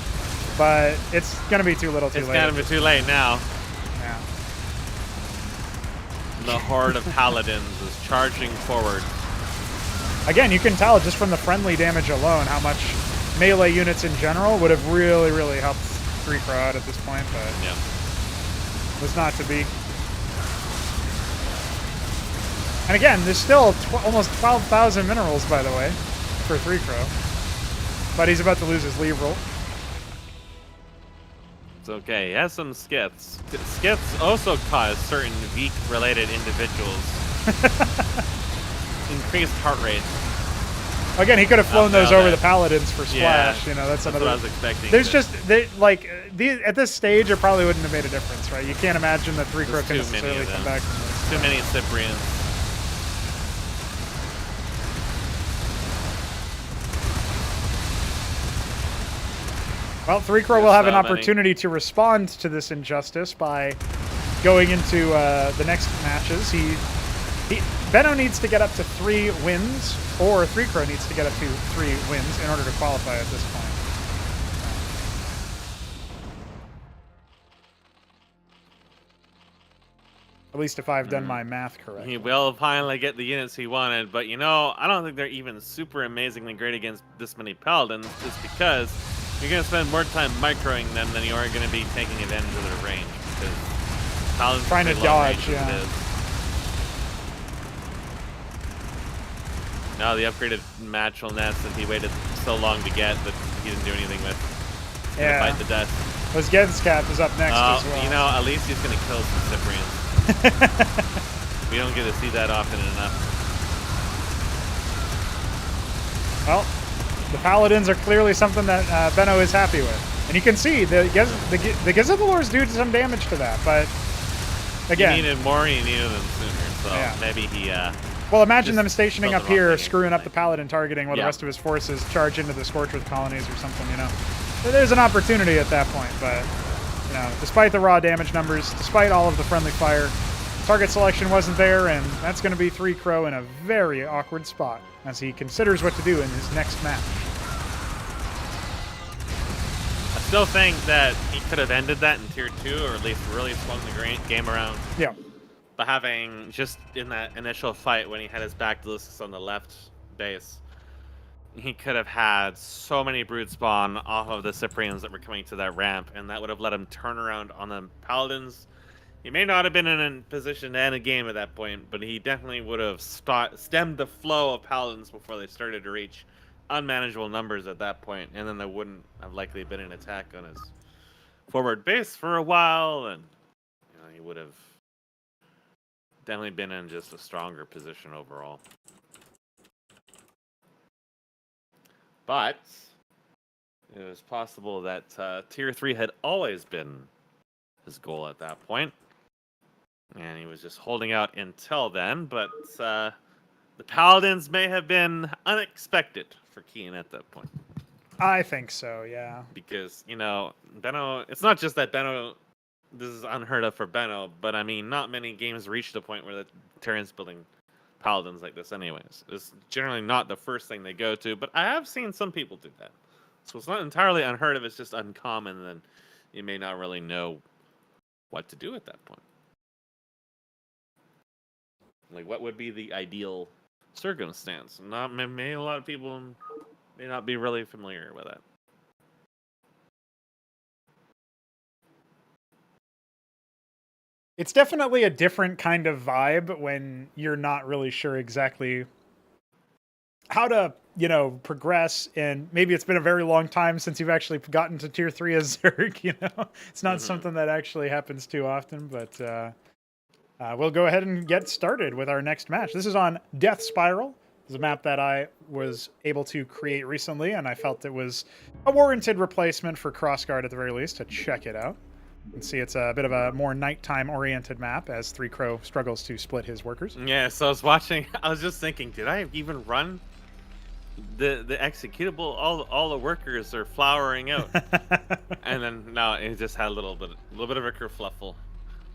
but it's going to be too little too late. It's gonna be too late now. Yeah. The horde of paladins is charging forward. Again, you can tell just from the friendly damage alone how much melee units in general would have really, really helped 3-Crow out at this point, but Yeah. was not to be. And again, there's still almost 12,000 minerals, by the way, for 3-Crow. But he's about to lose his leave roll. It's okay. He has some skiths. Skiths also cause certain weak-related individuals increased heart rate. Again, he could have flown those now over that- the Paladins for Yeah, splash. You know, that's That's another. what I was expecting. There's but just at this stage, it probably wouldn't have made a difference, right? You can't imagine that 3-Crow There's can too many necessarily of come them. back from this. too many Cyprians. Well, 3-Crow will There's have an so many. opportunity to respond to this injustice by going into the next matches. Benno needs to get up to 3 wins, or 3-Crow needs to get up to 3 wins in order to qualify at this point. At least if I've done my math correctly. He will finally get the units he wanted, but you know, I don't think they're even super amazingly great against this many paladins, just because you're going to spend more time microing them than you are going to be taking advantage of their range, because Paladin's trying to pretty low dodge, range as yeah. it is. No, the upgraded natural nest that he waited so long to get that he didn't do anything with. He's gonna Yeah. bite the dust. Lizgenskat is up next as well. You know, at least he's gonna kill some Cyprians. We don't get to see that often enough. Well, the Paladins are clearly something that Benno is happy with. And you can see the Gizabulors do some damage to that, but again... He needed more, he needed them sooner, so Yeah. maybe he... well, imagine just them stationing felt up the wrong here, thing screwing up anyway. the Paladin targeting while the Yeah. rest of his forces charge into the Scorchwith colonies or something, you know. So there's an opportunity at that point, but, you know, despite the raw damage numbers, despite all of the friendly fire, target selection wasn't there, and that's going to be 3Crow in a very awkward spot as he considers what to do in his next match. I still think that he could have ended that in tier 2, or at least really swung the game around. Yeah. By having, just in that initial fight when he had his back to on the left base, he could have had so many brood spawn off of the Cyprians that were coming to that ramp, and that would have let him turn around on the Paladins. He may not have been in a position to end a game at that point, but he definitely would have stemmed the flow of Paladins before they started to reach unmanageable numbers at that point, and then there wouldn't have likely been an attack on his forward base for a while, and you know, he would have definitely been in just a stronger position overall. But it was possible that tier 3 had always been his goal at that point, and he was just holding out until then. But the Paladins may have been unexpected for Kian at that point. I think so, yeah. Because, you know, Benno, it's not just that Benno, this is unheard of for Benno, but I mean, not many games reach the point where the Terran's building Paladins like this anyways. It's generally not the first thing they go to, but I have seen some people do that. So it's not entirely unheard of, it's just uncommon, and you may not really know what to do at that point. Like, what would be the ideal circumstance? Maybe a lot of people may not be really familiar with that. It's definitely a different kind of vibe when you're not really sure exactly how to, you know, progress, and maybe it's been a very long time since you've actually gotten to tier 3 as Zerg, you know? It's not something that actually happens too often, but we'll go ahead and get started with our next match. This is on Death Spiral. It's a map that I was able to create recently, and I felt it was a warranted replacement for Crossguard at the very least to check it out. You can see it's a bit of a more nighttime-oriented map as 3Crow struggles to split his workers. Yeah, so I was watching, I was just thinking, did I even run the executable? All the workers are flowering out. And then, no, it just had a little bit of a kerfluffle.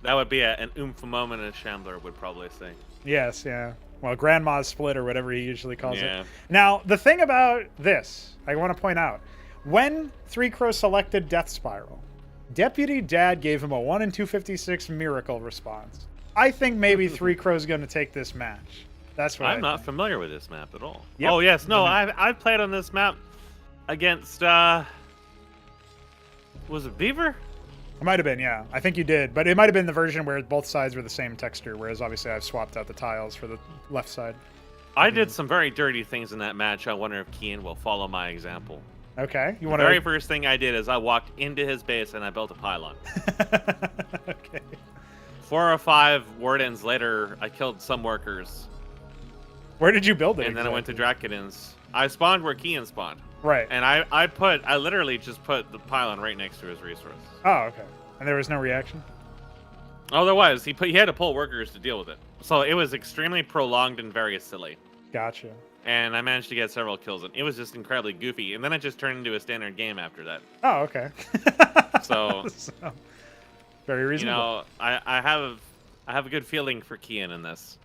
That would be an oomph moment, as Shambler would probably say. Yes, yeah. Well, Grandma's Split or whatever he usually calls Yeah. it. Now, the thing about this, I want to point out, when 3Crow selected Death Spiral, Deputy Dad gave him a 1 in 256 miracle response. I think maybe 3Crow's going to take this match. That's what I'm I not think. familiar with this map at all. Yep. Oh, yes, no, I've played on this map against, was it Beaver? It might have been, yeah. I think you did. But it might have been the version where both sides were the same texture, whereas obviously I've swapped out the tiles for the left side. I did some very dirty things in that match. I wonder if Kian will follow my example. Okay. You The want very to... first thing I did is I walked into his base and I built a pylon. Okay. 4 or 5 wardens later, I killed some workers. Where did you build it? And then I went to Drakenins. I spawned where Kian spawned. Right. And I literally just put the pylon right next to his resource. Oh, okay. And there was no reaction? Oh, there was. He had to pull workers to deal with it. So it was extremely prolonged and very silly. Gotcha. And I managed to get several kills, and it was just incredibly goofy. And then it just turned into a standard game after that. Oh, okay. So, very you reasonable. know, I have a good feeling for Kian in this.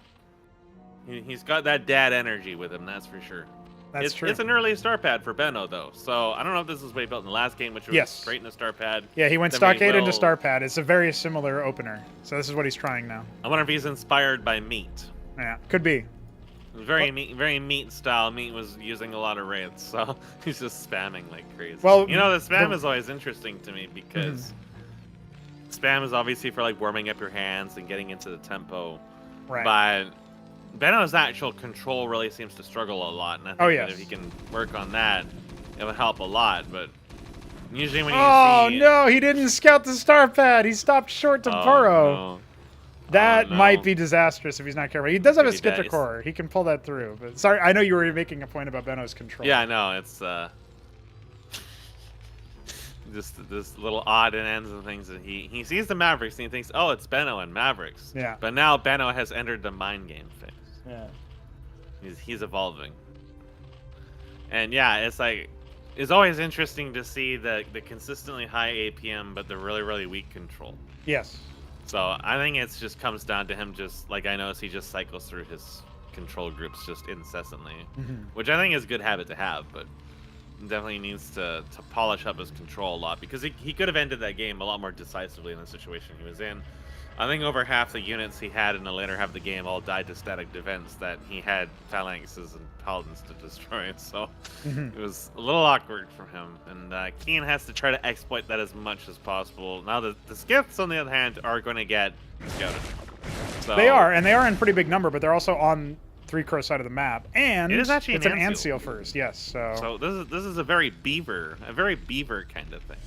He's got that dad energy with him, that's for sure. That's true. It's an early star pad for Benno, though. So I don't know if this is what he built in the last game, which was straight in the star pad. Yeah, he went Then stockade into will- star pad. It's a very similar opener. So this is what he's trying now. I wonder if he's inspired by Meat. Yeah, could be. Very Meat style. Meat was using a lot of raids, so he's just spamming like crazy. Well, you know, the spam is always interesting to me because spam is obviously for like warming up your hands and getting into the tempo. Right. But Benno's actual control really seems to struggle a lot, and I think that if he can work on that, it would help a lot. But usually when you see... no, he didn't scout the star pad. He stopped short to burrow. No. That no. might be disastrous if he's not careful. He does have a Pretty bad. Schizocore. He can pull that through. But sorry, I know you were making a point about Benno's control. Yeah, I know. It's just this little odd and ends and things that he sees the Mavericks and he thinks, oh, it's Benno and Mavericks. Yeah. But now Benno has entered the mind game phase. Yeah. He's evolving. And yeah, it's always interesting to see the consistently high APM but the really, really weak control. Yes. So I think it just comes down to him just, like I notice he just cycles through his control groups just incessantly. Which I think is a good habit to have, but definitely needs to polish up his control a lot because he could have ended that game a lot more decisively in the situation he was in. I think over half the units he had in the later half of the game all died to static defense that he had phalanxes and paladins to destroy. So it was a little awkward for him. And Keen has to try to exploit that as much as possible. Now the Skiths, on the other hand, are going to get scouted. So, they are, and they are in pretty big number, but they're also on 3-crow side of the map. And it is actually it's an Anseal first, yes. So this is a very beaver kind of thing.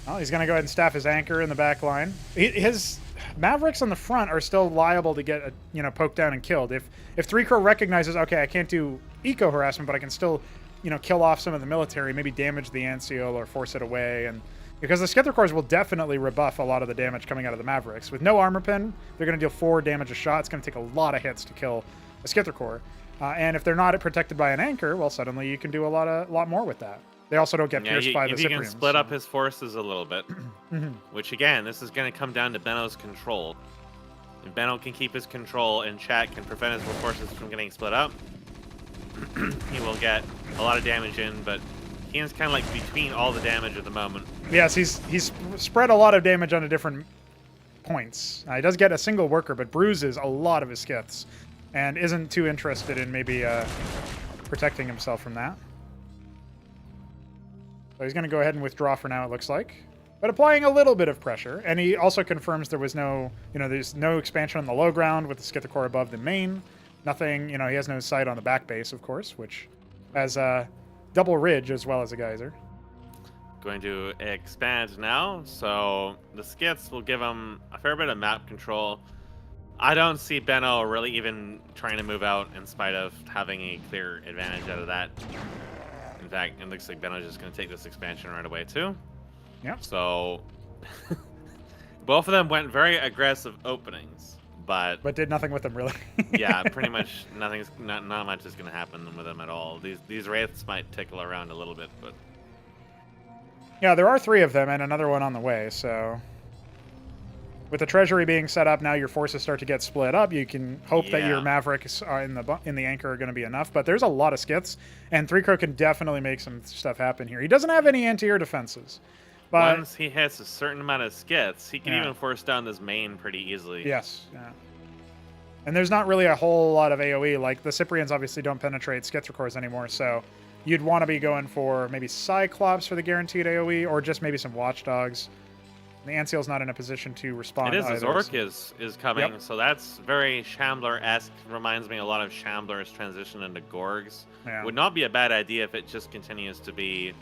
Well, he's going to go ahead and staff his anchor in the back line. His Mavericks on the front are still liable to get poked down and killed. If 3-crow recognizes, okay, I can't do eco harassment, but I can still kill off some of the military, maybe damage the Anseal or force it away, and because the Scythrocores will definitely rebuff a lot of the damage coming out of the Mavericks. With no armor pin, they're going to deal 4 damage a shot. It's going to take a lot of hits to kill a Scythrocore. And if they're not protected by an anchor, well, suddenly you can do a lot more with that. They also don't get pierced by the If you can Cyprians. split up his forces a little bit, which again, this is going to come down to Benno's control. If Benno can keep his control and chat can prevent his forces from getting split up, he will get a lot of damage in, but Keen's kind of like between all the damage at the moment. Yes, he's spread a lot of damage onto different points. He does get a single worker, but bruises a lot of his Skiths, and isn't too interested in maybe protecting himself from that. So he's going to go ahead and withdraw for now, it looks like. But applying a little bit of pressure. And he also confirms there was no, there's no expansion on the low ground with the Scythocore above the main. Nothing, he has no sight on the back base, of course, which has a double ridge as well as a geyser. Going to expand now, so the Skiths will give him a fair bit of map control. I don't see Benno really even trying to move out in spite of having a clear advantage out of that. In fact, it looks like Benno's just going to take this expansion right away, too. Yep. So, both of them went very aggressive openings, but did nothing with them, really. yeah, pretty much not much is going to happen with them at all. These Wraiths might tickle around a little bit, but... Yeah, there are 3 of them and another one on the way, so... With the treasury being set up, now your forces start to get split up. You can hope that your Mavericks in the anchor are going to be enough, but there's a lot of Skiths, and 3-crow can definitely make some stuff happen here. He doesn't have any anti-air defenses, but once he hits a certain amount of Skiths, he can even force down this main pretty easily. Yes, yeah. And there's not really a whole lot of AoE. Like, the Cyprians obviously don't penetrate Scythrocores anymore, so you'd want to be going for maybe Cyclops for the guaranteed AoE, or just maybe some Watchdogs. The Anseal's not in a position to respond. It is. Either. His Orc is coming, so that's very Shambler-esque. Reminds me a lot of Shambler's transition into Gorgs. Yeah. Would not be a bad idea if it just continues to be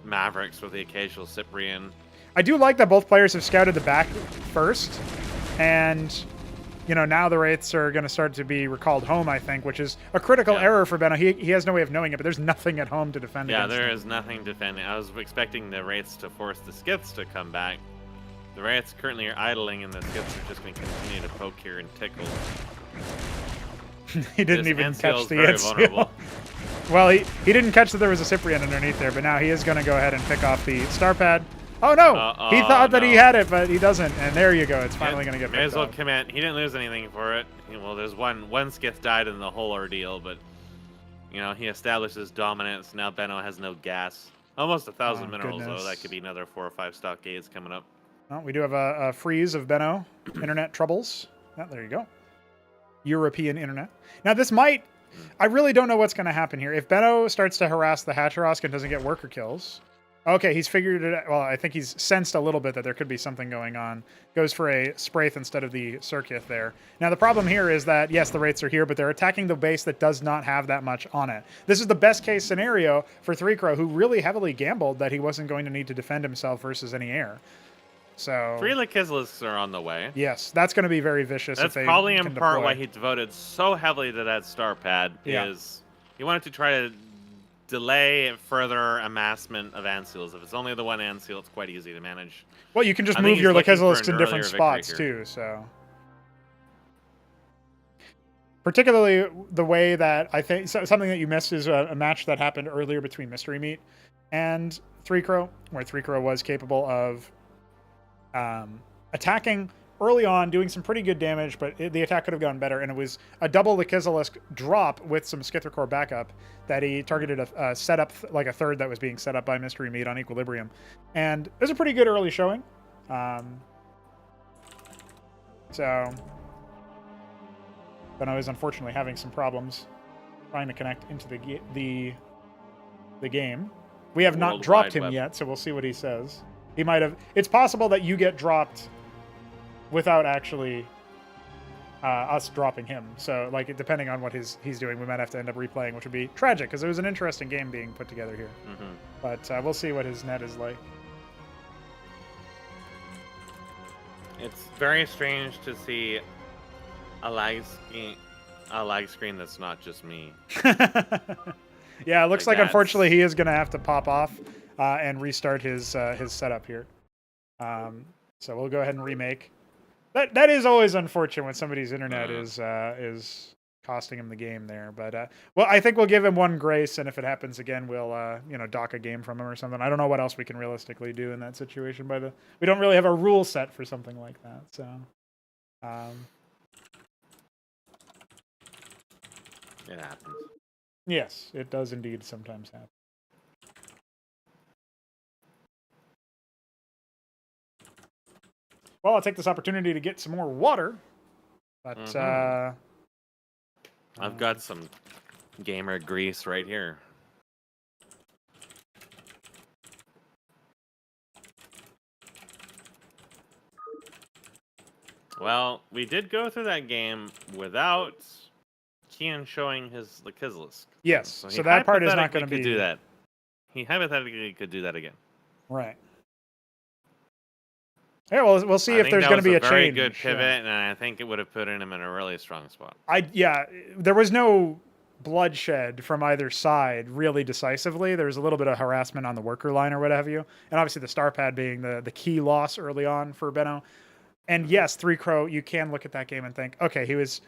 Mavericks with the occasional Cyprian. I do like that both players have scouted the back first, and now the Wraiths are going to start to be recalled home, I think, which is a critical error for Benno. He has no way of knowing it, but there's nothing at home to defend against. Yeah, there is nothing defending. I was expecting the Wraiths to force the Skiths to come back. The Wraiths currently are idling, and the Skiths are just going to continue to poke here and tickle. He didn't even catch the Anseal. Well, he didn't catch that there was a Cyprian underneath there, but now he is going to go ahead and pick off the star pad. Oh, no! He thought that he had it, but he doesn't. And there you go. It's finally going to get picked May as well off. commit. He didn't lose anything for it. Well, there's one Skith died in the whole ordeal, but, he establishes dominance. Now Benno has no gas. Almost 1,000 minerals, though. That could be another 4 or 5 stockades coming up. Well, we do have a freeze of Benno. Internet troubles. Oh, there you go. European internet. Now, this might... I really don't know what's going to happen here. If Benno starts to harass the Hatterosk and doesn't get worker kills, Okay, he's figured it out. Well, I think he's sensed a little bit that there could be something going on. Goes for a Spraith instead of the Circuith there. Now, the problem here is that, yes, the Wraiths are here, but they're attacking the base that does not have that much on it. This is the best case scenario for 3Crow, who really heavily gambled that he wasn't going to need to defend himself versus any air. So 3 Lachesis are on the way. yes, that's going to be very vicious. That's if they probably can in part deploy. why he devoted so heavily to that star pad. Yeah. Is he wanted to try to delay further amassment of Anseals. If it's only the one Anseal, it's quite easy to manage. Well, you can just I think move your he's looking for Lachesis an in different earlier victory spots here. too, so. Particularly the way that I think something that you missed is a match that happened earlier between Mystery Meat and 3Crow, where 3Crow was capable of attacking early on, doing some pretty good damage, but the attack could have gone better, and it was a double Lachesis drop with some Skithicore backup that he targeted a setup, like a third that was being set up by Mystery Meat on Equilibrium. And it was a pretty good early showing. So Benno is unfortunately having some problems trying to connect into the game. We have not World dropped Wide him Web. yet, so we'll see what he says. He might have. It's possible that you get dropped without actually us dropping him. So, like, depending on what he's doing, we might have to end up replaying, which would be tragic because it was an interesting game being put together here. Mm-hmm. But we'll see what his net is like. It's very strange to see a lag screen that's not just me. Yeah, it looks like Like, unfortunately he is going to have to pop off and restart his setup here. So we'll go ahead and remake. That is always unfortunate when somebody's internet is costing him the game there. But well, I think we'll give him one grace, and if it happens again, we'll dock a game from him or something. I don't know what else we can realistically do in that situation. We don't really have a rule set for something like that. So. It happens. Yes, it does indeed sometimes happen. Well, I'll take this opportunity to get some more water. But I've got some gamer grease right here. Well, we did go through that game without Kian showing his Lachesis. yes, he so that part is not hypothetically going to be could do that. He hypothetically could do that again. right. Yeah, well, we'll see I if think there's that going to be was a very change. good pivot, Yeah. and I think it would have put him in a really strong spot. There was no bloodshed from either side really decisively. There was a little bit of harassment on the worker line or what have you, and obviously the star pad being the key loss early on for Benno. And yes, 3Crow, you can look at that game and think, okay, he was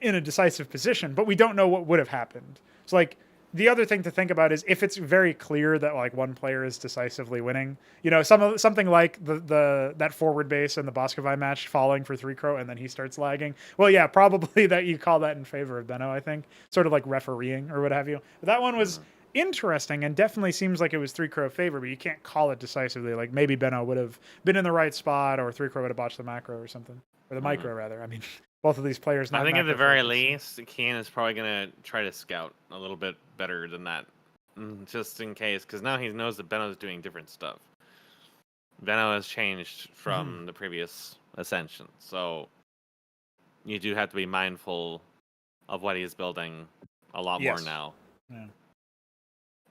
in a decisive position, but we don't know what would have happened. It's like the other thing to think about is if it's very clear that like one player is decisively winning, something like that forward base in the Boskevine match falling for 3Crow and then he starts lagging. Well, yeah, probably that you call that in favor of Benno, I think, sort of like refereeing or what have you. But that one was interesting and definitely seems like it was 3Crow favor, but you can't call it decisively. Like maybe Benno would have been in the right spot or 3Crow would have botched the macro or something, or the micro rather. I mean, both of these players. I Not think at the macro very focused. least, Kian is probably going to try to scout a little bit better than that, just in case, because now he knows that Benno's doing different stuff. Benno has changed from the previous Ascension, so you do have to be mindful of what he's building a lot more Yes. now. Yeah.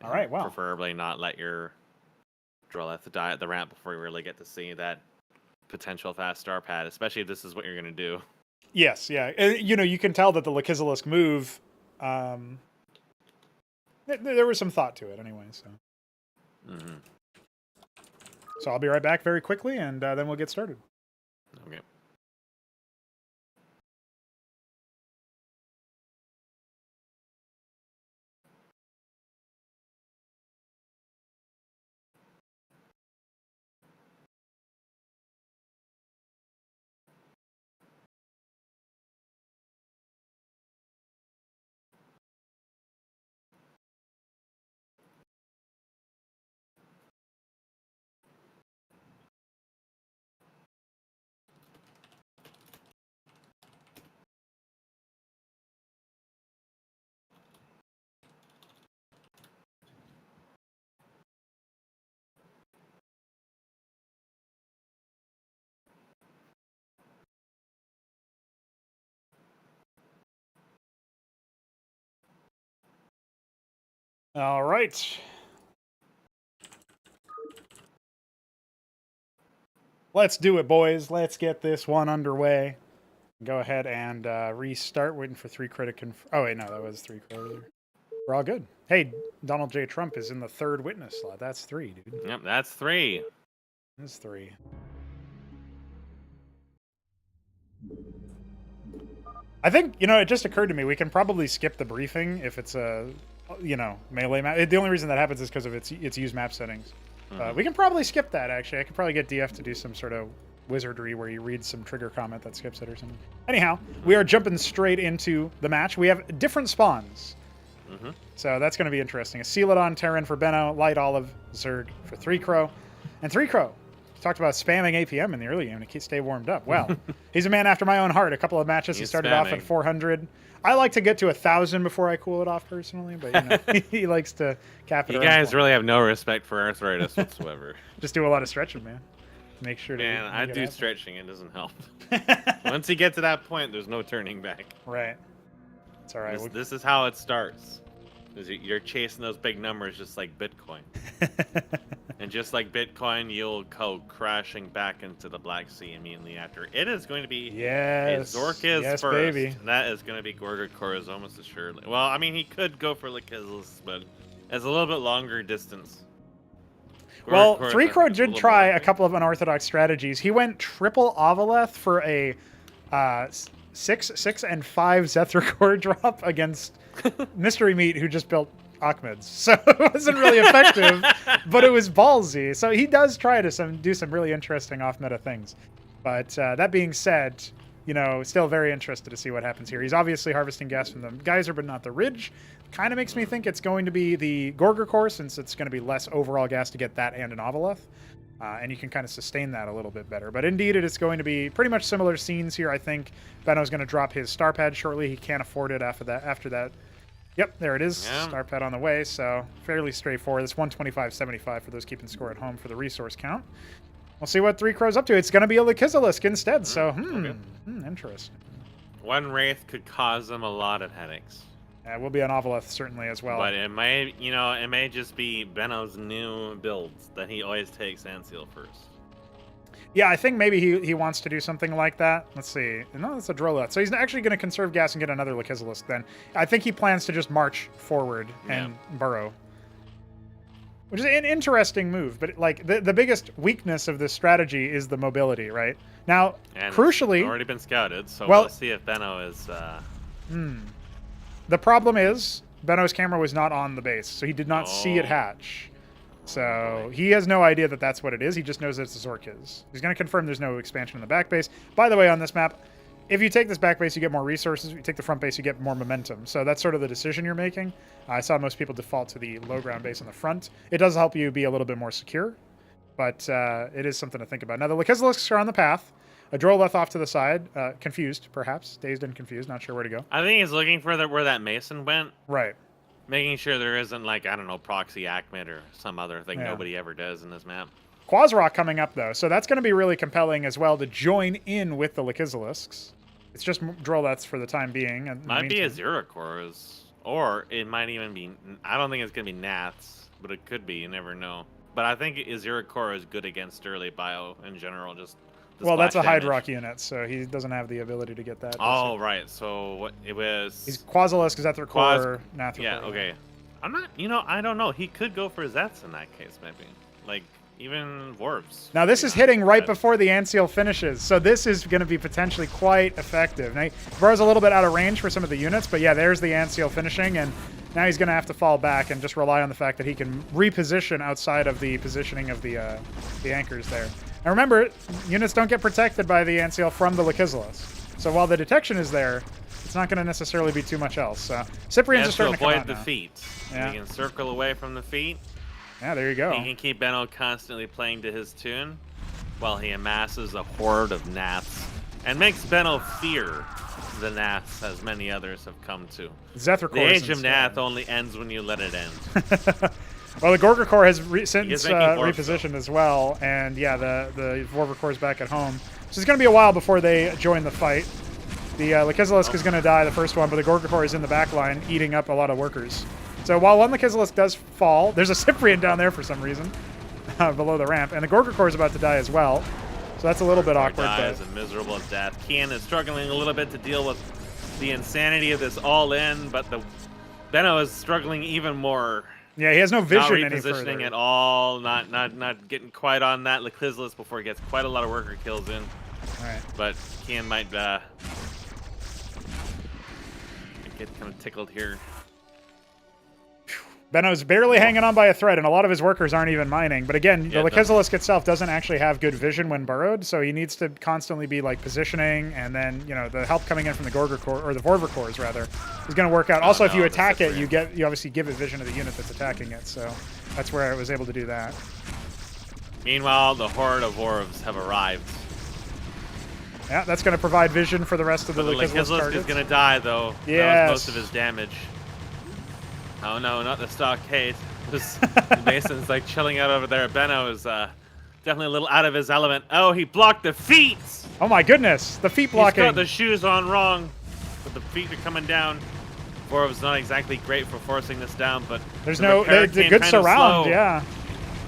All right, wow. Preferably not let your drill have to die at the ramp before you really get to see that potential fast star pad, especially if this is what you're going to do. Yes, yeah. You can tell that the Lachesis move, there was some thought to it anyway. So, So I'll be right back very quickly, and then we'll get started. Okay. All right. Let's do it, boys. Let's get this one underway. Go ahead and restart. Waiting for 3 critic. Oh, wait, no, that was 3 critic. We're all good. Hey, Donald J. Trump is in the 3rd witness slot. That's 3, dude. Yep, that's 3. That's 3. I think, it just occurred to me, we can probably skip the briefing if it's a, melee map. The only reason that happens is because of its use map settings. We can probably skip that, actually. I could probably get DF to do some sort of wizardry where you read some trigger comment that skips it or something. Anyhow, we are jumping straight into the match. We have different spawns. So that's going to be interesting. A Celadon Terran for Benno, Light Olive, Zerg for 3 Crow. And 3 Crow, talked about spamming APM in the early game to stay warmed up. Well, he's a man after my own heart. A couple of matches, he started off at 400. I like to get to 1,000 before I cool it off personally, but he likes to cap it. You guys really have no respect for arthritis whatsoever. Just do a lot of stretching, man. Make sure to. Man, I do stretching. It doesn't help. Once you get to that point, there's no turning back. Right. It's all right. This is how it starts. You're chasing those big numbers just like Bitcoin. And just like Bitcoin, you'll go crashing back into the Black Sea immediately after. It is going to be Zorkis first. Baby. That is going to be Gorgorkor's almost assuredly. Well, I mean, he could go for Lakizlis, but it's a little bit longer distance. Well, 3 Crow did try a couple of unorthodox strategies. He went triple Ovaleth for a 6, 6, and 5 Zethrakor drop against Mystery Meat, who just built Ahmeds. So it wasn't really effective, but it was ballsy. So he does try to do some really interesting off-meta things. But that being said, still very interested to see what happens here. He's obviously harvesting gas from the geyser, but not the ridge. Kind of makes me think it's going to be the Gorgorkor, since it's going to be less overall gas to get that and an Ovaleth. And you can kind of sustain that a little bit better. But indeed, it is going to be pretty much similar scenes here. I think Benno's going to drop his star pad shortly. He can't afford it after that. Yep, there it is. Yeah. Star pad on the way, so fairly straightforward. It's 125.75 for those keeping score at home for the resource count. We'll see what 3 Crow's up to. It's going to be a Lakizilisk instead, so interesting. One Wraith could cause them a lot of headaches. It will be an Ovaleth certainly as well. But it may just be Benno's new builds that he always takes Anseal first. Yeah, I think maybe he wants to do something like that. Let's see. No, that's a Droleth. So he's actually going to conserve gas and get another Lakizilisk then. I think he plans to just march forward and burrow. Which is an interesting move, but the biggest weakness of this strategy is the mobility, right? Now, and crucially... It's already been scouted, so we'll see if Benno is... The problem is, Benno's camera was not on the base, so he did not see it hatch. So he has no idea that that's what it is. He just knows that it's a Zorkis. He's going to confirm there's no expansion in the back base. By the way, on this map, if you take this back base, you get more resources. If you take the front base, you get more momentum. So that's sort of the decision you're making. I saw most people default to the low ground base on the front. It does help you be a little bit more secure, but it is something to think about. Now, the Lakizilisks are on the path. A Droleth off to the side. Confused, perhaps. Dazed and confused. Not sure where to go. I think he's looking for where that Mason went. Right. Making sure there isn't, proxy Ahmed or some other thing nobody ever does in this map. Quasrock coming up, though. So that's going to be really compelling as well to join in with the Lakizilisks. It's just Droleths for the time being. Might be a Zeracor, or it might even be... I don't think it's going to be Nats, but it could be. You never know. But I think Zeracor is good against early bio in general, just... Well, that's a Hydrock unit, so he doesn't have the ability to get that. Oh, right. So what it was... He's Quasilisk, Zethrakor, Nathrakor. Yeah, okay. I'm not... I don't know. He could go for Zets in that case, maybe. Even Warps. Now, this is hitting right before the Anseal finishes, so this is going to be potentially quite effective. Now, Burrow's a little bit out of range for some of the units, but yeah, there's the Anseal finishing, and now he's going to have to fall back and just rely on the fact that he can reposition outside of the positioning of the anchors there. Now remember, units don't get protected by the Anseal from the Lakizilisk. So while the detection is there, it's not going to necessarily be too much else. Cyprian's just starting to come out avoid the feet. Yeah. He can circle away from the feet. Yeah, there you go. He can keep Benno constantly playing to his tune while he amasses a horde of Nats and makes Benno fear the Nats as many others have come to. Zethrakor. The age of Nath only ends when you let it end. Well, the Gorgorkor has since repositioned as well, and yeah, the Vorvacore is back at home. So it's going to be a while before they join the fight. The Lakizilisk is going to die, the first one, but the Gorgorkor is in the back line, eating up a lot of workers. So while one Lacizolisk does fall, there's a Cyprian down there for some reason below the ramp, and the Gorgorkor is about to die as well. So that's a little bit awkward. Dies a miserable death. Kian is struggling a little bit to deal with the insanity of this all-in, but the Benno is struggling even more. Yeah, he has no vision not repositioning at all, not getting quite on that Lacizolisk before he gets quite a lot of worker kills in. All right. But Kian might get kind of tickled here. Benno's barely hanging on by a thread, and a lot of his workers aren't even mining. But again, the Lacizolisk itself doesn't actually have good vision when burrowed, so he needs to constantly be like positioning, and then the help coming in from the Gorgorkor, or the Vorverkors rather, is going to work out. Also, if you attack it, you obviously give it vision to the unit that's attacking it, so that's where I was able to do that. Meanwhile, the horde of Orbs have arrived. Yeah, that's going to provide vision for the rest of the Lacizolisk targets. Is going to die though. Yes. That was most of his damage. Oh no, not the stockade. The Mason's like chilling out over there. Benno is definitely a little out of his element. Oh, he blocked the feet! Oh my goodness, the feet blocking. He's got the shoes on wrong, but the feet are coming down. Borov's not exactly great for forcing this down, but there's no good surround. Yeah,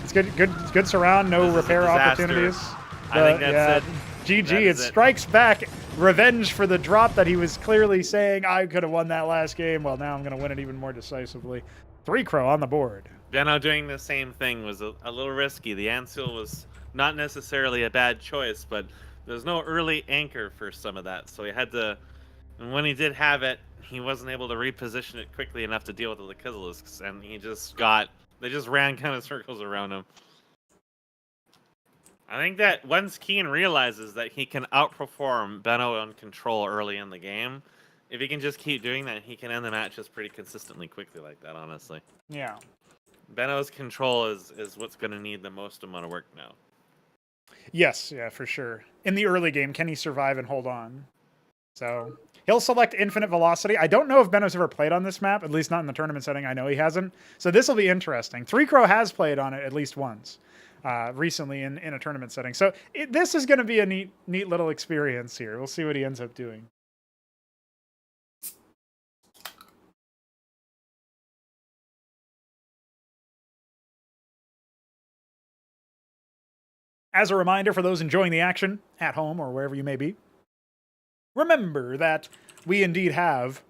it's good surround. No repair opportunities. I think that's it. GG. It strikes back. Revenge for the drop that he was clearly saying, I could have won that last game. Well, now I'm going to win it even more decisively. 3 Crow on the board. Benno doing the same thing was a little risky. The Ansil was not necessarily a bad choice, but there's no early anchor for some of that. So he had to, and when he did have it, he wasn't able to reposition it quickly enough to deal with the Lakizolisks, and they just ran kind of circles around him. I think that once Kian realizes that he can outperform Benno on control early in the game, if he can just keep doing that, he can end the matches pretty consistently quickly like that, honestly. Yeah. Benno's control is what's going to need the most amount of work now. Yes, yeah, for sure. In the early game, can he survive and hold on? So he'll select infinite velocity. I don't know if Benno's ever played on this map, at least not in the tournament setting. I know he hasn't. So this will be interesting. 3 Crow has played on it at least once. Recently in a tournament setting. So this is going to be a neat little experience here. We'll see what he ends up doing. As a reminder for those enjoying the action at home or wherever you may be, remember that we indeed have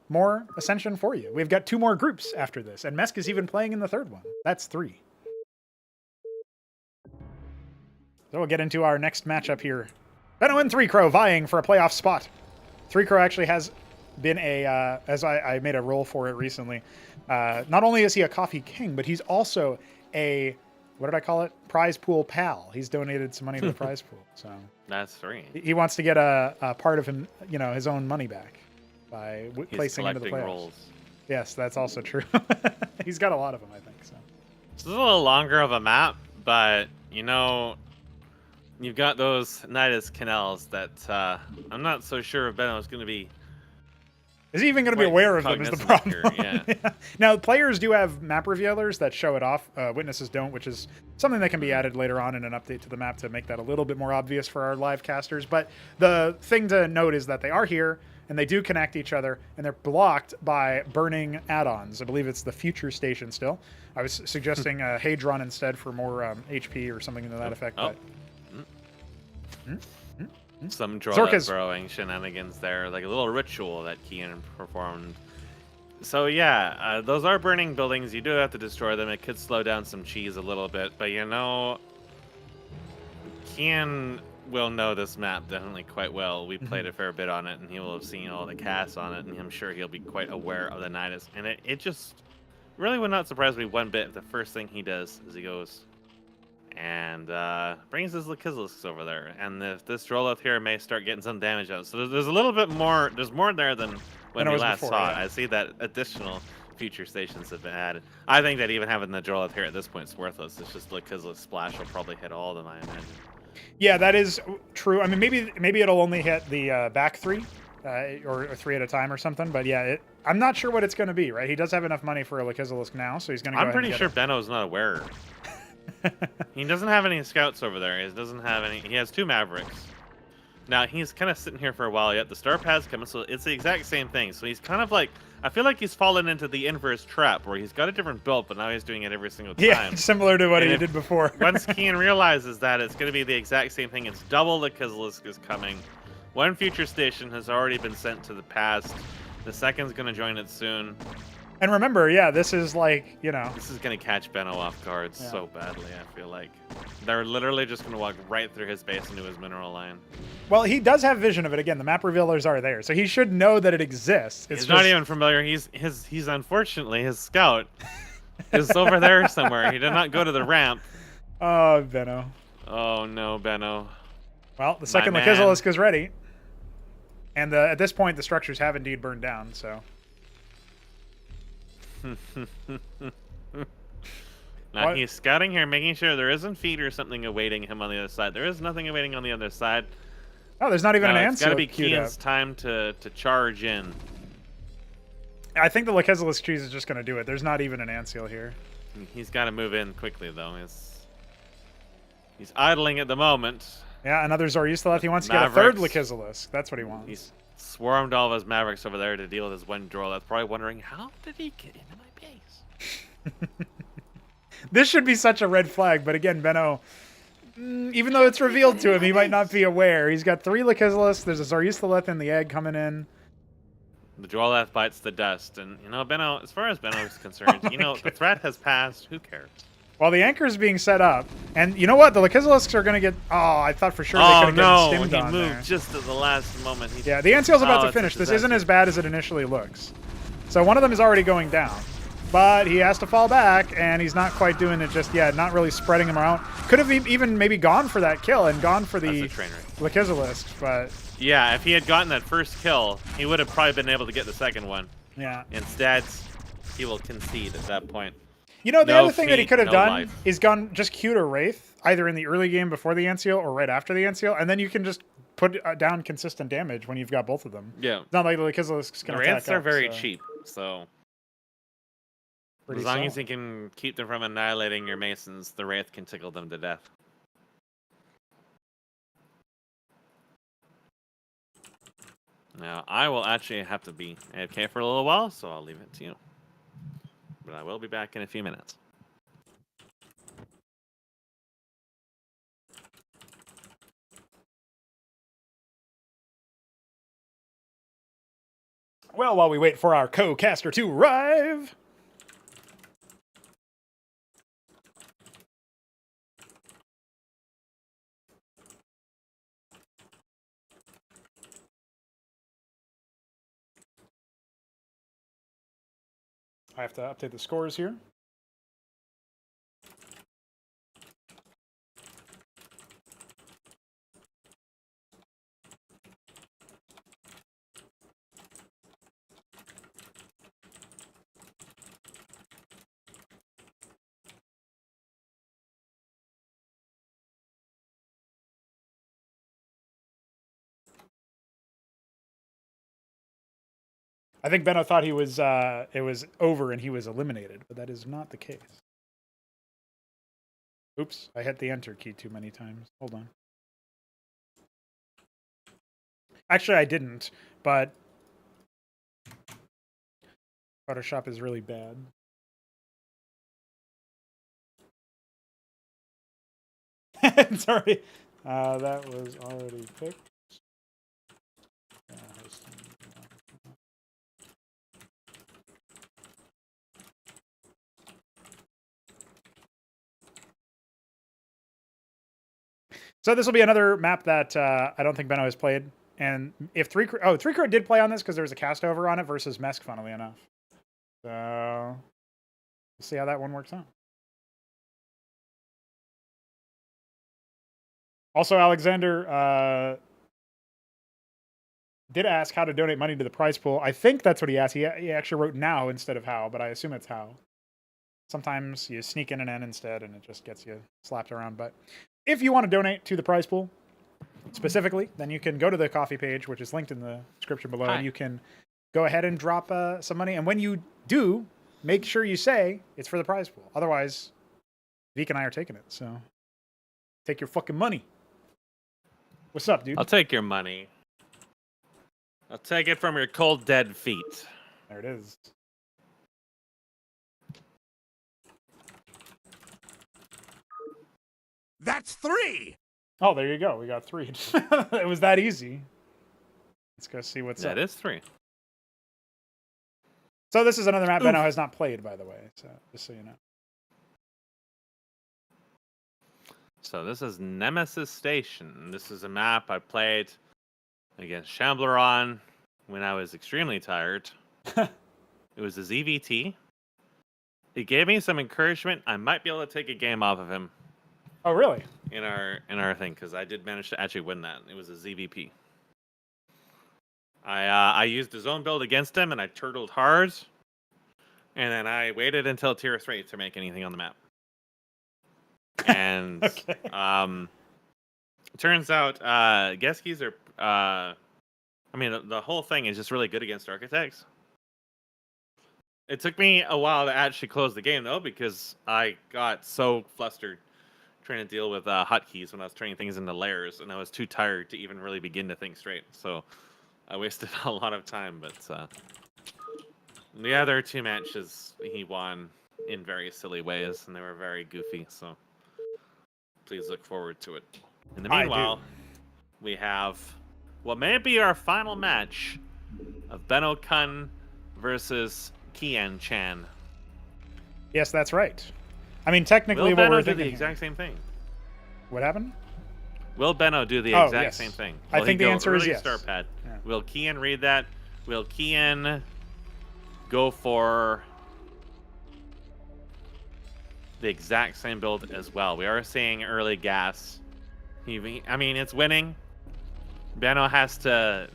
more Ascension for you. We've got 2 more groups after this, and Mesk is even playing in the 3rd one. That's 3. So we'll get into our next matchup here. Benno and 3 Crow vying for a playoff spot. 3 Crow actually has been as I made a roll for it recently. Not only is he a coffee king, but he's also a, what did I call it? Prize pool pal. He's donated some money to the prize pool. So that's 3. He wants to get a part of him, his own money back by placing into the playoffs. Rolls. Yes, that's also true. He's got a lot of them, I think. So this is a little longer of a map, but you've got those Nidus canals that I'm not so sure if Benno is going to be. Is he even going to be aware of them is the problem. Yeah. Yeah. Now, players do have map revealers that show it off. Witnesses don't, which is something that can be added later on in an update to the map to make that a little bit more obvious for our live casters. But the thing to note is that they are here, and they do connect each other, and they're blocked by burning add-ons. I believe it's the Future Station still. I was suggesting Hadron instead for more HP or something to that effect. But some draw throwing shenanigans there, like a little ritual that Kian performed. So yeah, those are burning buildings. You do have to destroy them. It could slow down some cheese a little bit, but Kian will know this map definitely quite well. We played a fair bit on it, and he will have seen all the casts on it, and I'm sure he'll be quite aware of the Nidus. And it just really would not surprise me one bit if the first thing he does is he goes and brings his Lakizolisks over there. And if this Drolith here may start getting some damage out. So there's a little bit more, there's more there than when we last saw it. I see that additional future stations have been added. I think that even having the Drolith here at this point is worthless. It's just Lakizolisk Splash will probably hit all of them, I imagine. Yeah, that is true. I mean, maybe it'll only hit the back 3 or 3 at a time or something. But yeah, I'm not sure what it's going to be, right? He does have enough money for a Lakizolisk now, so he's going to go I'm pretty sure Benno's not aware. He doesn't have any scouts over there. He doesn't have any. He has 2 Mavericks. Now, he's kind of sitting here for a while yet. The star pad's coming, so it's the exact same thing. So he's kind of like, I feel like he's fallen into the inverse trap, where he's got a different build, but now he's doing it every single time. Yeah, similar to what And he if- did before. Once Kian realizes that, it's going to be the exact same thing. It's double the Kizilisk is coming. One future station has already been sent to the past. The second's going to join it soon. And remember, yeah, this is like, you know. This is going to catch Benno off guard Yeah. so badly, I feel like. They're literally just going to walk right through his base into his mineral line. Well, he does have vision of it. Again, the map revealers are there, so he should know that it exists. It's He's just, not even familiar. He's unfortunately, his scout is over there somewhere. He did not go to the ramp. Oh, Benno. Oh no, Benno. Well, the second man. Lekizilisk is ready. And at this point, the structures have indeed burned down, so. Now What? he's scouting here, making sure there isn't feed or something awaiting him on the other side. There is nothing awaiting on the other side. Oh, there's not even Now, an it's got to Anseal be queued up. Kian's time to charge in. I think the Lekizilisk cheese is just going to do it. There's not even an Anseal here. He's got to move in quickly, though. He's idling at the moment. Yeah, another Zoryusta left. He wants to get a third Mavericks. Lekizilisk. That's what he wants. He's swarmed all of his Mavericks over there to deal with his one draw. That's probably wondering, how did he get into my base? This should be such a red flag, but again, Benno, even though it's revealed to him, he might not be aware. He's got 3 Lekizilisks. There's a Zoryusta in the egg coming in. The Dwelleth bites the dust, and you know, Benno. As far as Benno is concerned, you know, the threat has passed. Who cares? While the anchor is being set up, and you know what? The Lekizilisks are going to get. Oh, I thought for sure they Oh could have no, gotten stimmed he on moved there. just at the last moment. Yeah, the Anseal's about to it's a finish. This isn't disaster. as bad as it initially looks. So one of them is already going down. But he has to fall back, and he's not quite doing it just yet. Not really spreading them around. Could have even maybe gone for that kill and gone for the That's a train wreck. Lekizilisk, but Yeah, if he had gotten that first kill, he would have probably been able to get the second one. yeah. Instead, he will concede at that point. You know, the No other thing that he feet, could have no done life. is gone just queued a Wraith, either in the early game before the Anseal or right after the Anseal, and then you can just put down consistent damage when you've got both of them. Yeah. It's not like the Lekizilisk's The going to attack Wraiths are up, very so cheap, so pretty as long solid. as he can keep them from annihilating your Masons, the Wraith can tickle them to death. Now, I will actually have to be AFK for a little while, so I'll leave it to you. But I will be back in a few minutes. Well, while we wait for our co-caster to arrive... I have to update the scores here. I think Benno thought he was it was over and he was eliminated, but that is not the case. Oops, I hit the enter key too many times. Hold on. Actually, I didn't, but Photoshop is really bad. Sorry, that was already picked. So this will be another map that I don't think Benno has played. And if 3Crit did play on this because there was a cast over on it versus Mesk, funnily enough. So we'll see how that one works out. Also, Alexander did ask how to donate money to the prize pool. I think that's what he asked. He actually wrote now instead of how, but I assume it's how. Sometimes you sneak in an N instead and it just gets you slapped around. But if you want to donate to the prize pool specifically, then you can go to the coffee page, which is linked in the description below, and you can go ahead and drop some money. And when you do, make sure you say it's for the prize pool. Otherwise, Vic and I are taking it. So take your fucking money. What's up, dude? I'll take your money. I'll take it from your cold, dead feet. There it is. That's 3. Oh, there you go. We got 3. It was that easy. Let's go see what's up. That is 3. So this is another map Benno has not played, by the way. So just so you know. So this is Nemesis Station. This is a map I played against Shambler on when I was extremely tired. It was a ZVT. It gave me some encouragement. I might be able to take a game off of him. Oh, really? In our thing, because I did manage to actually win that. It was a ZVP. I used his own build against him, and I turtled hard. And then I waited until tier 3 to make anything on the map. And Okay. turns out Geskies are. I mean, the whole thing is just really good against architects. It took me a while to actually close the game though, because I got so flustered trying to deal with hotkeys when I was turning things into layers, and I was too tired to even really begin to think straight. So I wasted a lot of time. But the other 2 matches he won in very silly ways, and they were very goofy. So please look forward to it. In the meanwhile, we have what may be our final match of Benno Kun versus Kian Chan. Yes, that's right. I mean, technically, Will what Benno we're do the thinking exact same thing? What happened? Will Benno do the Oh, exact yes. same thing? I Will think he the go answer is early yes. Star pad? Yeah. Will Kian read that? Will Kian go for the exact same build as well? We are seeing early gas. I mean, it's winning. Benno has to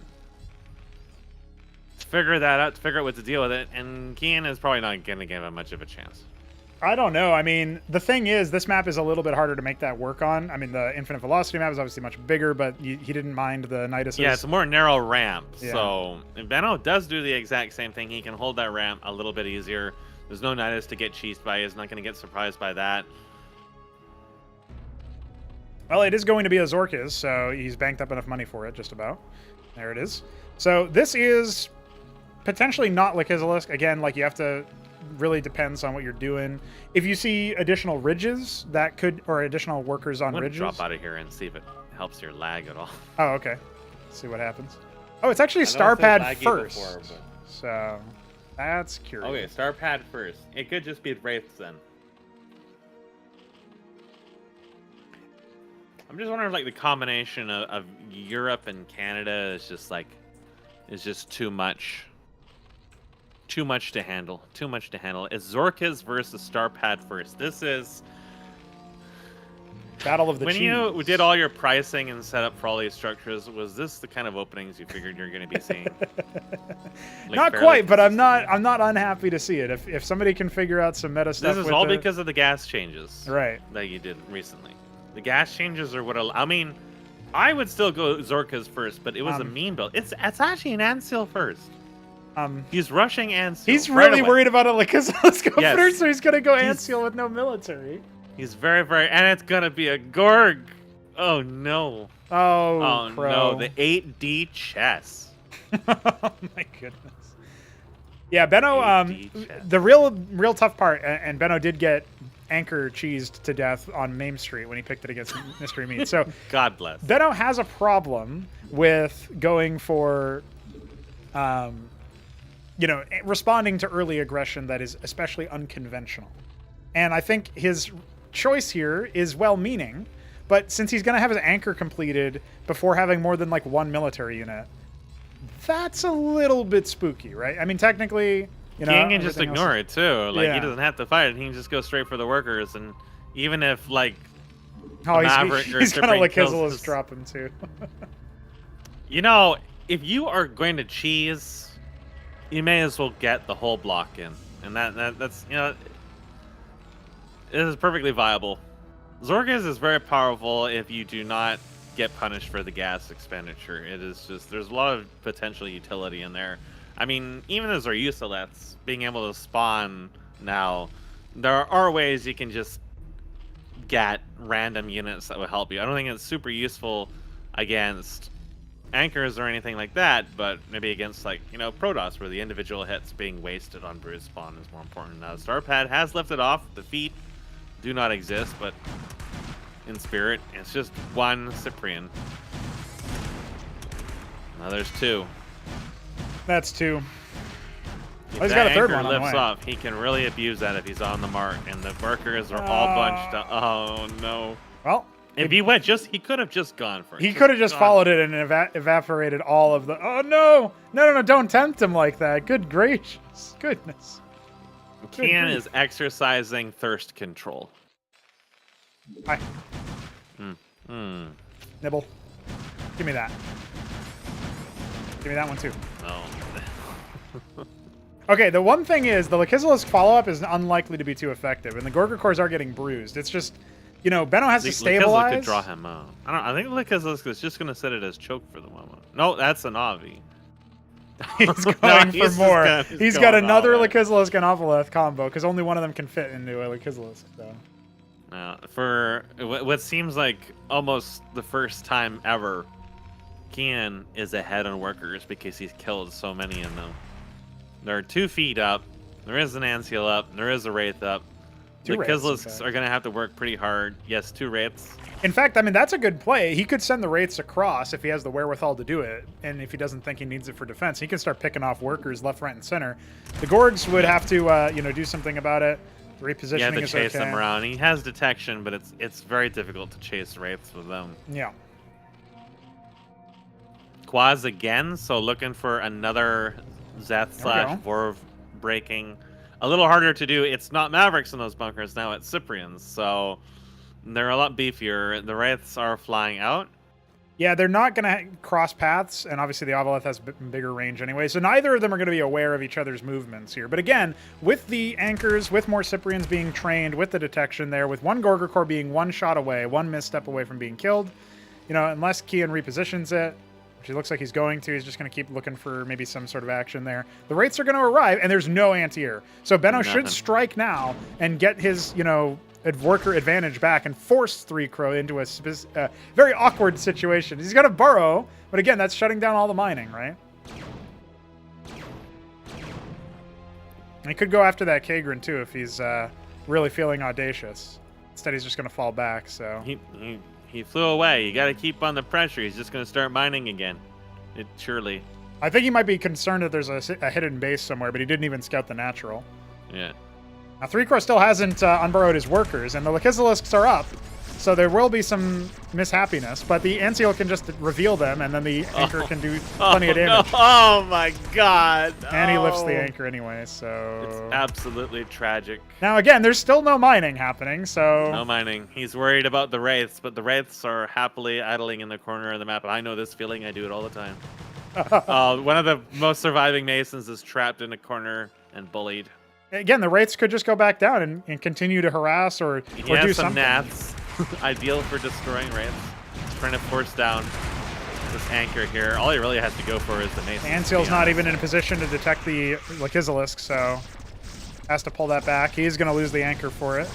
figure that out, to figure out what to deal with it, and Kian is probably not going to give him much of a chance. I don't know. I mean, the thing is, this map is a little bit harder to make that work on. I mean, the Infinite Velocity map is obviously much bigger, but he didn't mind the Nidus. Yeah, it's a more narrow ramp. Yeah. So if Benno does do the exact same thing, he can hold that ramp a little bit easier. There's no Nidus to get cheesed by. He's not going to get surprised by that. Well, it is going to be a Zorkis, so he's banked up enough money for it, just about. There it is. So this is potentially not Lekizalisk. Again, like, you have to... really depends on what you're doing. If you see additional ridges, that could... or additional workers on I'm going to ridges... drop out of here and see if it helps your lag at all. Oh, okay. Let's see what happens. Oh, it's actually I know it says Starpad laggy first. before, but- So, that's curious. Okay, Star Pad first. It could just be Wraiths then. I'm just wondering if, like, the combination of Europe and Canada is just like, is just too much. Too much to handle. Too much to handle. It's Zorkis versus Starpad first. This is Battle of the when Cheese. you did all your pricing and setup for all these structures. Was this the kind of openings you figured you're going to be seeing? Like, not fairly quite, but I'm consistently? not unhappy to see it. If somebody can figure out some meta stuff This is with all it- because of the gas changes right. that you did recently. The gas changes are what I mean, I would still go Zorka's first, but it was a meme build. It's actually an Ansil first. He's rushing Ansil. He's right really away. worried about it. Like, let's go Yes. first, so he's gonna go He's- Anseal with no military. He's very, and it's gonna be a Gorg. Oh no. Oh, Oh crow. no, the 8D chess. Oh my goodness. Yeah, Benno. 8D chess. The real tough part, and Benno did get anchor cheesed to death on Maim Street when he picked it against Mystery Meat. So God bless. Benno has a problem with going for, responding to early aggression that is especially unconventional. And I think his choice here is well-meaning, but since he's going to have his anchor completed before having more than like one military unit, that's a little bit spooky, right? I mean, technically, King can just everything ignore else- it too. Like Yeah. he doesn't have to fight it. He can just go straight for the workers, and even if like Oh, Maverick he's or going to Supreme like kills Hizalus this- drop him too. You know, if you are going to cheese, you may as well get the whole block in, and that's it is perfectly viable. Zorgas is very powerful if you do not get punished for the gas expenditure. It is just there's a lot of potential utility in there. I mean, even as our Uselets being able to spawn now, there are ways you can just get random units that will help you. I don't think it's super useful against anchors or anything like that, but maybe against, like, you know, Protoss, where the individual hits being wasted on Brood Spawn is more important. Now, Starpad has lifted off. The feet do not exist, but in spirit, it's just one Cyprian. Now there's two. That's two. If Oh, he's that got a third anchor one on the lifts way. off, he can really abuse that if he's on the mark, and the markers are all bunched up. Oh, no. Well, If he went he could have just gone for it. he could have just followed it and evaporated all of the... Oh, no! No, don't tempt him like that. Good gracious. Goodness. Can is exercising thirst control. Hi. Hmm. Nibble. Give me that. Give me that one, too. No. Okay, the one thing is, the Lekizalisk follow-up is unlikely to be too effective, and the Gorger cores are getting bruised. It's just... You know, Benno has to stabilize. could draw him out. I think Lekizalisk is just going to set it as choke for the moment. No, that's an Avi. He's going for more. He's got another Lekizalisk and Ovaleth combo, because only one of them can fit into a Lekizalisk. So. For what seems like almost the first time ever, Kian is ahead on workers because he's killed so many of them. There are 2 feet up. There is an Anseal up. There is a Wraith up. The Kizlisks are going to have to work pretty hard. Yes, 2 Wraiths. In fact, I mean, that's a good play. He could send the Wraiths across if he has the wherewithal to do it. And if he doesn't think he needs it for defense, he can start picking off workers left, right, and center. The Gorgs would have to, you know, do something about it. The repositioning You have to is chase okay. them around. He has detection, but it's very difficult to chase Wraiths with them. Yeah. Quaz again, so looking for another Zeth/Vorv breaking. A little harder to do. It's not Mavericks in those bunkers now, it's Cyprians, so they're a lot beefier. The Wraiths are flying out. Yeah, they're not going to cross paths, and obviously the Ovaleth has bigger range anyway, so neither of them are going to be aware of each other's movements here. But again, with the anchors, with more Cyprians being trained, with the detection there, with one Gorger core being one shot away, one misstep away from being killed, you know, unless Kian repositions it, which he looks like he's going to. He's just going to keep looking for maybe some sort of action there. The Wraiths are going to arrive, and there's no anti-air. So Benno should strike now and get his, you know, worker advantage back and force 3-Crow into a very awkward situation. He's got to burrow, but again, that's shutting down all the mining, right? And he could go after that Kagran, too, if he's really feeling audacious. Instead, he's just going to fall back, so... He flew away. You got to keep on the pressure. He's just going to start mining again. Surely. I think he might be concerned that there's a hidden base somewhere, but he didn't even scout the natural. Yeah. Now, 3-Crow still hasn't unburrowed his workers, and the Lekizalisks are up, so there will be some mishappiness, but the Anseal can just reveal them, and then the anchor can do plenty of damage. No. Oh, my God. And he lifts the anchor anyway, so... It's absolutely tragic. Now, again, there's still no mining happening, so... No mining. He's worried about the Wraiths, but the Wraiths are happily idling in the corner of the map. I know this feeling. I do it all the time. One of the most surviving Masons is trapped in a corner and bullied. Again, the Wraiths could just go back down and continue to harass or do some something. Nats. Ideal for destroying Wraiths. Trying to force down this anchor here. All he really has to go for is the Mason. Anseal's not even in a position to detect the Lekizalisk, so has to pull that back. He's going to lose the anchor for it.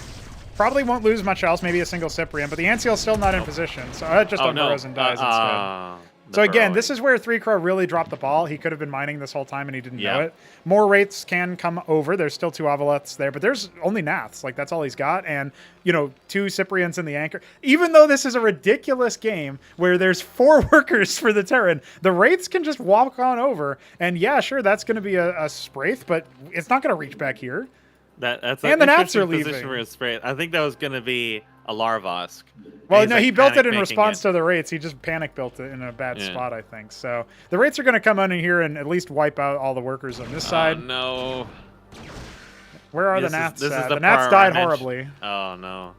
Probably won't lose much else, maybe a single Cyprian, but the Anseal's still not in position, so it just unburrows and dies instead. So again, this is where 3-Crow really dropped the ball. He could have been mining this whole time and he didn't know it. More Wraiths can come over. There's still 2 Avaleths there, but there's only Naths. Like, that's all he's got. And, you know, 2 Cyprians in the anchor. Even though this is a ridiculous game where there's 4 workers for the Terran, the Wraiths can just walk on over. And yeah, sure, that's going to be a Spraith, but it's not going to reach back here. That's and the Nats are leaving. For a Spraith. I think that was going to be a Larvosk. Well, no, he built it in response to the Wraiths. He just panic built it in a bad spot, I think. So the Wraiths are going to come in here and at least wipe out all the workers on this side. No. Where are the Nats? The Nats died horribly. Oh, no.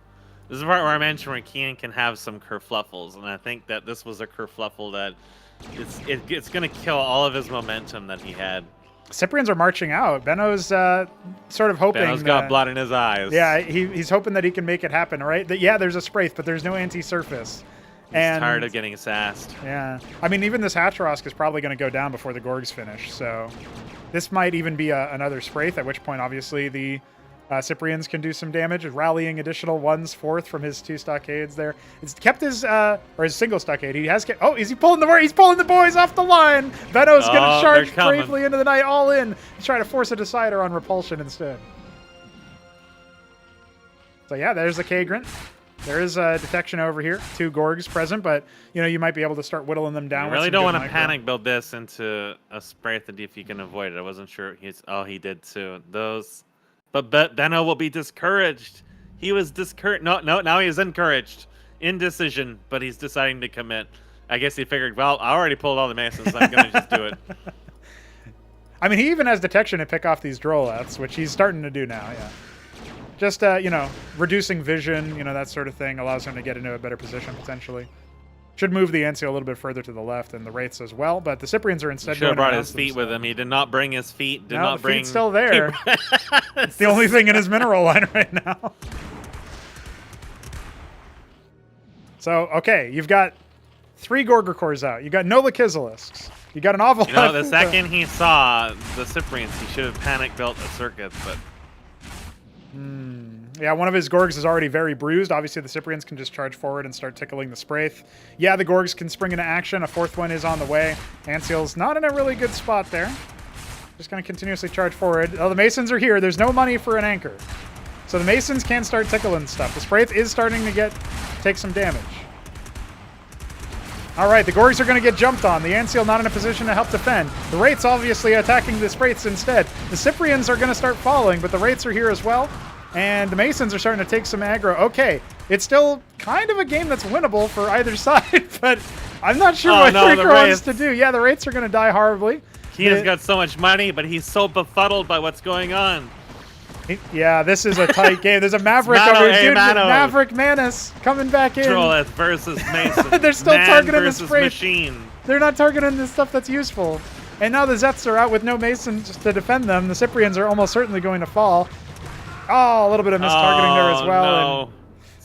This is the part where I mentioned where Kian can have some kerfluffles, and I think that this was a kerfluffle that it's going to kill all of his momentum that he had. Cyprians are marching out. Benno's sort of hoping. Benno's got blood in his eyes. Yeah, he's hoping that he can make it happen, right? Yeah, there's a Spraith, but there's no anti-surface. He's tired of getting sassed. Yeah. I mean, even this Hatrosk is probably going to go down before the Gorgs finish, so this might even be another Spraith, at which point, obviously, the Cyprians can do some damage, rallying additional ones forth from his 2 stockades there. It's kept his or his single stockade. He has kept, is he pulling the He's pulling the boys off the line. Benno's gonna charge bravely into the night, all in. He's trying to force a decider on Repulsion instead. So yeah, there's the Kagrant. There is a detection over here. 2 Gorgs present, but you might be able to start whittling them down. You really don't want to panic build this into a spray if you can avoid it. I wasn't sure. He did too. But Benno will be discouraged. He was discouraged. No, now he is encouraged. Indecision, but he's deciding to commit. I guess he figured, well, I already pulled all the Masons. I'm going to just do it. I mean, he even has detection to pick off these Droleths, which he's starting to do now, yeah. Just, reducing vision, that sort of thing allows him to get into a better position, potentially. Should move the NC a little bit further to the left and the Wraiths as well, but the Cyprians are instead should have brought his feet with him. He did not bring his feet. The feet's still there. It's the only thing in his mineral line right now. So, okay, you've got 3 Gorger cores out. You got no Lakizilisks. You got an awful lot. The second he saw the Cyprians, he should have panic built a circuit, but... Yeah, one of his Gorgs is already very bruised. Obviously, the Cyprians can just charge forward and start tickling the Spraith. Yeah, the Gorgs can spring into action. A 4th one is on the way. Anseal's not in a really good spot there. Just going to continuously charge forward. Oh, the Masons are here. There's no money for an anchor. So the Masons can start tickling stuff. The Spraith is starting to take some damage. All right, the Gorgs are going to get jumped on. The Anseal not in a position to help defend. The Wraiths obviously attacking the Spraiths instead. The Cyprians are going to start falling, but the Wraiths are here as well. And the Masons are starting to take some aggro. Okay, it's still kind of a game that's winnable for either side, but I'm not sure what Rico wants to do. Yeah, the Wraiths are going to die horribly. He has got so much money, but he's so befuddled by what's going on. Yeah, this is a tight game. There's a Maverick over here. Dude, Maverick Manus coming back in. Droleth versus Mason. They're still targeting the Spraith. Machine. They're not targeting the stuff that's useful. And now the Zets are out with no Masons to defend them. The Cyprians are almost certainly going to fall. Oh, a little bit of mistargeting there as well.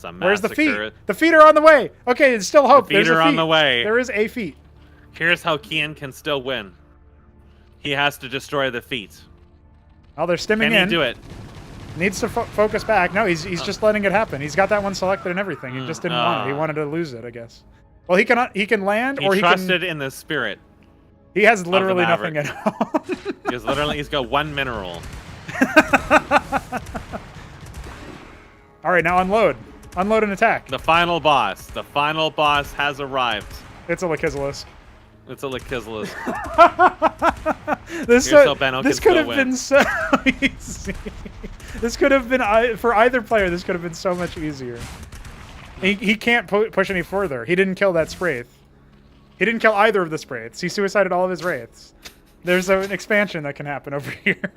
No. And where's the feet? The feet are on the way. Okay, there's still hope. The feet are on the way. There is a feet. Here's how Kian can still win. He has to destroy the feet. Oh, they're stimming in. Can he do it? Needs to focus back. No, he's just letting it happen. He's got that one selected and everything. He just didn't want it. He wanted to lose it, I guess. Well, he can land, or he trusted in the spirit. He has literally nothing at all. He's got 1 mineral. All right, now unload. Unload and attack. The final boss. The final boss has arrived. It's a Lakizilisk. It's a Lakizilisk. This could have been so easy. This could have been, for either player, this could have been so much easier. He can't push any further. He didn't kill that Spraith. He didn't kill either of the Spraiths. He suicided all of his Wraiths. There's an expansion that can happen over here.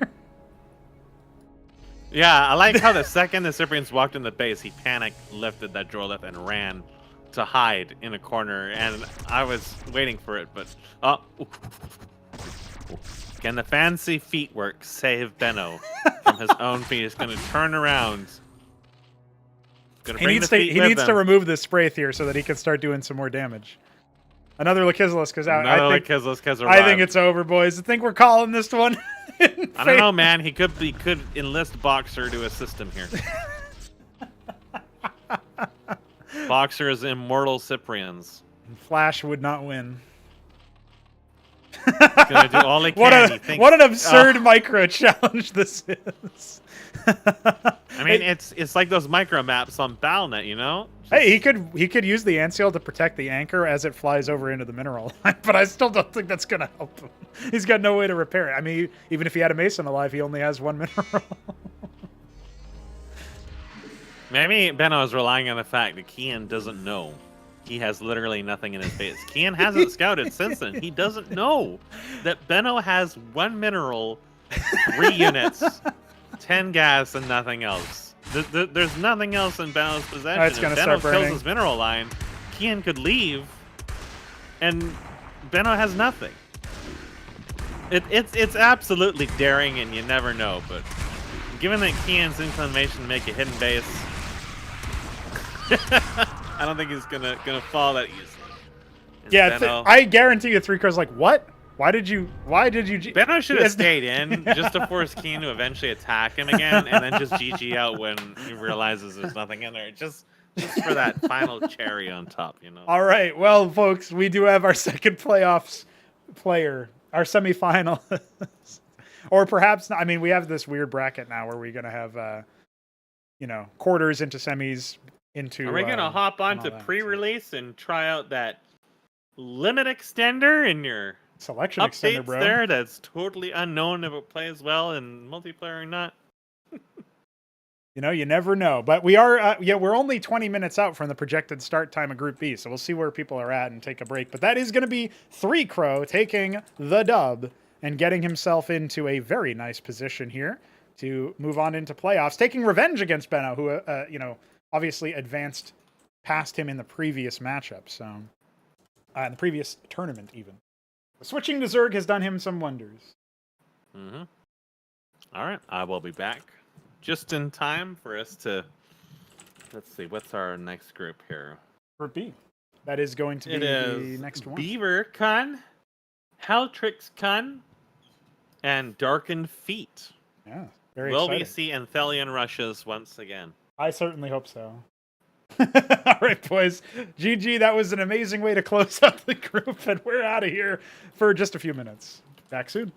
Yeah, I like how the second the Cyprians walked in the base, he panicked, lifted that Droleth, and ran to hide in a corner. And I was waiting for it, but... Can the fancy feet work save Benno from his own feet? He's going to turn around. He needs to remove this Spraith here so that he can start doing some more damage. Another Lakizilisk is out. I think it's over, boys. I think we're calling this one. I don't know, man. He could enlist Boxer to assist him here. Boxer is immortal Cyprians. Flash would not win. He's gonna do all he can. What an absurd micro challenge this is. I mean, it's like those micro maps on Battle.net, you know? Hey, he could use the Anseal to protect the anchor as it flies over into the mineral line, but I still don't think that's gonna help him. He's got no way to repair it. I mean, even if he had a Mason alive, he only has 1 mineral. Maybe Benno is relying on the fact that Kian doesn't know. He has literally nothing in his base. Kian hasn't scouted since then. He doesn't know that Benno has 1 mineral, 3 units, 10 gas, and nothing else. There's nothing else in Benno's possession. It's gonna start burning. Kills his mineral line, Kian could leave, and Benno has nothing. It's absolutely daring, and you never know. But given that Kian's inclination to make a hidden base, I don't think he's gonna fall that easily. Yeah, I guarantee you 3 cores like, what? Why did you? Benno should have Yes. stayed in just to force Keen to eventually attack him again, and then just GG out when he realizes there's nothing in there. Just for that final cherry on top, you know. All right, well, folks, we do have our second playoffs player, our semifinal, or perhaps not. I mean, we have this weird bracket now where we're gonna have, quarters into semis into. Are we gonna hop and onto all that, pre-release and try out that limit extender in your selection extender, updates bro? there? That's totally unknown if it plays well in multiplayer or not. You never know. But we are, we're only 20 minutes out from the projected start time of Group B, so we'll see where people are at and take a break. But that is going to be 3 Crow taking the dub and getting himself into a very nice position here to move on into playoffs, taking revenge against Benno, who, obviously advanced past him in the previous matchup, so in the previous tournament even. Switching to Zerg has done him some wonders. Mm-hmm. All right, I will be back just in time for us to, let's see, what's our next group here? Group B. That is going to be the next one. Beaver Kun, Haltrix Kun, and Darkened Feet. Yeah, very Will exciting. we see Anthelian rushes once again? I certainly hope so. All right, boys. GG, that was an amazing way to close out the group, and we're out of here for just a few minutes. Back soon.